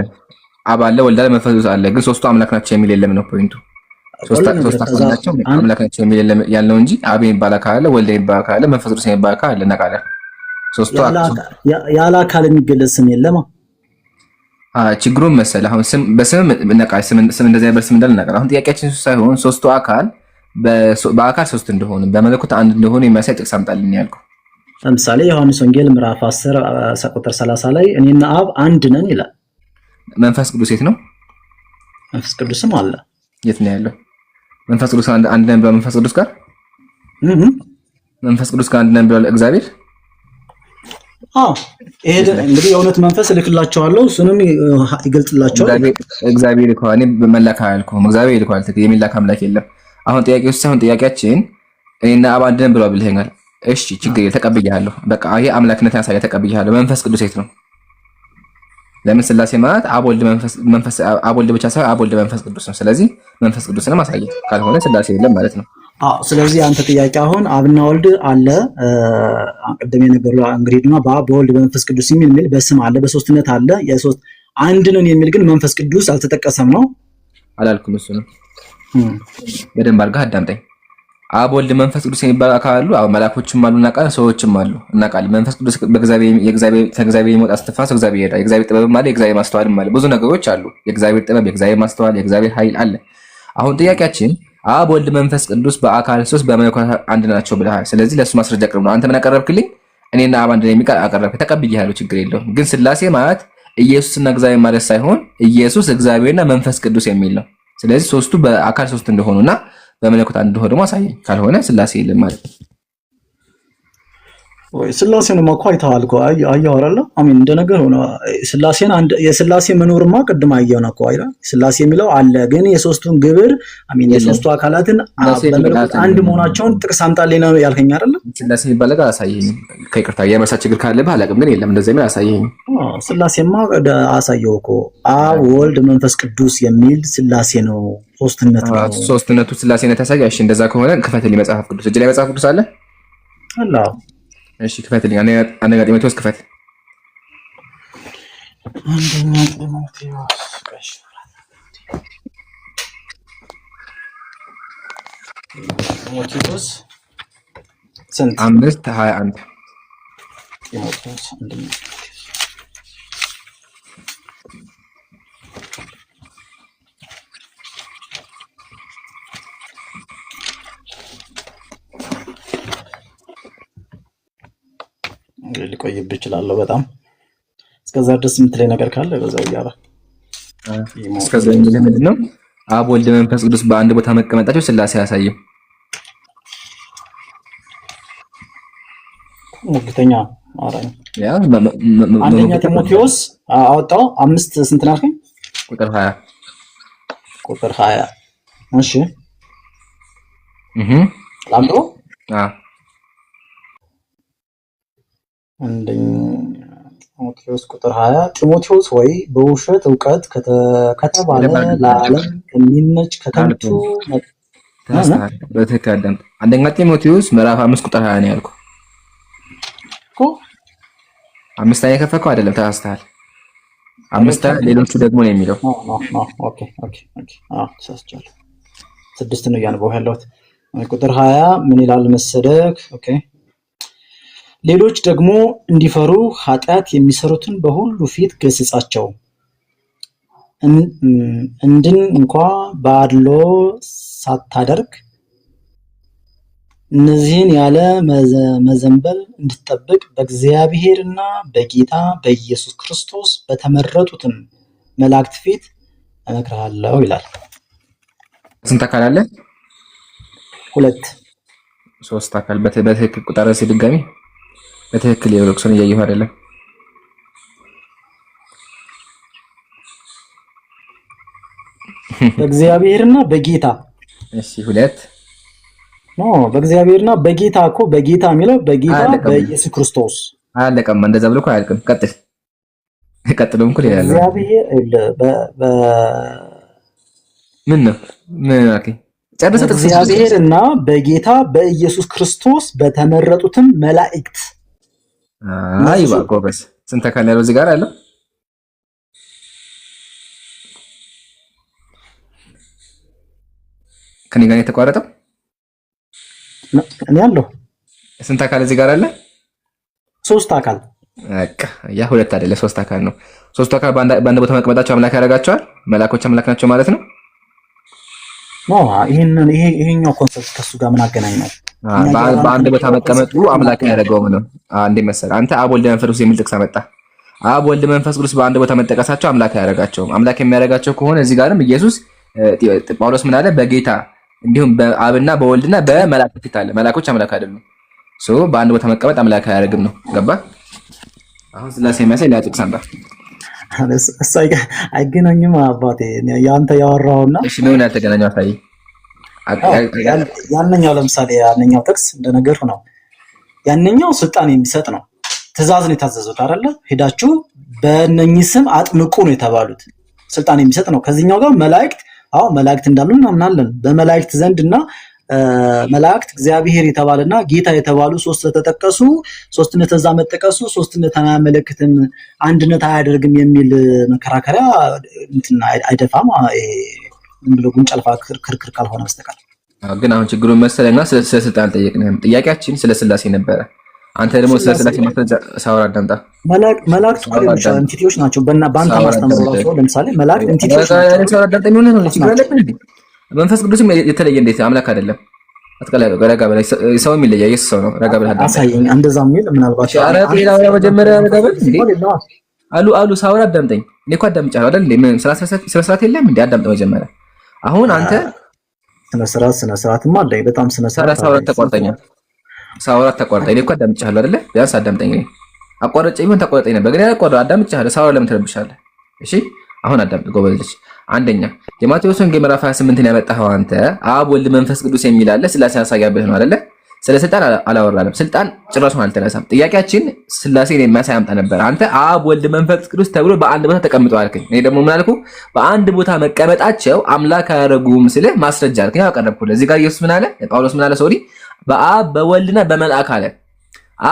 አብ አለ፣ ወልድ አለ፣ መንፈስ ቅዱስ አለ። ግን ሶስቱ አምላክ ናቸው የሚል የለም ነው ፖይንቱ። ሶስቱ አምላክ ናቸው የሚል የለም ያልነው እንጂ አብ የሚባል አካል አለ፣ ወልድ የሚባል አካል አለ፣ መንፈስ ቅዱስ የሚባል አካል አለ። እናውቃለን። ሶስቱ ያለ አካል የሚገለጽ ስም የለም። ችግሩን መሰለህ አሁን ስም በስም ነቃይ ስም እንደዚህ አይነት ስም እንዳለ እናውቃለን። አሁን ጥያቄያችን ሳይሆን ሶስቱ አካል በአካል ሶስት እንደሆነ በመለኮት አንድ እንደሆነ የሚያሳይ ጥቅስ አምጣልኝ ያልከው። ለምሳሌ ዮሐንስ ወንጌል ምዕራፍ 10 ቁጥር 30 ላይ እኔና አብ አንድ ነን ይላል። መንፈስ ቅዱስ የት ነው? መንፈስ ቅዱስም አለ። የት ነው ያለው? መንፈስ ቅዱስ አንድ ነን ብሏል። መንፈስ ቅዱስ ጋር መንፈስ ቅዱስ ጋር አንድ ነን ብሏል እግዚአብሔር። ይሄ እንግዲህ የእውነት መንፈስ እልክላቸዋለሁ፣ እሱንም ይገልጽላቸዋል። እግዚአብሔር ይልከዋል። እኔ መላክ አላልኩም፣ እግዚአብሔር ይልከዋል። የሚላክ አምላክ የለም። አሁን ጥያቄያችን እኔና አብ አንድ ነን ብሎ ብለኸኛል። እሺ ችግር ተቀብያለሁ። በቃ ይሄ አምላክነትን ያሳየ ተቀብያለሁ። መንፈስ ቅዱስ የት ነው? ለምን ስላሴ ማለት አብ ወልድ ብቻ ሳይሆን አብ ወልድ መንፈስ ቅዱስ ነው። ስለዚህ መንፈስ ቅዱስንም አሳየ፣ ካልሆነ ስላሴ የለም ማለት ነው። ስለዚህ አንተ ጥያቄ አሁን አብና ወልድ አለ ቅድም የነገሩ እንግዲህ ድማ በአብ በወልድ በመንፈስ ቅዱስ የሚል በስም አለ፣ በሶስትነት አለ። የሶስት አንድ ነን የሚል ግን መንፈስ ቅዱስ አልተጠቀሰም ነው አላልኩም። እሱ ነው በደንብ አድርገህ አዳምጠኝ። አብ ወልድ መንፈስ ቅዱስ የሚባል አካል አሉ። መላእክቶችም አሉ እናውቃለን፣ ሰዎችም አሉ እናውቃለን። መንፈስ ቅዱስ ከእግዚአብሔር የሚወጣ እስትንፋስ እግዚአብሔር ይሄዳል። የእግዚአብሔር ጥበብም አለ፣ የእግዚአብሔር ማስተዋልም አለ። ብዙ ነገሮች አሉ። የእግዚአብሔር ጥበብ፣ የእግዚአብሔር ማስተዋል፣ የእግዚአብሔር ኃይል አለ። አሁን ጥያቄያችን አብ ወልድ መንፈስ ቅዱስ በአካል ሶስት በመለኮት አንድ ናቸው ብለሃል። ስለዚህ ለእሱ ማስረጃ ቅርብ ነው። አንተ ምን አቀረብክልኝ? እኔና አብ አንድ ነው የሚል አቀረብክ። ተቀብያለሁ፣ ችግር የለውም። ግን ስላሴ ማለት ኢየሱስና እግዚአብሔር ማለት ሳይሆን ኢየሱስ እግዚአብሔርና መንፈስ ቅዱስ የሚል ነው። ስለዚህ ሶስቱ በአካል ሶስት እንደሆኑና በመለኮት አንድ እንደሆነ ደግሞ አሳየኝ። ካልሆነ ስላሴ የለም ማለት ነው። ወይ ስላሴንማ እኮ አይተሃል እኮ አየኸው አይደል? አሜን። እንደነገር ሆነ ስላሴን የስላሴ መኖርማ ቅድም አየኸው እኮ አይደል? ስላሴ የሚለው አለ፣ ግን የሶስቱን ግብር አሜን፣ የሶስቱ አካላትን በመለኮት አንድ መሆናቸውን ጥቅስ አምጣልኝ ነው ያልከኝ አይደል? ስላሴ የሚባል ነገር አሳየኝ። ከይቅርታ የመርሳት ችግር ካለብህ አላውቅም፣ ግን የለም እንደዚህ የሚል አሳየኝ። ስላሴማ አሳየው እኮ አብ ወልድ መንፈስ ቅዱስ የሚል ስላሴ ነው። ሶስትነት ነው። ሶስትነቱ ስላሴነት ያሳያል። እሺ እንደዛ ከሆነ ክፈትልኝ መጽሐፍ ቅዱስ። እጅ ላይ መጽሐፍ ቅዱስ አለ? አላህ እሺ ክፈትልኝ። አንደኛ ጢሞቴዎስ ክፈት። አንደኛ ጢሞቴዎስ ጢሞቴዎስ ስንት? 5:21 ጢሞቴዎስ አንደኛ ሊቆይብህ እችላለሁ በጣም። እስከዛ ድረስ የምትለኝ ነገር ካለ በዛው እያለ እስከዛ የሚልህ ምንድን ነው? አብ ወልድ መንፈስ ቅዱስ በአንድ ቦታ መቀመጣቸው ስላሴ አያሳይም። ሙግተኛ አራኝ አንደኛ ጢሞቴዎስ አወጣው 5 ስንት ናልከኝ? ቁጥር 20 ቁጥር 20 እሺ ላምሮ አንደኛ ጢሞቴዎስ ቁጥር 20 ጢሞቴዎስ ወይ በውሸት ዕውቀት ከተባለ ለዓለም ከሚመች ከከንቱ በትክክል አዳምጥ። አንደኛ ጢሞቴዎስ ምዕራፍ 5 ቁጥር 20 ነው ያልኩህ እኮ። 5 ላይ የከፈከው አይደለም፣ ተሳስተሃል። 5 ሌሎቹ ደግሞ ነው የሚለው። ኦኬ ተሳስቻለሁ። 6 ነው እያነበብኩ ያለሁት። ቁጥር 20 ምን ይላል መሰለህ? ኦኬ ሌሎች ደግሞ እንዲፈሩ ኃጢአት የሚሰሩትን በሁሉ ፊት ገስጻቸው፣ እንድን እንኳ በአድሎ ሳታደርግ እነዚህን ያለ መዘንበል እንድትጠብቅ በእግዚአብሔርና በጌታ በኢየሱስ ክርስቶስ በተመረጡትም መላእክት ፊት እመክርሃለሁ ይላል። ስንት አካል አለ? 2 3 አካል። በትክክል ቁጥር ሲድጋሚ በትክክል የወለክሱን እያየሁ አይደለም። በእግዚአብሔርና በጌታ እሺ 2 በእግዚአብሔርና በጌታ እኮ በጌታ የሚለው በጌታ በኢየሱስ ክርስቶስ አለቀም። እንደዛ ብሎ እኮ አያልቅም። ቀጥሎም እኮ ይላል እግዚአብሔር ምን ነው ጨርሰህ በእግዚአብሔርና በጌታ በኢየሱስ ክርስቶስ በተመረጡትም መላእክት። አይዋ ጎበዝ። ስንት አካል ያለው እዚህ ጋር አለ? ከኔ ጋር የተቋረጠው እኔ አለሁ። ስንት አካል እዚህ ጋር አለ? 3 አካል። በቃ ያ 2 አይደለ 3 አካል ነው። 3 አካል በአንድ ቦታ መቀመጣቸው አምላክ ያደርጋቸዋል። መላእክቶች አምላክ ናቸው ማለት ነው። ይሄኛው ኮንሰፕት ከሱ ጋር ምን አገናኝ ነው? በአንድ ቦታ መቀመጡ አምላክ ያደረገው ነው። እንዴ መሰለህ አንተ አብ ወልድ መንፈስ ቅዱስ የሚል ጥቅስ አመጣ። አብ ወልድ መንፈስ ቅዱስ በአንድ ቦታ መጠቀሳቸው አምላክ ያደረጋቸው። አምላክ የሚያደርጋቸው ከሆነ እዚህ ጋርም ኢየሱስ ጳውሎስ ምን አለ? በጌታ እንዲሁም በአብና በወልድና በመላእክት ፊት አለ። መላእክቶች አምላክ አይደሉም። በአንድ ቦታ መቀመጥ አምላክ አያደርግም ነው። ገባ? አሁን ስላሴ የሚያሳይ ሌላ ጥቅስ አምጣ። እሱ አይገናኝም አባቴ። ያንተ ያወራውና እሺ ነው ያልተገናኘው አሳይ። ያንኛው ለምሳሌ ያንኛው ጥቅስ እንደነገርኩህ ነው። ያንኛው ስልጣን የሚሰጥ ነው። ትእዛዝ ነው የታዘዙት አይደለ? ሄዳችሁ በእነኚህ ስም አጥምቁ ነው የተባሉት። ስልጣን የሚሰጥ ነው። ከዚህኛው ጋር መላእክት መላእክት እንዳሉ እናምናለን። በመላእክት ዘንድና መላእክት እግዚአብሔር የተባለና ጌታ የተባሉ ሶስት ተጠቀሱ። ሶስትነት እዛ መጠቀሱ ሶስትነት አያመለክትም፣ አንድነት አያደርግም የሚል መከራከሪያ እንትን አይደፋም። ዝም ብሎ ጉንጭ አልፋ ክርክር ካልሆነ በስተቀር ግን አሁን ችግሩን መሰለና ስለ ስልጣን ጠየቅን። ጥያቄያችን ስለ ስላሴ ነበረ። አንተ ደግሞ ስለ ስላሴ ማለት ሳወራ አዳምጣ። መላእክት ሌሎች ኤንቲቲዎች ናቸው። በአንተ ማስተምሮ ራሱ ለምሳሌ መላእክት ኤንቲቲዎች ናቸው። ሳወራ አዳምጣ ነው ችግር አለብን እንዴ? መንፈስ ቅዱስም የተለየ እንዴት አምላክ አይደለም? አትቀላቀ ረጋ በላይ ሰው የሚለያ ኢየሱስ ሰው ነው። ረጋ በላይ አሳየኝ። እንደዛ የሚል ምናልባት አራት ሌላው መጀመሪያ ረጋ በላይ እንዴ አሉ ሳወራ አዳምጠኝ። እኔ እኮ አዳምጫለሁ አይደል እንዴ? ምን ስለ ስርዓት የለም እንዴ? አዳምጥ መጀመሪያ። አሁን አንተ ስነ ስርዓትማ አለኝ በጣም ስነ ስርዓት ሳወራ ተቋርጠኝ። እኔ እኮ አዳምጫለሁ አይደል? ቢያንስ አዳምጠኝ። እኔ አቋርጬ ቢሆን ተቋርጠኝ ነበር፣ ግን አዳምጫለሁ። ሳወራ ለምን ትረብሻለህ? እሺ አሁን አዳምጥ ጎበዝ ልጅ። አንደኛ የማቴዎስ ወንጌል ምዕራፍ 28ን ያመጣኸው አንተ አብ ወልድ መንፈስ ቅዱስ የሚል አለ። ስላሴ ያሳያብህ ነው አይደለ? ስለ ስልጣን አላወራንም። ስልጣን ጭራሹን አልተነሳም። ጥያቄያችን ስላሴን የሚያሳይ አምጣ ነበር። አንተ አብ ወልድ መንፈስ ቅዱስ ተብሎ በአንድ ቦታ ተቀምጠው አልከኝ። እኔ ደግሞ ምን አልኩ? በአንድ ቦታ መቀመጣቸው አምላክ አያደርጉም ስልህ ማስረጃ አልከኝ። አቀረብኩልህ። እዚህ ጋር ኢየሱስ ምን አለ? ጳውሎስ ምን አለ? ሶሪ በአብ በወልድና በመልአክ አለ።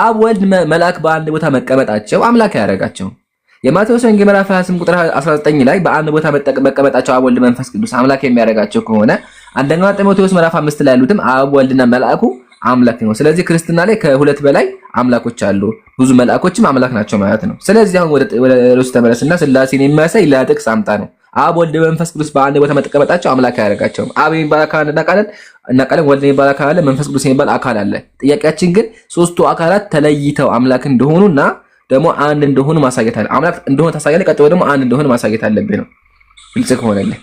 አብ ወልድ መልአክ በአንድ ቦታ መቀመጣቸው አምላክ አያደርጋቸውም። የማቴዎስ ወንጌል ምዕራፍ 28 ቁጥር 19 ላይ በአንድ ቦታ መቀመጣቸው አብ ወልድ መንፈስ ቅዱስ አምላክ የሚያደርጋቸው ከሆነ አንደኛ ጢሞቴዎስ ምዕራፍ 5 ላይ ያሉትም አብ ወልድና መልአኩ አምላክ ነው። ስለዚህ ክርስትና ላይ ከሁለት በላይ አምላኮች አሉ፣ ብዙ መልአኮችም አምላክ ናቸው ማለት ነው። ስለዚህ አሁን ወደ ርዕሱ ተመለስና ስላሴን የሚያሳይ ሌላ ጥቅስ አምጣ ነው። አብ ወልድ መንፈስ ቅዱስ በአንድ ቦታ መቀመጣቸው አምላክ አያደርጋቸውም። አብ የሚባል አካል እናውቃለን፣ ወልድ የሚባል አካል አለ፣ መንፈስ ቅዱስ የሚባል አካል አለ። ጥያቄያችን ግን ሶስቱ አካላት ተለይተው አምላክ እንደሆኑና ደግሞ አንድ እንደሆኑ ማሳየት አለ። አምላክ እንደሆነ ታሳያለህ፣ ቀጥሎ ደግሞ አንድ እንደሆነ ማሳየት አለብህ ነው። ግልጽ ከሆነልህ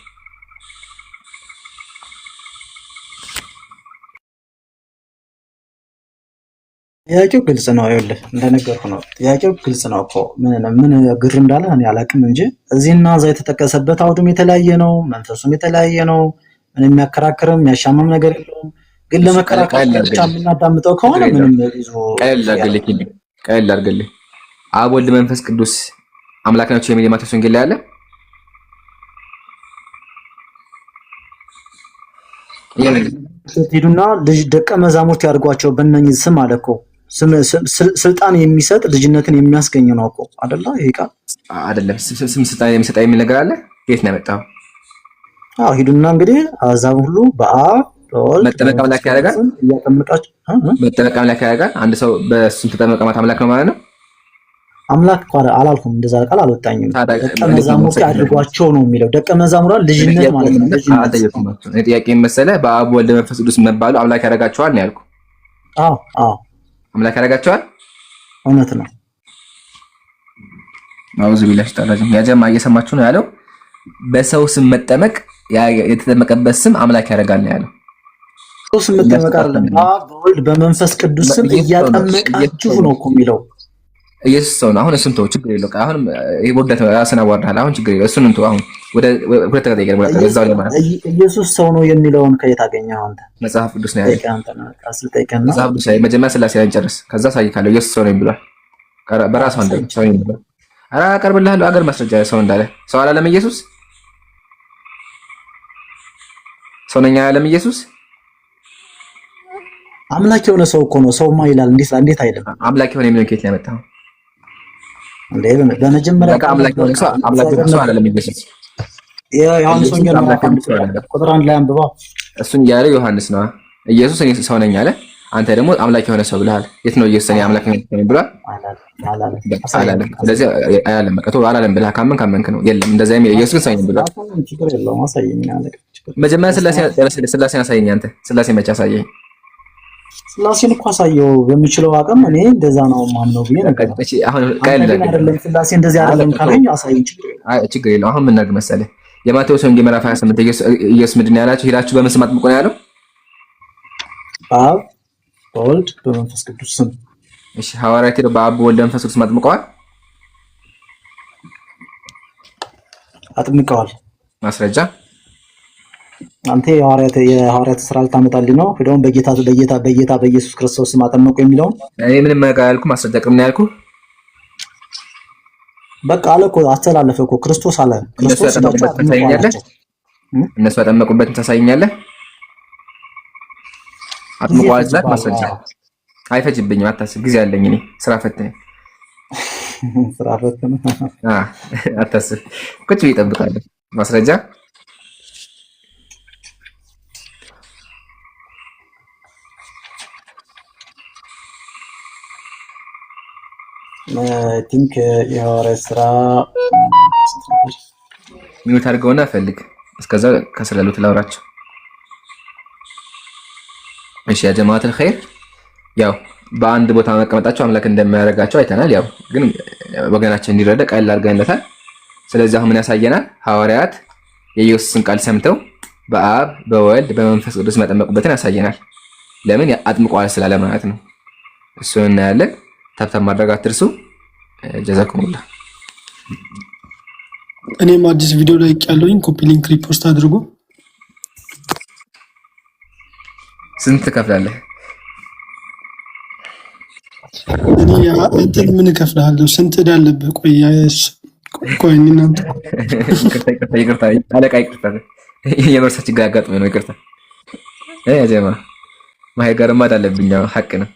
ጥያቄው ግልጽ ነው። ይኸውልህ እንደነገርኩህ ነው። ጥያቄው ግልጽ ነው እኮ ምን ግር እንዳለ እኔ አላውቅም እንጂ እዚህና እዛ የተጠቀሰበት አውዱም የተለያየ ነው፣ መንፈሱም የተለያየ ነው። ምን የሚያከራክርም የሚያሻማም ነገር የለውም። ግን ለመከራከር ብቻ የምናዳምጠው ከሆነ ምንም ይዞ ቀለል አድርግልህ። አብ ወልድ መንፈስ ቅዱስ አምላክ ናቸው የሚል የማቴዎስ ወንጌል ላይ አለ። ሄዱና ልጅ ደቀ መዛሙርት ያድርጓቸው በእነኝህ ስም አለ እኮ። ስልጣን የሚሰጥ ልጅነትን የሚያስገኝ ነው እኮ አይደለ? ይሄ ቃል አይደለም ስም ስልጣን የሚሰጥ የሚል ነገር አለ። የት ነው ያመጣው? አዎ ሂዱና እንግዲህ አሕዛብ ሁሉ በአብ በወልድ መጠመቅ አምላክ ያደርጋል። እያጠመቃቸው መጠመቅ አምላክ ያደርጋል። አንድ ሰው በስም ተጠመቀ ማለት አምላክ ነው ማለት ነው። አምላክ እኮ አላልኩም፣ እንደዛ ቃል አልወጣኝም። ደቀ መዛሙርት ያድርጓቸው ነው የሚለው። ደቀ መዛሙራን ልጅነት ማለት ነው። ልጅነት ጥያቄ መሰለህ። በአብ ወልድ መንፈስ ቅዱስ መባሉ አምላክ ያደርጋቸዋል ነው ያልኩህ። አዎ አምላክ ያደርጋቸዋል። እውነት ነው። አውዝ ቢላሽ ተራጅም ያጀማ እየሰማችሁ ነው ያለው። በሰው ስም መጠመቅ የተጠመቀበት ስም አምላክ ያደርጋል ነው ያለው። ሰው ስም መጠመቅ አይደለም። በአብ በወልድ በመንፈስ ቅዱስ ስም እያጠመቃችሁ ነው እኮ የሚለው። ኢየሱስ ሰው ነው። አሁን እሱን ተው፣ ችግር የለው። አሁን ይሄ ወደተ ራስን አዋርዳለህ። አሁን ችግር የለው። እሱን እንተው። አሁን ወደ ሁለተኛ ጥያቄ ነው እዛው ላይ ማለት ኢየሱስ ሰው ነው የሚለውን ከየት አገኘኸው አንተ? መጽሐፍ ቅዱስ ነው ያለው። መጽሐፍ ቅዱስ ላይ መጀመሪያ ስላሴ ላይ እንጨርስ፣ ከዛ ሳይካለው ኢየሱስ ሰው ነው ብሏል። በራሱ አንደ ሰው ነው ብሏል። ኧረ አቀርብልሃለሁ አገር ማስረጃ ሰው እንዳለ። ሰው አላለም ኢየሱስ። ሰው ነኝ አላለም ኢየሱስ። አምላክ የሆነ ሰው እኮ ነው። ሰውማ ይላል። እንዴት አይልም? አምላክ የሆነ የሚለው ከየት ነው ያመጣው? በመጀመሪያ አምላክ የሆነ ሰው አላለም ኢየሱስ። ዮሐንስ ወንጌል ቁጥር 1 ላይ አንብባ። እሱን ያለው ዮሐንስ ነው። ኢየሱስ እኔ ሰው ነኝ አለ። አንተ ደግሞ አምላክ የሆነ ሰው ብለሃል። የት ነው ኢየሱስ እኔ አምላክ ነኝ ብሏል? አላለም። ስለዚህ አያለም በቃ ተው አላለም ብለህ ካመንክ ነው። የለም እንደዛ የሚል ኢየሱስ ግን ሰው ነኝ ብሏል። ችግር የለውም። አሳየኝ አለ። መጀመሪያ ስላሴን አሳየኝ። አንተ ስላሴ መቼ አሳየኝ? ስላሴን እኮ አሳየው በሚችለው አቅም። እኔ እንደዛ ነው ማነው ብዬ ነገር አሁን አይደለም ስላሴ እንደዚህ አይደለም ካለኝ አሳየኝ። ችግር የለውም። አሁን ምን ነገር መሰለህ የማቴዎስ ወንጌል ምዕራፍ 28 ኢየሱስ ምንድን ነው ያላችሁ? ሄዳችሁ በምን ስም አጥምቁ ነው ያለው? በአብ በወልድ በመንፈስ ቅዱስ ስም። እሺ ሐዋርያት ሄደው በአብ በወልድ በመንፈስ ቅዱስ አጥምቀዋል? አጥምቀዋል። ማስረጃ አንተ የሐዋርያት ስራ ልታመጣልኝ ነው? ሄደውም በጌታ በኢየሱስ ክርስቶስ ስም አጠመቁ የሚለውን እኔ ምንም ነገር አላልኩም። ማስረጃ ቅርብ ነው ያልኩህ። በቃ አለ እኮ አስተላለፈ እኮ ክርስቶስ አለ። ክርስቶስ እነሱ ያጠመቁበትን ታሳይኛለህ? አጥምቀዋል ስላት ማስረጃ አይፈጅብኝም። አታስብ፣ ጊዜ አለኝ። እኔ ስራ ፈት ነኝ። አታስብ፣ ቁጭ ብዬ እጠብቃለሁ። ማስረጃ ቲንክ የሐዋርያት ስራ ሚዩት አድርገውና ፈልግ። እስከዛ ከስር ያሉት ላውራቸው። እሺ ያ ጀማዓተል ኸይር፣ ያው በአንድ ቦታ መቀመጣቸው አምላክ እንደማያደርጋቸው አይተናል። ያው ግን ወገናችን እንዲረዳ ቀላል አድርገንለታል። ስለዚህ አሁን ምን ያሳየናል? ሐዋርያት የኢየሱስን ቃል ሰምተው በአብ በወልድ በመንፈስ ቅዱስ መጠመቁበትን ያሳየናል። ለምን? አጥምቀዋል ስላለ ማለት ነው። እሱን እናያለን። ታብታብ ማድረግ አትርሱ። ጀዛኩሙላህ። እኔም አዲስ ቪዲዮ ላይ ያለውኝ ኮፒ ሊንክ ሪፖስት አድርጉ። ስንት ትከፍላለህ? እኔ እንትን ምን እከፍልሃለሁ? ስንት ዕዳ አለብህ? ቆይ እናንተ ይቅርታ አለቃ፣ ይቅርታ የመርሳ ችግር አጋጥሞኝ ነው። ይቅርታ ጀማ ማሄ ጋርማ ዕዳ አለብኝ። ሐቅ ነው።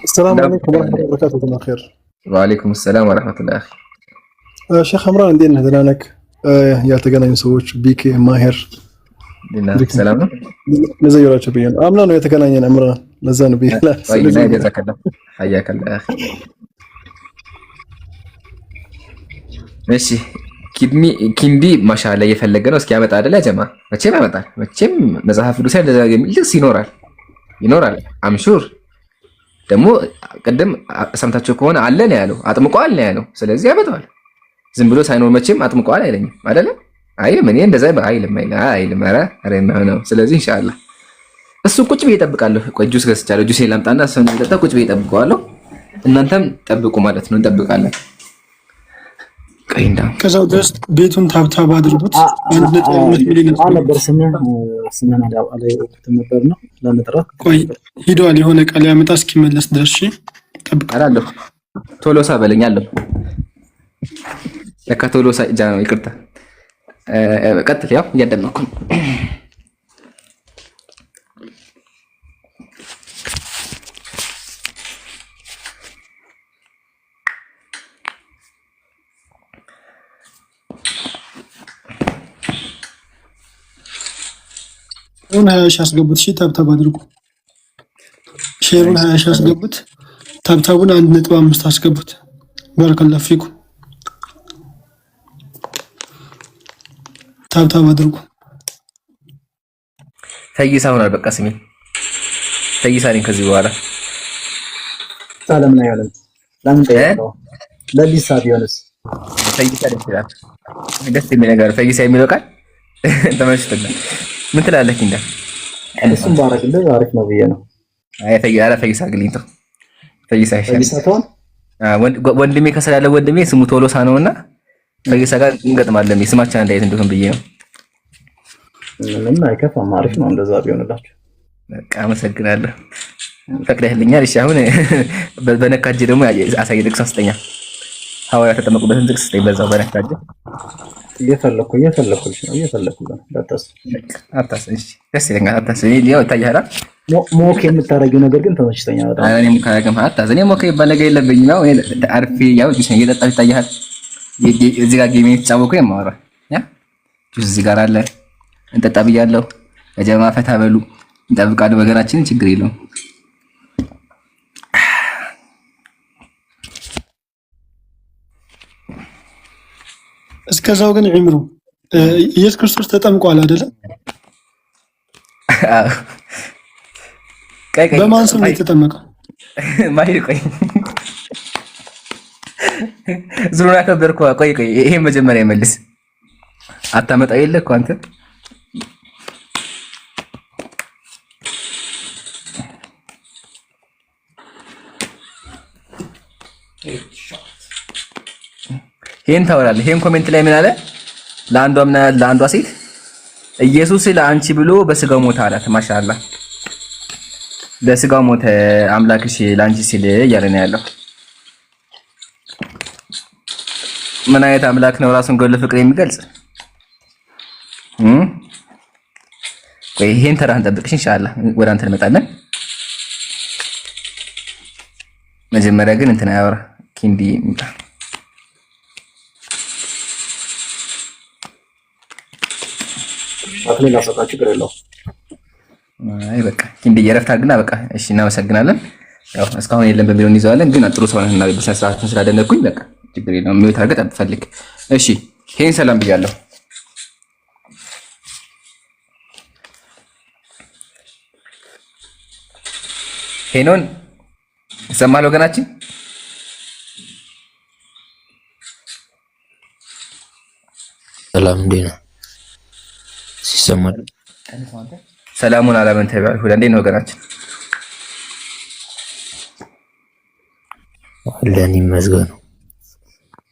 السلام عليكم ورحمة الله وبركاته. جماعة الخير. وعليكم السلام ورحمة الله. شيخ عمران عندنا هذا لك يعتقدنا يسويش بيك ماهر. لله سلام. نزيرا شبيان. أمنا إنه يتكلم عمران نزانو بيه. لا. طيب لا جزاك الله. حياك الله أخي. ماشي. ኪንዲ ማሻአላ እየፈለገ ነው። እስኪ ያመጣ አይደለ ጀማ? መቼም ያመጣል። መቼም መጽሐፍ ቅዱስ ላይ እንደዛ የሚል ይኖራል። አምሹር ደግሞ ቅድም ሰምታችሁ ከሆነ አለ ነው ያለው፣ አጥምቀዋል ነው ያለው። ስለዚህ ያመጣዋል። ዝም ብሎ ሳይኖር መቼም አጥምቀዋል አይለኝም አይደለ? አይልም። እኔ እንደዛ አይልም። ኧረ ነው። ስለዚህ ኢንሻአላህ እሱ ቁጭ ብዬ እጠብቃለሁ። ቆይ ጁስ ገዝቻለሁ። ጁሴን ላምጣና እሱን ልጠጣ ቁጭ ብዬ እጠብቀዋለሁ። እናንተም ጠብቁ ማለት ነው። እንጠብቃለን። ከዛው ድረስ ቤቱን ታብታብ አድርጉት። 1.5 ሚሊዮን ነበር ስምህን ነበር ነው ለመጥራት። ቆይ ሂዷል። የሆነ ቃል ያመጣ እስኪመለስ ድረስ ጠብቃለሁ። ቶሎሳ በለኛለሁ። ለካ ቶሎሳ እጃ ነው። ይቅርታ ቀጥል። ያው እያደመኩ ነው። ሼሩን 20 ሺህ አስገቡት። እሺ ታብታብ አድርጉ። ሼሩን 20 ሺህ አስገቡት። ታብታቡን 1.5 አስገቡት። ባረከላሁ ፊኩም። ታብታብ አድርጉ። ፈይሳ ሆኗል። በቃ ስሜ ፈይሳ ነኝ ከዚህ በኋላ። ሰላም ነው ያለው። ለምን ጠይቀው? ለሊሳ ቢሆንስ ፈይሳ ይችላል። ደስ የሚል ነገር ፈይሳ የሚለው ቃል ተመችቶኛል። ምን ትላለህ እንዴ? እሱም ባረክልህ አሪፍ ነው ብዬ ነው። አይ ፈይሳ ግሊንቶ ፈይሳ ይሻላል። ወንድሜ ከስራ ያለ ወንድሜ ስሙ ቶሎሳ ነውና ፈይሳ ጋር እንገጥማለን። ስማችን አንድ አይነት እንደሆነ ብዬ ነው። ምንም አይከፋም። አሪፍ ነው እንደዛ ቢሆንላችሁ። በቃ አመሰግናለሁ። ፈቅደህልኛል። እሺ አሁን በነካጄ ደግሞ አሳይ ጥቅስ አስጠኛ። ሐዋርያት ተጠመቁበትን ጥቅስ አስጠኝ። በዛው በነካጄ እየፈለኩልሽ ነው። አታስ እሺ ደስ ይለኛል። አታስ ይሄው ታያላ ሞክ የምታረጊው ነገር ግን ተመችቶኛል በጣም። እኔም ካረገም አታስ እኔ ሞክ ይባል ነገር የለብኝም ነው። እኔ አርፌ ያው ጁስ እየጠጣሁ ይታያል። እዚህ ጋር ጌም የተጫወኩ የማወራ ያ ጁስ እዚህ ጋር አለ። እንጠጣ ብያለሁ። ለጀማ ፈታ በሉ እንጠብቃለን። ወገናችንን ችግር የለውም። እስከዛው ግን ዒምሩ ኢየሱስ ክርስቶስ ተጠምቋል አይደለም? በማን ስም ነው የተጠመቀው? ማሂር ቆይ ዙሩና ከበርኩ። ቆይ ይሄ መጀመሪያ ይመልስ። አታመጣው የለ እኮ አንተ ይሄን ታወራለህ። ይሄን ኮሜንት ላይ ምን አለ? ለአንዷ ሴት ኢየሱስ ለአንቺ ብሎ በስጋው ሞተ አላት። ማሻአላህ በስጋው ሞተ አምላክሽ ለአንቺ ሲል እያለ ነው ያለው። ምን አይነት አምላክ ነው ራሱን ገድሎ ፍቅር የሚገልጽ? ቆይ ይሄን ተራህን ጠብቅሽ ኢንሻአላህ ወደ አንተ እንመጣለን። መጀመሪያ ግን እንትን አያወራ ኪንዲ ይምጣ። አክሊል አሰጣችሁ ችግር የለውም። አይ በቃ ኪንዲ እረፍት አድርግና በቃ እሺ፣ እናመሰግናለን። ያው እስካሁን የለም በሚለው እንይዘዋለን፣ ግን ጥሩ ሰው ነህና በስነ ስርዓቱን ስላደነኩኝ በቃ ችግር የለውም። ምን ታርገጥ አትፈልግ። እሺ ይሄን ሰላም ብያለሁ። ሄኖን ይሰማል ወገናችን? ሰላም እንዴት ነው? ሲሰማል ሰላሙን አላመን ተባለ። ሁላ እንዴት ነው ወገናችን? አለን ይመስገን።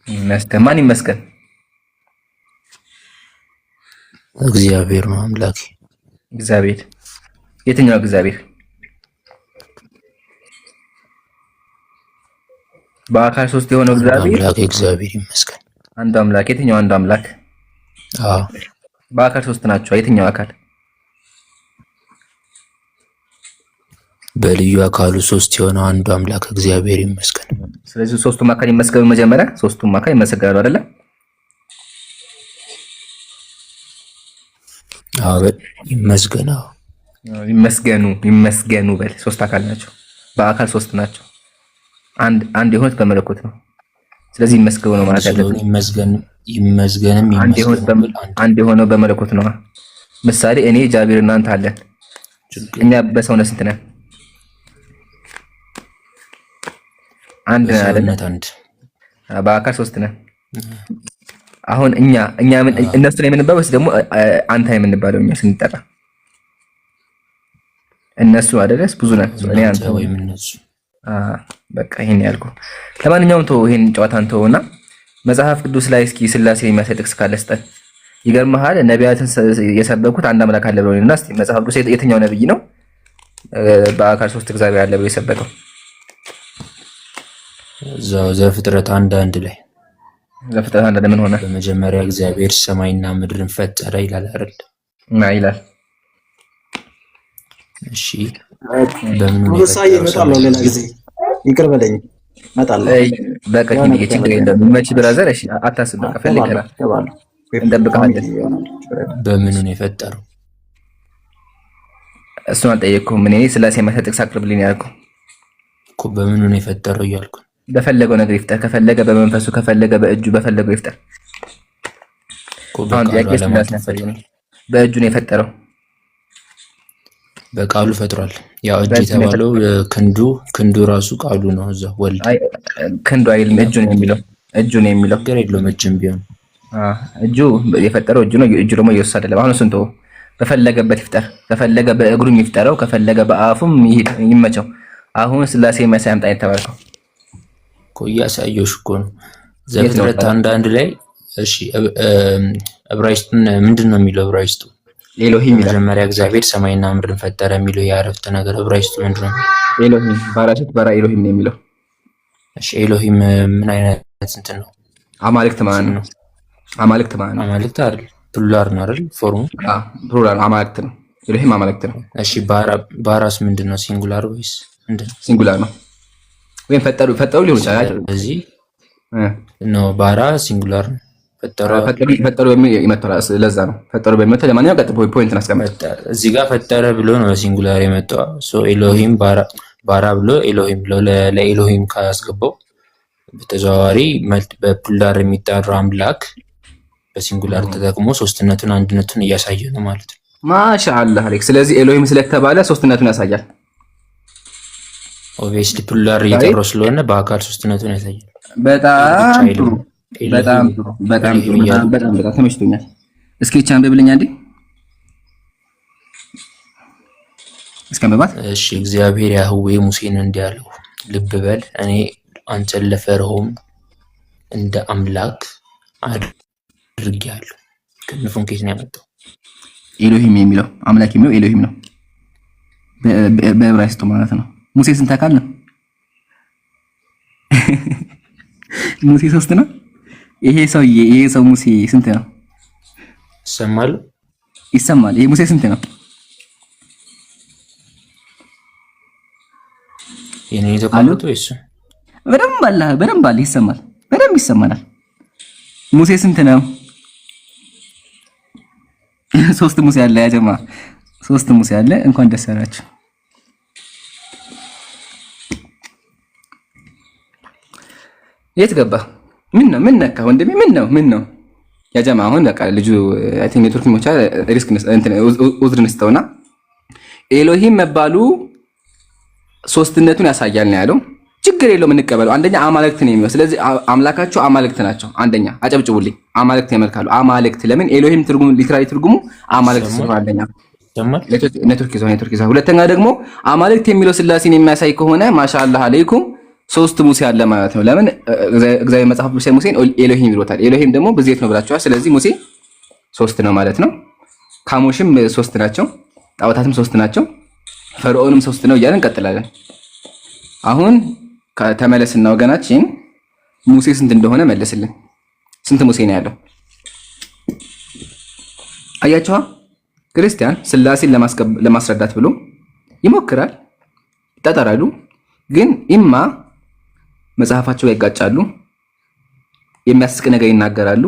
ይመስገን። ማን ይመስገን? እግዚአብሔር ነው አምላክ። እግዚአብሔር የትኛው እግዚአብሔር? በአካል ሶስት የሆነው እግዚአብሔር አምላክ እግዚአብሔር ይመስገን። አንዱ አምላክ የትኛው? አንዱ አምላክ በአካል ሶስት ናቸው። የትኛው አካል? በልዩ አካሉ ሶስት የሆነው አንዱ አምላክ እግዚአብሔር ይመስገን። ስለዚህ ሶስቱም አካል ይመስገኑ። መጀመሪያ ሶስቱም አካል ይመሰገናሉ አይደለ? አዎ ይመስገኑ። ይመስገኑ በል። ሶስት አካል ናቸው፣ በአካል ሶስት ናቸው። አንድ የሆኑት በመለኮት ነው። ስለዚህ ይመስገኑ ነው ማለት ያለብን። ይመስገንም አንድ የሆነው በመለኮት ነው። ምሳሌ እኔ ጃቢር እና አንተ አለን። እኛ በሰውነት ስንት ነን? አንድ ነን አይደል? በአካል ሶስት ነን። አሁን እኛ እነሱ ላይ የምንባለው ወይስ ደግሞ አንተ የምንባለው? እኛ ስንጠራ እነሱ አይደለስ? ብዙ ነን። እኔ አንተ ወይም እነሱ በቃ ይሄን ያልኩ። ለማንኛውም ተው ይሄን ጨዋታን ተውና መጽሐፍ ቅዱስ ላይ እስኪ ስላሴ የሚያሳይ ጥቅስ ካለ ስጠን። ይገርምሃል ነቢያትን የሰበኩት አንድ አምላክ አለ ብለው እና እስቲ መጽሐፍ ቅዱስ የትኛው ነብይ ነው በአካል ሶስት እግዚአብሔር አለ ብሎ የሰበከው? እዛው ዘፍጥረት 1:1 ላይ ዘፍጥረት 1 ምን ሆነ? በመጀመሪያ እግዚአብሔር ሰማይና ምድርን ፈጠረ ይላል አይደል? ይላል። እሺ በምን ነው እመጣለሁ ሌላ ጊዜ ይቅር በለኝ እመጣለሁ። በቃ ችግር የለም መቼ ብራዘር። እሺ አታስብ፣ በቃ ፈልገና እንጠብቅሃለን። በምን ነው የፈጠረው? እሱን አልጠየቅኩም እኔ ስላሴ የሚያሳይ ጥቅስ አቅርብልኝ ያልኩህ እኮ። በምን ነው የፈጠረው እያልኩ። በፈለገው ነገር ይፍጠር፣ ከፈለገ በመንፈሱ፣ ከፈለገ በእጁ፣ በፈለገው ይፍጠር እኮ። በእጁ ነው የፈጠረው። በቃሉ ፈጥሯል። ያው እጅ የተባለው ክንዱ ራሱ ቃሉ ነው። እዛ ወልድ ክንዱ አይልም እጁ ነው የሚለው። እጁ ነው የሚለው ነገር የለውም። እጅም ቢሆን እጁ የፈጠረው እጁ ነው። እጁ ደግሞ እየወሰደ አይደለም። አሁን እሱን ተወው። በፈለገበት ይፍጠር፣ ከፈለገ በእግሩም ይፍጠረው፣ ከፈለገ በአፉም ይመቸው። አሁን ስላሴ የሚያሳይ አምጣ የተባልከው እኮ እያሳየሁሽ እኮ ነው። ዘፍጥረት 1:1 ላይ እሺ። ዕብራይስጡን ምንድን ነው የሚለው? ዕብራይስጡ ኤሎሂም ይላል። መጀመሪያ እግዚአብሔር ሰማይና ምድርን ፈጠረ የሚለው የአረፍተ ነገር ዕብራይስጡ ምንድን ነው? ኤሎሂም ባራሽት ባራ ኤሎሂም ነው የሚለው። እሺ ኤሎሂም ምን አይነት እንትን ነው? አማልክት ማለት ነው። አማልክት ማለት ነው። አማልክት አይደል? ፕሉራል ነው አይደል? ፎርሙ ፕሉራል አማልክት ነው። ኤሎሂም አማልክት ነው። እሺ ባራስ ምንድን ነው? ሲንጉላር ወይስ ምንድን ነው? ሲንጉላር ነው። ወይም ፈጠሩ ሊሆን ይችላል። እዚህ ነው ባራ ሲንጉላር ነው። ፈጠሩ ይመጣል። ለዛ ነው ፈጠሩ በሚመጣ። ለማንኛውም ቀጥ ፖይንት እናስቀምጥ። እዚህ ጋር ፈጠረ ብሎ ነው ሲንጉላር የመጣው። ሶ ኤሎሂም ባራ ብሎ ኤሎሂም ብሎ ለኤሎሂም ካስገባው በተዘዋዋሪ በፕሉራል የሚጠራው አምላክ በሲንጉላር ተጠቅሞ ሶስትነቱን አንድነቱን እያሳየ ነው ማለት ነው። ማሻአላህ አለይክ። ስለዚህ ኤሎሂም ስለተባለ ሶስትነቱን ያሳያል። ኦብቪየስሊ ፕሉራል እየጠራው ስለሆነ በአካል ሶስትነቱን ያሳያል። በጣም ጥሩ በጣም ተመችቶኛል። እስኪ ቻን በብልኛ እንዴ እስከመባት። እሺ እግዚአብሔር ያህዌ ሙሴን እንዲህ አለው፣ ልብ በል እኔ አንተን ለፈርዖን እንደ አምላክ አድርጌያለሁ። ክንፉን ከየት ነው ያመጣው? ኤሎሂም የሚለው አምላክ የሚለው ኤሎሂም ነው በዕብራይስጡ ማለት ነው። ሙሴ ስንት አካል ነው? ሙሴ 3 ነው። ይሄ ሰው ሙሴ ስንት ነው? ይሰማል። ይሄ ሙሴ ስንት ነው? የኔ ተቃሉት ወይስ በደንብ አለ ይሰማል። በደንብ ይሰማናል። ሙሴ ስንት ነው? 3 ሙሴ አለ። ያ ጀማ 3 ሙሴ አለ። እንኳን ደስ አላችሁ። የት ገባ? ምን ነካ ወንድሜ? ምን ነው ያ ጀማ? አሁን በቃ ልጁ አይ ቲንክ ኔትወርክ ሞቻ ሪስክ እንትን ኡዝር ነስተውና ኤሎሂም መባሉ ሶስትነቱን ያሳያል ነው ያለው። ችግር የለውም እንቀበለው። አንደኛ አማልክት ነው የሚለው። ስለዚህ አምላካቸው አማልክት ናቸው። አንደኛ አጨብጭቡልኝ። አማልክት ያመልካሉ። አማልክት ለምን? ኤሎሂም ትርጉሙ ሊትራሊ ትርጉሙ አማልክት ስለሆነ አንደኛ ኔትወርክ ይዘው። ሁለተኛ ደግሞ አማልክት የሚለው ስላሴን የሚያሳይ ከሆነ ማሻአላህ አለይኩም 3 ሙሴ አለ ማለት ነው። ለምን? እግዚአብሔር መጽሐፍ ቅዱስ ሙሴን ኤሎሂም ይሉታል። ኤሎሂም ደግሞ ብዜት ነው ብላችኋል። ስለዚህ ሙሴ 3 ነው ማለት ነው። ካሞሽም 3 ናቸው። ጣዖታትም 3 ናቸው። ፈርዖንም 3 ነው እያለን እንቀጥላለን። አሁን ከተመለስና ወገናችን ሙሴ ስንት እንደሆነ መለስልን። ስንት ሙሴ ነው ያለው? አያችኋ? ክርስቲያን ስላሴን ለማስረዳት ብሎ ይሞክራል፣ ይጣጣራሉ። ግን ኢማ መጽሐፋቸው ያጋጫሉ፣ የሚያስቅ ነገር ይናገራሉ፣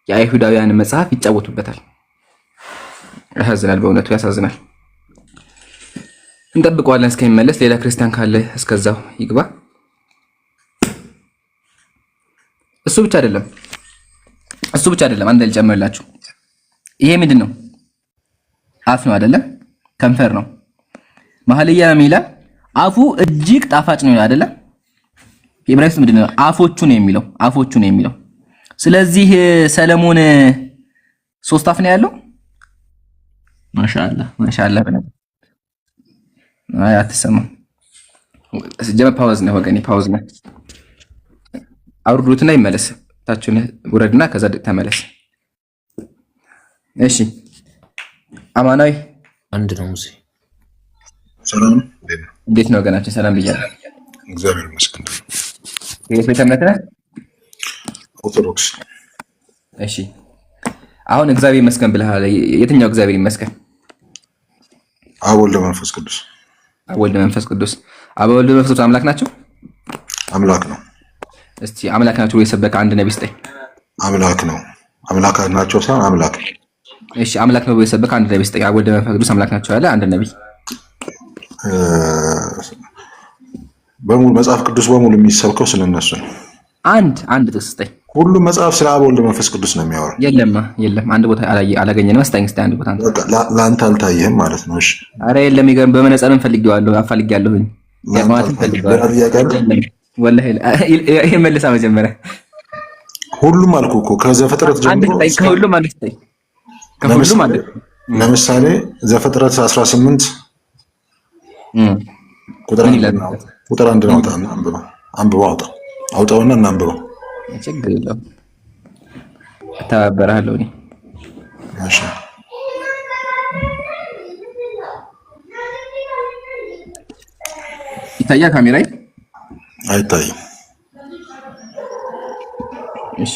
የአይሁዳውያን መጽሐፍ ይጫወቱበታል። ያሳዝናል፣ በእውነቱ ያሳዝናል። እንጠብቀዋለን እስከሚመለስ። ሌላ ክርስቲያን ካለ እስከዛው ይግባ። እሱ ብቻ አይደለም። አንድ ልጨምርላችሁ። ይሄ ምንድን ነው? አፍ ነው አይደለም? ከንፈር ነው። መኃልየ ይላል አፉ እጅግ ጣፋጭ ነው አይደለም? የዕብራይስጥ ምንድን ነው? አፎቹ ነው የሚለው። ስለዚህ ሰለሞን 3 አፍ ነው ያለው። ማሻአላህ በነገር አይ አትሰማም። ጀመ ፓውዝ ነው ወገኔ፣ ፓውዝ ነው። አውርዱትና ይመለስ። ታችሁን ውረድና ከዛ ተመለስ። እሺ አማናዊ አንድ ነው ሙሴ። ሰላም እንዴት ነው ወገናችን? ሰላም ብያለሁ። እግዚአብሔር ይመስገን። የት ቤተ እምነት ነህ? ኦርቶዶክስ። እሺ አሁን እግዚአብሔር ይመስገን ብለሃል። የትኛው እግዚአብሔር ይመስገን? አብ ወልድ መንፈስ ቅዱስ። አብ ወልድ መንፈስ ቅዱስ። አብ ወልድ መንፈስ ቅዱስ አምላክ ናቸው? አምላክ ነው። እስቲ አምላክ ናቸው ወይ የሰበከ አንድ ነብይ ስጠኝ። አምላክ ነው። አምላክ ናቸው ሳይሆን አምላክ ነው። እሺ አምላክ ነው ወይ የሰበከ አንድ ነብይ ስጠኝ። አብ ወልድ መንፈስ ቅዱስ አምላክ ናቸው ያለ አንድ ነብይ በሙሉ መጽሐፍ ቅዱስ በሙሉ የሚሰብከው ስለነሱ ነው። አንድ ጥቅስ ስጠኝ። ሁሉም መጽሐፍ ስለ አብ ወልድ መንፈስ ቅዱስ ነው የሚያወራው። የለም አንድ ቦታ አላገኘንም። ስጠኝ እስቲ አንድ ቦታ። ለአንተ አልታየህም ማለት ነው። እሺ ኧረ የለም። ይገርም በመነጽርም አፋልጌያለሁኝ። ያማትን ፈልጌዋለሁ። ወላሂ ይሄ መልሳ መጀመሪያ ሁሉም አልኩ እኮ ከዘፍጥረት ጀምሮ ከሁሉም አንድ ስጠኝ። ለምሳሌ ዘፍጥረት 18 ቁጥር 1 ነው። አንብበው አውጣውና እናንብበው። ችግር የለውም እተባበርሃለሁ እኔ። እሺ ይታያል ካሜራዬ? አይታይም። እሺ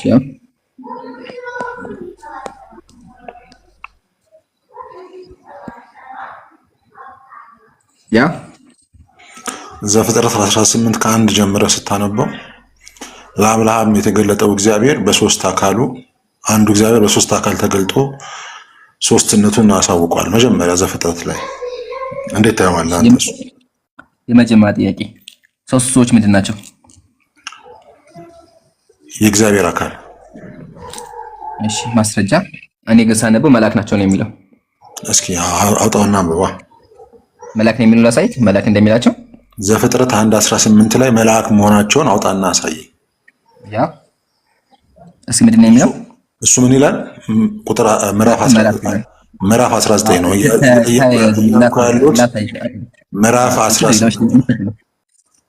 ያ ዘፍጥረት 18 ከ1 ጀምረህ ስታነበው ለአብርሃም የተገለጠው እግዚአብሔር በሶስት አካሉ አንዱ እግዚአብሔር በሶስት አካል ተገልጦ ሶስትነቱን አሳውቋል። መጀመሪያ ዘፍጥረት ላይ እንዴት ታየዋለህ አንተ? እሱ የመጀመሪያ ጥያቄ ሶስት ሰዎች ምንድን ናቸው? የእግዚአብሔር አካል። እሺ ማስረጃ? እኔ ግን ሳነበው መልአክ ናቸው ነው የሚለው። እስኪ አውጣውና አንብባ። መልአክ ነው የሚለው ላሳይክ፣ መልአክ እንደሚላቸው ዘፍጥረት 1:18 ላይ መልአክ መሆናቸውን አውጣና አሳይ። ያ እስኪ ምንድን ነው የሚለው? እሱ ምን ይላል? ቁጥር ምዕራፍ 19 ነው። ምዕራፍ 19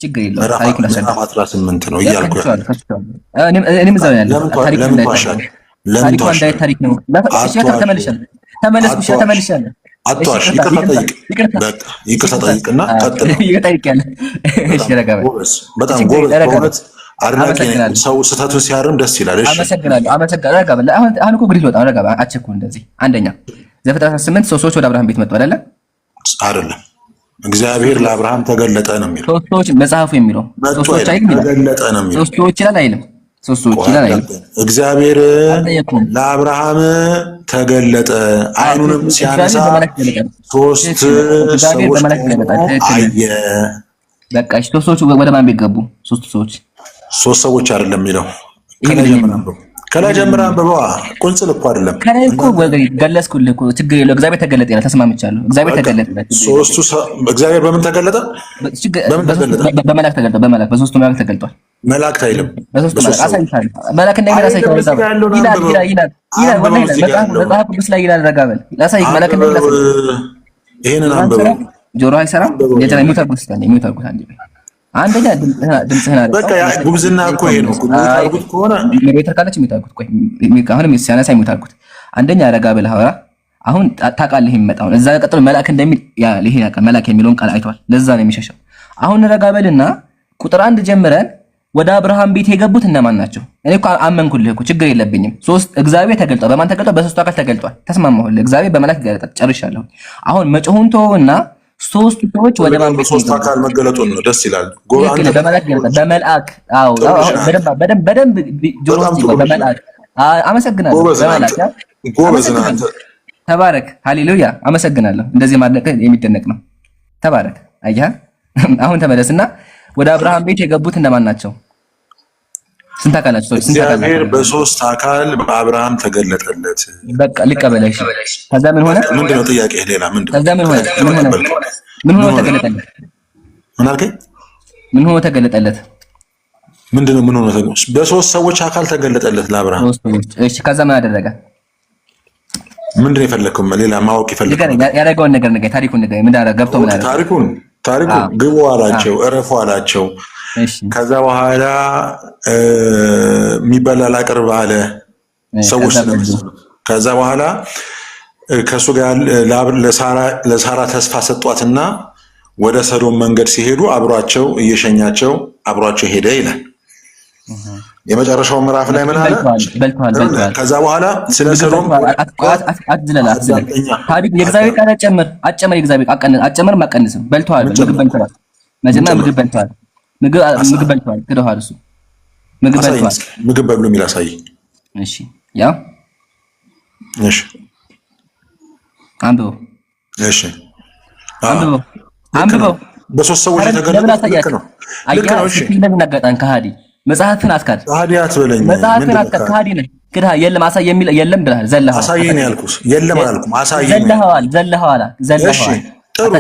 ችግር የለውም። ታሪኩን አስረዳ። ምዕራፍ 18 ነው እያልኩ እኔም እዛው ያለው ታሪኩ እንዳይ ታሪክ ነው። ተመለስኩ። አትዋሽ። ይቅርታ ጠይቅ። በቃ ይቅርታ ጠይቅና ቀጥል። እሺ ረጋ በል። በጣም ጎበዝ አድናቂ ነኝ። ሰው ስህተቱን ሲያርም ደስ ይላል። እሺ አመሰግናለሁ። ረጋ በል። አሁን እኮ ግሪት ወጣ። ረጋ በል። አቸኩ እንደዚህ አንደኛ ዘፍጥረት 18 ሰዎች ወደ አብርሃም ቤት መጡ አይደለ? አይደለም። እግዚአብሔር ለአብርሃም ተገለጠ ነው የሚለው። ሶስት ሰዎች መጽሐፉ የሚለው ሶስት ሰዎች አይልም ይላል። ተገለጠ ነው የሚለው። ሶስት ሰዎች ይላል አይልም? ሶስት ሰዎች ይላል አይልም? እግዚአብሔር ለአብርሃም ተገለጠ። አይኑንም ሲያነሳ ሶስት ሰዎች አየ። በቃ እሺ፣ ሶስት ሰዎች ወደ ማን ቤት ገቡ? ሶስት ሰዎች አይደለም የሚለው ከላይ ጀምረህ አንብበዋ። ቁንጽል እኮ አይደለም። ከላይ እኮ ገለጽኩልህ እኮ ችግር የለውም። እግዚአብሔር ተገለጠ ይላል። ተስማምቻለሁ። እግዚአብሔር ተገለጠ። ሶስቱ እግዚአብሔር በምን ተገለጠ? በመላክ ተገለጠ። በሶስቱ መላክ ተገልጧል። መላእክት አይልም። በሶስቱ መላክ አሳይቻለሁ። መላክ እንደሚል አሳይቻለሁ። ይላል መጽሐፍ ቅዱስ ላይ ይላል። ረጋ በል ላሳይህ። መላክ እንደሚል አሳይቻለሁ። ይሄንን አንብበው። ጆሮ አይሰራም። የሚውተርጉት አንደኛ ድምጽህን አለ። በቃ ጉብዝና እኮ ይሄ ነው። ጉብዝና ከሆነ ሜትር ካለች የሚታርጉት ቆይ አሁንም ሲያነሳ የሚታርጉት አንደኛ ረጋ ብለህ አውራ። አሁን ታውቃለህ የሚመጣውን እዛ ቀጥሎ መልአክ እንደሚል ያ ይሄ ያውቃል። መልአክ የሚለውን ቃል አይቷል። ለዛ ነው የሚሸሸው። አሁን ረጋ በልና ቁጥር 1 ጀምረን ወደ አብርሃም ቤት የገቡት እነማን ናቸው? እኔ እኮ አመንኩልህ እኮ ችግር የለብኝም። ሶስት እግዚአብሔር ተገልጧል። በማን ተገልጧል? በሶስቱ አካል ተገልጧል። ተስማማሁልህ። እግዚአብሔር በመልአክ ተገልጧል። ጨርሻለሁ። አሁን መጮሁን ተወውና ሶስት ሰዎች ወደ ማን ቤት ሶስት አካል መገለጡን ነው። ደስ ይላል። በመልአክ አዎ፣ በደንብ ጆሮ በመልአክ አመሰግናለሁ። በመልአክ ጎበዝ ነህ አንተ። ተባረክ። ሃሌሉያ። አመሰግናለሁ። እንደዚህ ማድረግ የሚደነቅ ነው። ተባረክ። አየህ። አሁን ተመለስና ወደ አብርሃም ቤት የገቡት እነማን ናቸው? ስንት አካል ናቸው? እግዚአብሔር በሶስት አካል በአብርሃም ተገለጠለት። በቃ ልቀበለሽ። ከዛ ምን ሆነ? ምንድነው ጥያቄ? ሌላ ምንድነው? ከዛ ምን ሆነ? ምን ሆነ ተገለጠለት? ምን አልከኝ? ምን ሆነ ተገለጠለት? ምንድነው? ምን ሆነ ተገለጠለት? በሶስት ሰዎች አካል ተገለጠለት ለአብርሃም። እሺ፣ ከዛ ምን አደረገ? ምንድነው የፈለከው? ሌላ ማወቅ የፈለከው ያደረገውን ነገር ንገረኝ። ታሪኩን ንገረኝ። ምን አደረገ? ገብቶ ምን አደረገ? ታሪኩ ግቡ አላቸው፣ እረፉ አላቸው። ከዛ በኋላ የሚበላ ላቅርብ አለ። ሰዎች ከዛ በኋላ ከሱ ጋር ለሳራ ተስፋ ሰጧትና ወደ ሰዶም መንገድ ሲሄዱ አብሯቸው እየሸኛቸው አብሯቸው ሄደ ይላል። የመጨረሻው ምዕራፍ ላይ ምን አለ? ከዛ በኋላ ስለ ሰዶም ታሪክ የእግዚአብሔር ቃል አጨመር የእግዚአብሔር አጨመር ማቀንስም በልቷል። ምግብ በልቷል። መጀመሪያ ምግብ በልቷል። ምግብ በልቷል። ክደዋል። እሱ ምግብ በልቷል። ምግብ በብሎ የሚል አሳይ። እሺ፣ ያው እሺ፣ አንብበው። እሺ፣ አንብበው። በሶስት ሰዎች የተገለጠ ልክ ነው። ልክ ነው። እሺ፣ እንደምን አጋጣን ከሃዲ መጽሐፍን አትካድ። ከሃዲ አትበለኝ። መጽሐፍን አትካድ። ከሃዲ ነህ። ክዳ የለም አሳይ የሚል የለም ብለሃል። ዘለሃል። አሳየኝ ያልኩት የለም አላልኩም። አሳየኝ። ዘለሃል። እሺ፣ ጥሩ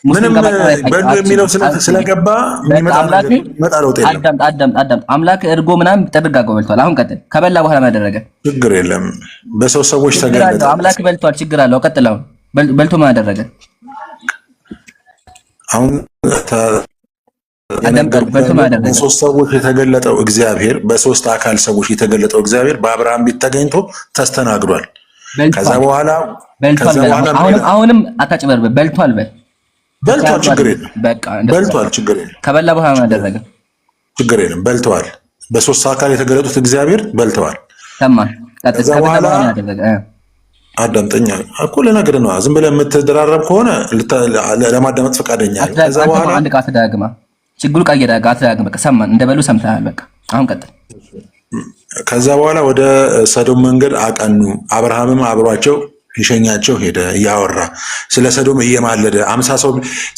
ምንም በሉ የሚለው ስለገባ የሚመጣ ለውጥ የለም። አዳም አምላክ እርጎ ምናምን ጥብቅ አድርጎ በልቷል። አሁን ቀጥል። ከበላ በኋላ ምን አደረገ? ችግር የለም። በሰው ሰዎች ተገለጠ። አምላክ በልቷል። ችግር አለው። ቀጥል። አሁን በልቶ ምን አደረገ? አሁን በሶስት ሰዎች የተገለጠው እግዚአብሔር በሶስት አካል ሰዎች የተገለጠው እግዚአብሔር በአብርሃም ቤት ተገኝቶ ተስተናግዷል። ከዛ በኋላ አሁንም አታጭበርበር። በልቷል ችግር የለም። በልቷል ችግር የለም። ከበላ በኋላ ምን አደረገ? ችግር የለም። በልተዋል። በሶስት አካል የተገለጡት እግዚአብሔር በልተዋል። ከዛ በኋላ አዳምጠኛ እኮ ልነግርህ ነው። ዝም ብለህ የምትደራረብ ከሆነ ለማዳመጥ ፈቃደኛ ነኝ። ከዛ በኋላ አንድ ቃል ተዳግማ ችግሩ ቀየዳጋ አትዳግም። በቃ ሰማን። እንደበሉ ሰምተሃል። በቃ አሁን ቀጥል። ከዛ በኋላ ወደ ሰዶም መንገድ አቀኑ። አብርሃምም አብሯቸው ሊሸኛቸው ሄደ። እያወራ ስለ ሰዶም እየማለደ 50 ሰው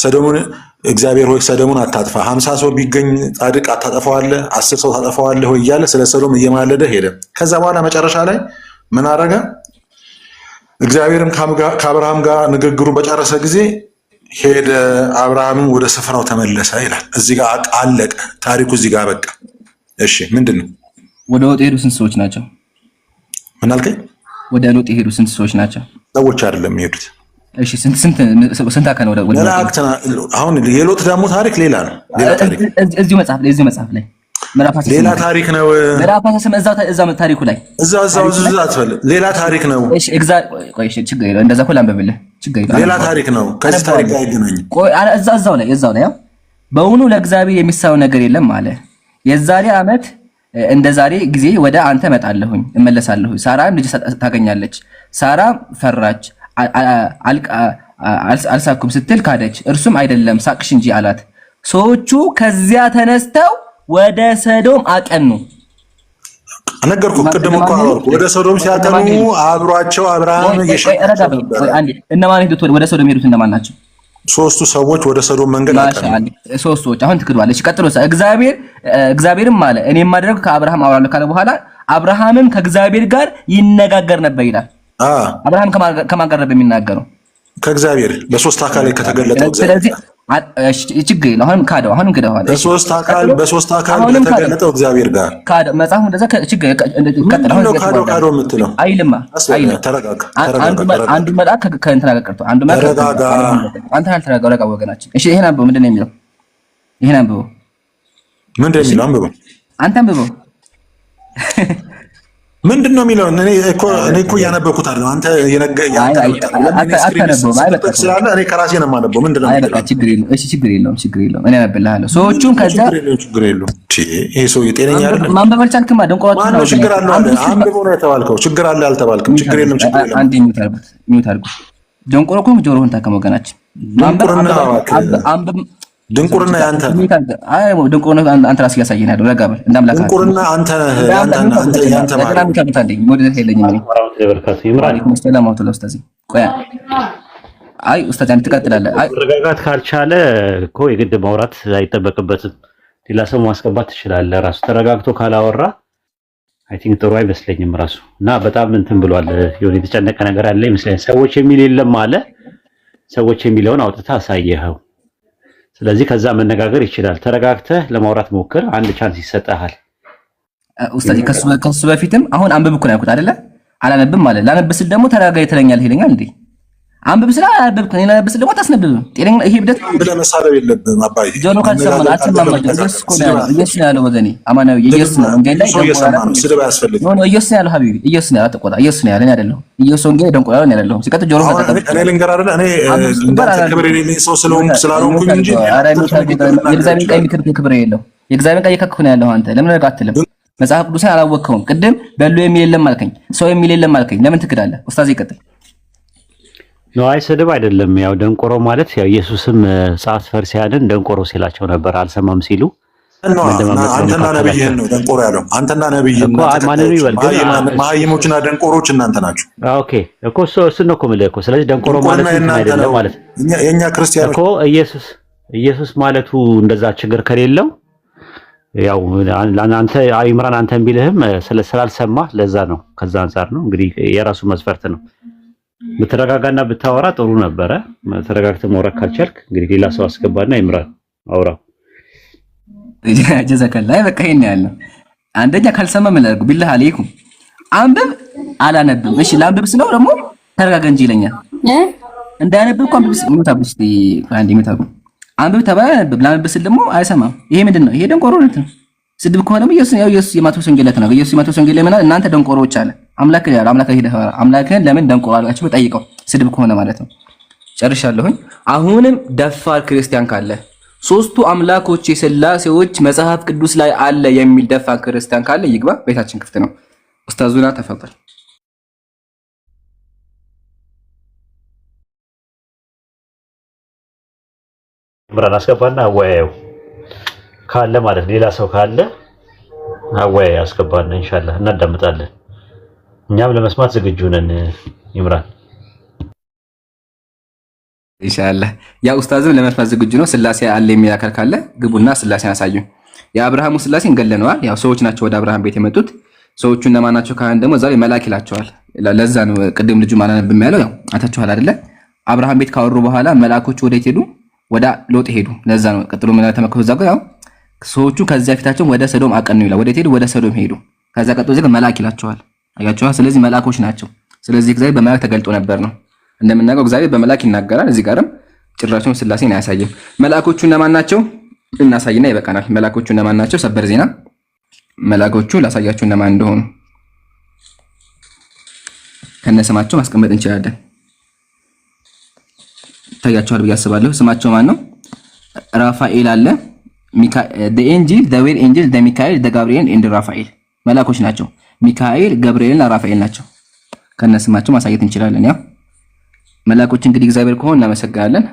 ሰዶምን እግዚአብሔር ሆይ ሰዶምን አታጥፋ፣ 50 ሰው ቢገኝ ጻድቅ አታጠፋዋለህ፣ 10 ሰው ታጠፋዋለህ ሆይ እያለ ስለ ሰዶም እየማለደ ሄደ። ከዛ በኋላ መጨረሻ ላይ ምን አደረገ? እግዚአብሔርም ከአብርሃም ጋር ንግግሩን በጨረሰ ጊዜ ሄደ። አብርሃምም ወደ ስፍራው ተመለሰ ይላል። እዚህ ጋር አለቀ ታሪኩ። እዚህ ጋር በቃ። እሺ ምንድን ነው? ወደ ሎጥ የሄዱ ስንት ሰዎች ናቸው? ምን አልከኝ? ወደ ሎጥ የሄዱ ስንት ሰዎች ናቸው? ሰዎች አይደለም የሄዱት። እሺ ስንት አካል ወደ መላእክት አሁን የሎጥ ደግሞ ታሪክ ሌላ ነው። ሌላ ታሪክ እዚሁ መጽሐፍ ላይ ሌላ ታሪክ ነው። ምዕራፍ 18 እዛው ታሪኩ ላይ እዛው አትፈልግ ሌላ ታሪክ ነው። እሺ ቆይ ችግር የለውም እንደዛ እኮ ላንብብልህ ችግር የለውም። ሌላ ታሪክ ነው። ከዚህ ታሪክ ጋር አይገናኝም። ቆይ እዛው ላይ ያው በእውኑ ለእግዚአብሔር የሚሳነው ነገር የለም አለ። የዛሬ ዓመት እንደ ዛሬ ጊዜ ወደ አንተ እመለሳለሁ። ሳራም ልጅ ታገኛለች። ሳራ ፈራች፣ አልሳኩም ስትል ካደች። እርሱም አይደለም ሳቅሽ እንጂ አላት። ሰዎቹ ከዚያ ተነስተው ወደ ሰዶም አቀኑ። ነገርኩህ ቅድም እኮ አወራሁ። ወደ ሰዶም ሲያቀኑ አብሯቸው አብርሃም እየሸሸ ነበር። እነማን ሄዱት ወደ ሰዶም ሄዱት? እነማን ናቸው? ሶስቱ ሰዎች ወደ ሰዶም መንገድ አቀኑ። ሶስት ሰዎች አሁን ትክዷለች። ቀጥሎ እግዚአብሔርም አለ እኔ የማደርገው ከአብርሃም አወራለሁ ካለ በኋላ አብርሃምም ከእግዚአብሔር ጋር ይነጋገር ነበር ይላል። አብርሃም ከማን ጋር ነበር የሚናገረው? ከእግዚአብሔር በሶስት አካል ከተገለጠው ስለዚህ ችግር የለውም። አሁንም ካደው በሶስት አካል ከተገለጠው እግዚአብሔር ጋር ካደው መጽሐፉ እንደዛ ችግር ቀጥል። አሁን ካደው የምትለው አይልማ ተረጋጋ። አንዱ መልአክ ከእንትና ጋር ቀርቶ አንዱ መልአክ ተረጋጋ። አንተ አልተረጋጋው ረጋ ወገናችን። እሺ ይሄን አንብበው። ምንድን ነው የሚለው? ይሄን አንብበው። ምንድን ነው የሚለው? አንብበው። አንተ አንብበው። ምንድን ነው የሚለው? እኔ እኮ እያነበብኩት አይደለም። አንተ ስላለ እኔ ከራሴ ነው የማነበው። ምንድን ነው የሚለው? ችግር የለውም እኔ አነብልሃለሁ። ሰዎቹም ከዚያ ችግር የለውም። ይሄ ሰው ጤነኛ አይደለም። ማንበብ አልቻልክማ። ደንቆራችሁ ማነው ችግር አለው አለ? አንብበው ነው የተባልከው። ችግር አለ አልተባልክም። ችግር የለም። አንዴ ሚውት አድርጉት። ደንቆሮ እኮ ጆሮህን ታከም ወገናችን። ድንቁርና ያንተ ድንቁርና አንተ ራስህ እያሳየን ያለው ረጋ በል። እንዳምላክ ድንቁርና አንተ ያንተ መረጋጋት ካልቻለ እኮ የግድ ማውራት አይጠበቅበትም። ሌላ ሰው ማስገባት ትችላለህ። ራሱ ተረጋግቶ ካላወራ አይ ቲንክ ጥሩ አይመስለኝም ራሱ እና በጣም እንትን ብሏል። የሆነ የተጨነቀ ነገር አለ ይመስለኛል። ሰዎች የሚል የለም አለ። ሰዎች የሚለውን አውጥተህ አሳየኸው። ስለዚህ ከዛ መነጋገር ይችላል። ተረጋግተህ ለማውራት ሞክር። አንድ ቻንስ ይሰጣል። ኡስታዝ ከሱ በፊትም አሁን አንብብ እኮ ነው ያልኩት አይደለ? አላነብም ማለት ላነብ ስል ደግሞ ተረጋጋ ትለኛለህ ይለኛል እንዴ? አንብብ ስል አላነብም ከኔ ላነብ ስል ደግሞ አታስነብብም። ጤነኛ ይሄ ብደት ብለህ መሳደብ የለብህም አባይ። ጆሮ ካልሰማን አትሰማማ። ኢየሱስ እኮ ነው ኢየሱስ ነው ያለው ወገኔ። አማናዊ ኢየሱስ ነው ወንጌል ላይ ስድብ አያስፈልግም። ነው ኢየሱስ ነው ያለው ሀቢቢ። ኢየሱስ ነው አትቆጣ። ኢየሱስ ነው ያለው አይደለም። ኢየሱስ ወንጌል ደንቆራ ነው ያለው። ሲቀጥል ጆሮ ተጠቀም። እኔ ልንገር አይደለ? እኔ ክብር የሌለኝ ሰው ስላልሆንኩኝ እንጂ የእግዚአብሔር ቃል ክብር የለው። የእግዚአብሔር ቃል እየከከኩ ነው ያለው። አንተ ለምን ረጋ አትልም? መጽሐፍ ቅዱስን አላወቅኸውም። ቅድም በሉ የሚል የለም አልከኝ፣ ሰው የሚል የለም አልከኝ። ለምን ትክዳለህ? ኡስታዝ ይቀጥል። ነው አይ ስድብ አይደለም። ያው ደንቆሮ ማለት ያው ኢየሱስም ጸሐፍት ፈሪሳውያንን ደንቆሮ ሲላቸው ነበር አልሰማም ሲሉ። አንተና ነብይህን ነው ደንቆሮ ያለው። አንተና ነብይህን ማንኑ ይበል ግን መሀይሞችና ደንቆሮች እናንተ ናችሁ። ኦኬ እኮ እሱን ነው እኮ የምልህ እኮ። ስለዚህ ደንቆሮ ማለት አይደለም ማለት የኛ ክርስቲያኖች እኮ ኢየሱስ ማለቱ እንደዛ ችግር ከሌለው ያው አንተ ኢምራን አንተን ቢልህም ስላልሰማ ለዛ ነው። ከዛ አንፃር ነው እንግዲህ የራሱ መስፈርት ነው። ብትረጋጋና ብታወራ ጥሩ ነበረ። ተረጋግተህ ማውራት ካልቻልክ እንግዲህ ሌላ ሰው አስገባና ኢምራን አውራ። ጀዛከላይ በቃ ይሄን ያለው አንደኛ ካልሰማ ምን ላድርግ ቢላህ አለይኩም አንብብ አላነብም። እሺ ላንብብ ስለው ደግሞ ተረጋጋ እንጂ ይለኛል። እንዳያነብብ እኮ አንብብ ሙታብስ አንዴ ሙታብ አንብብ ተባለ አንብብ ላንብብ ስል ደግሞ አይሰማም። ይሄ ምንድነው? ይሄ ደንቆሮነት ነው። ስድብ ከሆነ ኢየሱስ የማቴዎስ ወንጌል ላይ ነው። ኢየሱስ የማቴዎስ ወንጌል ላይ ምናል እናንተ ደንቆሮዎች አለ አምላክ ያለው አምላክህን ለምን ደንቆሮ አላችሁ ጠይቀው። ስድብ ከሆነ ማለት ነው። ጨርሻለሁኝ። አሁንም ደፋር ክርስቲያን ካለ ሶስቱ አምላኮች የሥላሴዎች መጽሐፍ ቅዱስ ላይ አለ የሚል ደፋር ክርስቲያን ካለ ይግባ። ቤታችን ክፍት ነው። ኡስታዙና ተፈضل። ኢምራን አስገባና አወያየው ካለ ማለት ሌላ ሰው ካለ አወያይ አስገባና ኢንሻአላህ እናዳምጣለን። እኛም ለመስማት ዝግጁ ነን። ኢምራን ኢንሻአላህ ያ ኡስታዝም ለመስማት ዝግጁ ነው። ስላሴ አለ የሚል አካል ካለ ግቡና ስላሴን አሳዩ። የአብርሃሙ ስላሴን ገለነዋል። ያው ሰዎች ናቸው ወደ አብርሃም ቤት የመጡት። ሰዎቹ እነማን ናቸው? ካህን ደግሞ ዛሬ መልአክ ይላቸዋል። ለዛ ነው ቅድም ልጁ ማላነብም ያለው። ያው አታችኋል አይደለ? አብርሃም ቤት ካወሩ በኋላ መልአኮቹ ወዴት ሄዱ? ወደ ሎጥ ሄዱ። ለዛ ነው ቀጥሎ ምን ተመከሩ እዛ ጋር ያው ሰዎቹ ከዚያ ፊታቸው ወደ ሰዶም አቀኑ ይላል። ወዴት ሄዱ? ወደ ሰዶም ሄዱ። ከዛ ቀጥሎ እዚህ መልአክ ይላቸዋል። አያችኋል? ስለዚህ መልአኮች ናቸው። ስለዚህ እግዚአብሔር በመልአክ ተገልጦ ነበር ነው። እንደምናውቀው እግዚአብሔር በመልአክ ይናገራል። እዚህ ጋርም ጭራሹን ስላሴን አያሳይም። መልአኮቹ እነማን ናቸው? እናሳይና ይበቃናል። መልአኮቹ እነማን ናቸው? ሰበር ዜና መልአኮቹ ላሳያችሁ እነማን እንደሆኑ ከነስማቸው ማስቀመጥ እንችላለን። ታያቸዋል ብዬ አስባለሁ። ስማቸው ማን ነው? ራፋኤል አለ፣ ኤንጅል ዌር ኤንጅል ሚካኤል ጋብርኤል ኤንድ ራፋኤል መልአኮች ናቸው። ሚካኤል ገብርኤልና ራፋኤል ናቸው። ከነስማቸው ማሳየት እንችላለን። ያው መልአኮች እንግዲህ እግዚአብሔር ከሆነ እናመሰግናለን።